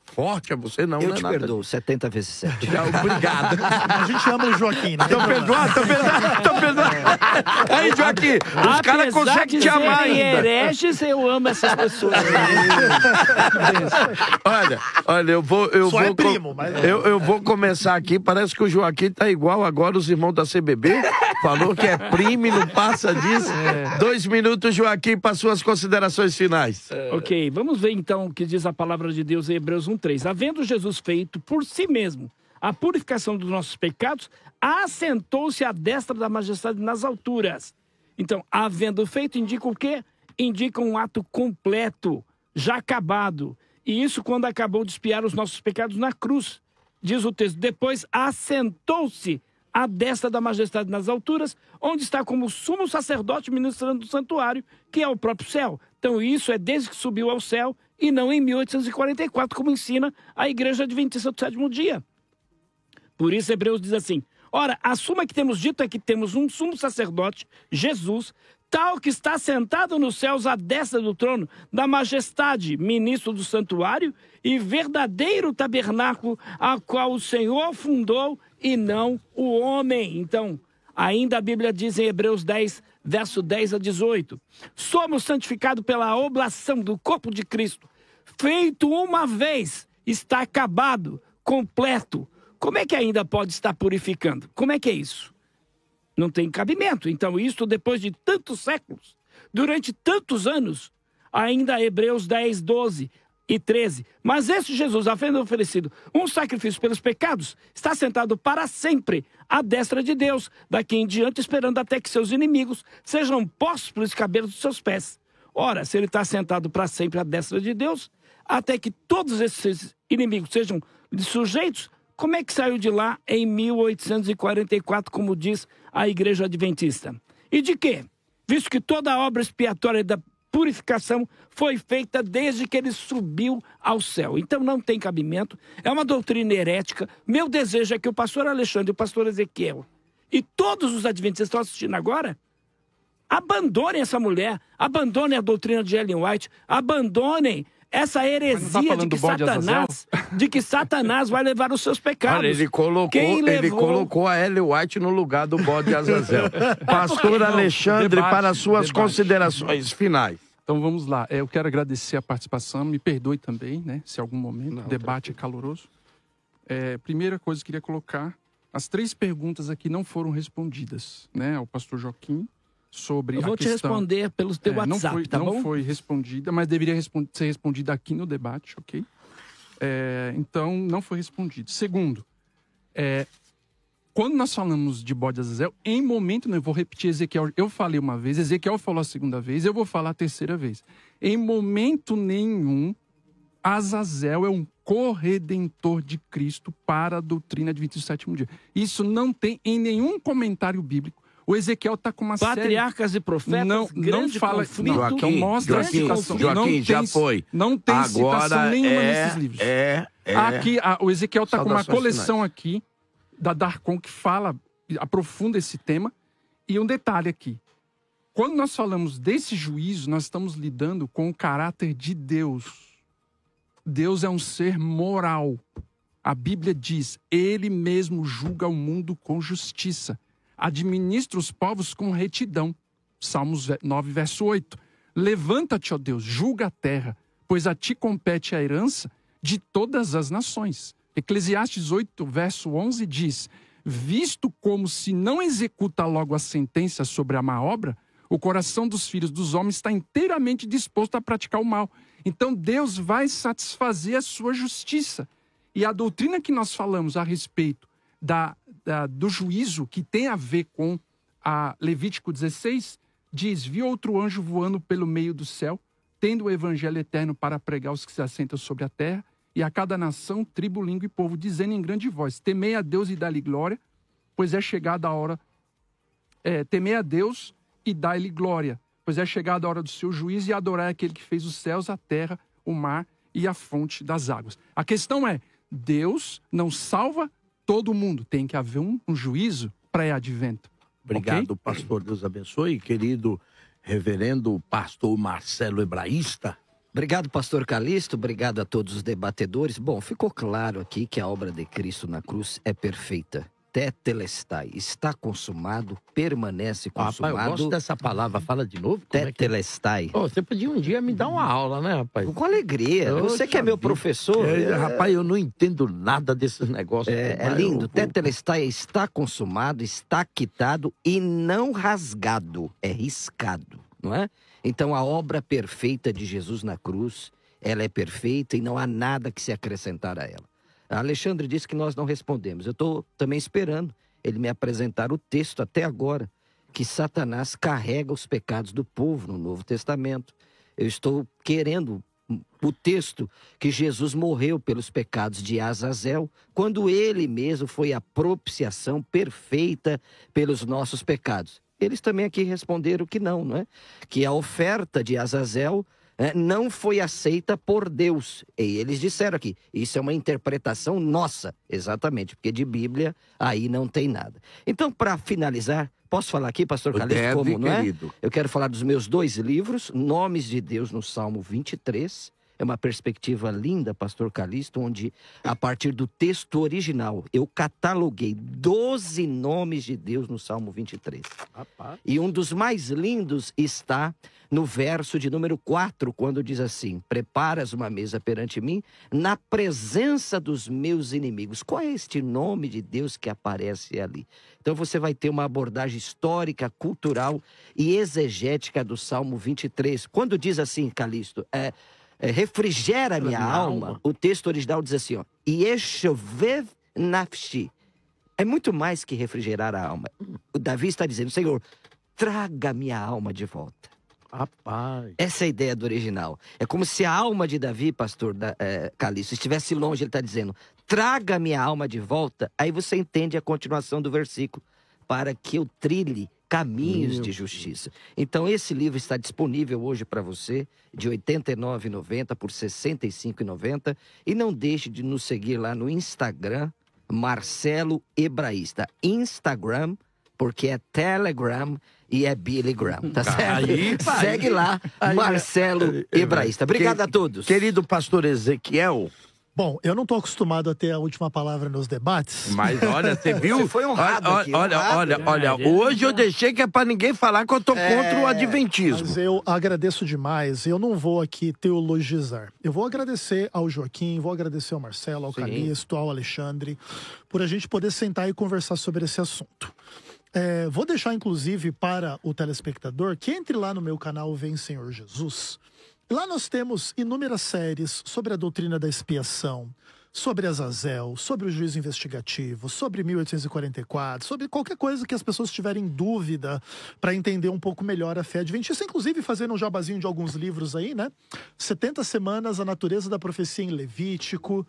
forte a você, não. Eu não é te nada. perdoo, 70 vezes 7. Obrigado. A gente ama o Joaquim, né? Tô perdoado. Aí, Joaquim, os caras conseguem te amar serem ainda. hereges, eu amo essas pessoas. Olha, eu vou primo, mas... eu vou começar aqui. Parece que o Joaquim tá igual agora os irmãos da CBB. Falou que é primo e não passa disso. 2 minutos, Joaquim, para suas considerações finais. Ok, vamos ver então o que diz a palavra de Deus em Hebreus 1:3. Havendo Jesus feito por si mesmo a purificação dos nossos pecados, assentou-se à destra da majestade nas alturas. Então, havendo feito, indica o quê? Indica um ato completo, já acabado. E isso quando acabou de expiar os nossos pecados na cruz. Diz o texto, depois assentou-se à destra da majestade nas alturas, onde está como sumo sacerdote ministrando do santuário, que é o próprio céu. Então isso é desde que subiu ao céu e não em 1844, como ensina a Igreja Adventista do Sétimo Dia. Por isso Hebreus diz assim, ora, a suma que temos dito é que temos um sumo sacerdote, Jesus, tal que está sentado nos céus à destra do trono da majestade, ministro do santuário e verdadeiro tabernáculo, a qual o Senhor fundou e não o homem. Então, ainda a Bíblia diz em Hebreus 10, verso 10 a 18, somos santificados pela oblação do corpo de Cristo, feito uma vez, está acabado, completo. Como é que ainda pode estar purificando? Como é que é isso? Não tem cabimento. Então, isso depois de tantos séculos, durante tantos anos, ainda Hebreus 10, 12 e 13. Mas esse Jesus, havendo oferecido um sacrifício pelos pecados, está sentado para sempre à destra de Deus, daqui em diante esperando até que seus inimigos sejam postos pelos cabelos dos seus pés. Ora, se ele está sentado para sempre à destra de Deus, até que todos esses inimigos sejam sujeitos, como é que saiu de lá em 1844, como diz a Igreja Adventista? E de quê? Visto que toda a obra expiatória da purificação foi feita desde que ele subiu ao céu. Então não tem cabimento, é uma doutrina herética. Meu desejo é que o pastor Alexandre e o pastor Ezequiel e todos os adventistas que estão assistindo agora abandonem essa mulher, abandonem a doutrina de Ellen White, abandonem essa heresia de que Satanás vai levar os seus pecados. Olha, ele colocou a Ellen White no lugar do bode Azazel. Pastor Alexandre, para suas considerações finais. Então vamos lá. Eu quero agradecer a participação. Me perdoe também, né? Se algum momento o debate é caloroso. Primeira coisa que eu queria colocar: as 3 perguntas aqui não foram respondidas, né? Ao pastor Joaquim sobre a questão. Eu vou te responder pelo teu WhatsApp, tá bom? Não foi respondida, mas deveria ser respondida aqui no debate, ok? Então, não foi respondido. Segundo, quando nós falamos de bode Azazel, em momento, eu vou repetir Ezequiel, eu falei uma vez, Ezequiel falou a segunda vez, eu vou falar a terceira vez. Em momento nenhum, Azazel é um corredentor de Cristo para a doutrina adventista do sétimo dia. Isso não tem em nenhum comentário bíblico. O Ezequiel está com uma Patriarcas e profetas, não fala, conflito. Então mostra a citação. Joaquim, já foi. Não tem agora citação nenhuma nesses livros. Aqui, o Ezequiel está com uma coleção aqui, da Darcon, que aprofunda esse tema. E um detalhe aqui. Quando nós falamos desse juízo, nós estamos lidando com o caráter de Deus. Deus é um ser moral. A Bíblia diz, ele mesmo julga o mundo com justiça. Administra os povos com retidão. Salmos 9, verso 8. Levanta-te, ó Deus, julga a terra, pois a ti compete a herança de todas as nações. Eclesiastes 8, verso 11 diz, visto como se não executa logo a sentença sobre a má obra, o coração dos filhos dos homens está inteiramente disposto a praticar o mal. Então Deus vai satisfazer a sua justiça. E a doutrina que nós falamos a respeito do juízo, que tem a ver com a Levítico 16, diz, vi outro anjo voando pelo meio do céu, tendo o evangelho eterno para pregar aos que se assentam sobre a terra, e a cada nação, tribo, língua e povo, dizendo em grande voz, temei a Deus e dá-lhe glória, pois é chegada a hora, temei a Deus e dá-lhe glória, pois é chegada a hora do seu juízo, e adorar aquele que fez os céus, a terra, o mar e a fonte das águas. A questão é, Deus não salva todo mundo, tem que haver um juízo pré-advento. Obrigado, okay? pastor, Deus abençoe. Querido reverendo pastor Marcelo Hebraísta. Obrigado, pastor Calixto, obrigado a todos os debatedores. Bom, ficou claro aqui que a obra de Cristo na cruz é perfeita. Tetelestai, está consumado, permanece consumado. Rapaz, eu gosto dessa palavra, fala de novo. Tetelestai. Você podia um dia me dar uma aula, né, rapaz? Com alegria, você que é meu professor. Rapaz, eu não entendo nada desses negócios. É lindo, Tetelestai está consumado, está quitado e não rasgado, é riscado, não é? Então a obra perfeita de Jesus na cruz, ela é perfeita e não há nada que se acrescentar a ela. A Alexandre disse que nós não respondemos. Eu estou também esperando ele me apresentar o texto até agora, que Satanás carrega os pecados do povo no Novo Testamento. Eu estou querendo o texto que Jesus morreu pelos pecados de Azazel, quando ele mesmo foi a propiciação perfeita pelos nossos pecados. Eles também aqui responderam que não é? Que a oferta de Azazel não foi aceita por Deus. E eles disseram aqui, isso é uma interpretação nossa, exatamente, porque de Bíblia aí não tem nada. Então, para finalizar, posso falar aqui, pastor Calixto, como, não é? Eu quero falar dos meus 2 livros, Nomes de Deus no Salmo 23, É uma perspectiva linda, pastor Calixto, onde, a partir do texto original, eu cataloguei 12 nomes de Deus no Salmo 23. Rapaz. E um dos mais lindos está no verso de número 4, quando diz assim: preparas uma mesa perante mim, na presença dos meus inimigos. Qual é este nome de Deus que aparece ali? Então você vai ter uma abordagem histórica, cultural e exegética do Salmo 23. Quando diz assim, Calixto, refrigera minha alma, o texto original diz assim, ó, Yeshovev nafshi. É muito mais que refrigerar a alma. O Davi está dizendo: Senhor, traga minha alma de volta. Rapaz. Essa é a ideia do original. É como se a alma de Davi, pastor Calixto, estivesse longe. Ele está dizendo: traga minha alma de volta. Aí você entende a continuação do versículo: para que eu trilhe caminhos de justiça. Então esse livro está disponível hoje para você, de R$ 89,90 por R$ 65,90. E não deixe de nos seguir lá no Instagram, Marcelo Hebraísta. Instagram, porque é Telegram e é Billy Graham, tá certo? Segue lá, Marcelo Hebraísta. Obrigado a todos. Querido pastor Ezequiel. Bom, eu não tô acostumado a ter a última palavra nos debates. Mas olha, você viu? Você foi honrado aqui. Olha, hoje eu deixei que é pra ninguém falar que eu tô contra o adventismo. Mas eu agradeço demais. Eu não vou aqui teologizar. Eu vou agradecer ao Joaquim, vou agradecer ao Marcelo, ao Calixto, ao Alexandre, por a gente poder sentar e conversar sobre esse assunto. Vou deixar, inclusive, para o telespectador que entre lá no meu canal Vem Senhor Jesus. Lá nós temos inúmeras séries sobre a doutrina da expiação, sobre Azazel, sobre o juízo investigativo, sobre 1844, sobre qualquer coisa que as pessoas tiverem dúvida para entender um pouco melhor a fé adventista, inclusive fazendo um jabazinho de alguns livros aí, né? 70 Semanas, a Natureza da Profecia em Levítico,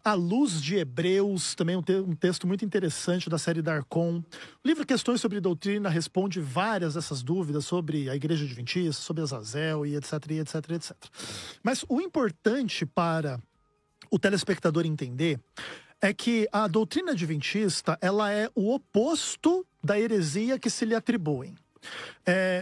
A Luz de Hebreus, também um texto muito interessante da série Darcon. O livro Questões sobre Doutrina responde várias dessas dúvidas sobre a Igreja Adventista, sobre Azazel e etc, etc, etc. Mas o importante para o telespectador entender é que a doutrina adventista, ela é o oposto da heresia que se lhe atribuem.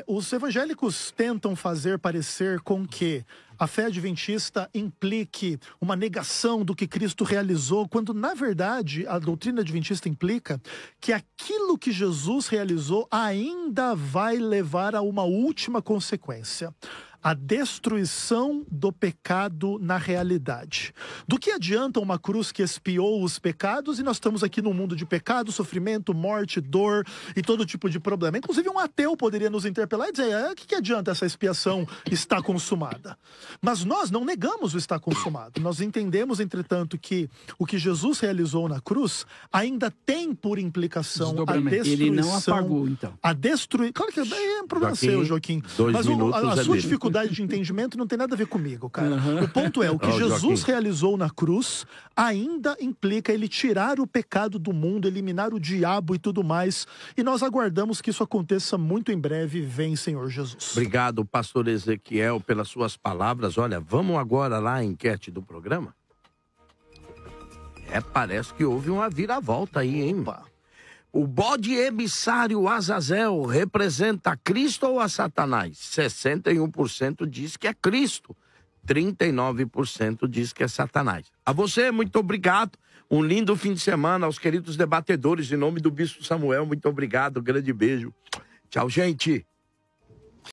Os evangélicos tentam fazer parecer com que a fé adventista implique uma negação do que Cristo realizou, quando, na verdade, a doutrina adventista implica que aquilo que Jesus realizou ainda vai levar a uma última consequência: a destruição do pecado na realidade. Do que adianta uma cruz que expiou os pecados e nós estamos aqui num mundo de pecado, sofrimento, morte, dor e todo tipo de problema? Inclusive um ateu poderia nos interpelar e dizer: o que adianta essa expiação estar consumada? Mas nós não negamos o estar consumado. Nós entendemos, entretanto, que o que Jesus realizou na cruz ainda tem por implicação a destruição. Ele não apagou, então. A destruir. Claro que é um problema seu, Joaquim. Mas a sua dificuldade de entendimento não tem nada a ver comigo, cara. O ponto é, o que Jesus realizou na cruz ainda implica ele tirar o pecado do mundo, eliminar o diabo e tudo mais. E nós aguardamos que isso aconteça muito em breve. Vem, Senhor Jesus. Obrigado, pastor Ezequiel, pelas suas palavras. Olha, vamos agora lá à enquete do programa? Parece que houve uma viravolta aí, hein? O bode emissário Azazel representa Cristo ou a Satanás? 61% diz que é Cristo. 39% diz que é Satanás. A você, muito obrigado. Um lindo fim de semana aos queridos debatedores. Em nome do Bispo Samuel, muito obrigado. Grande beijo. Tchau, gente.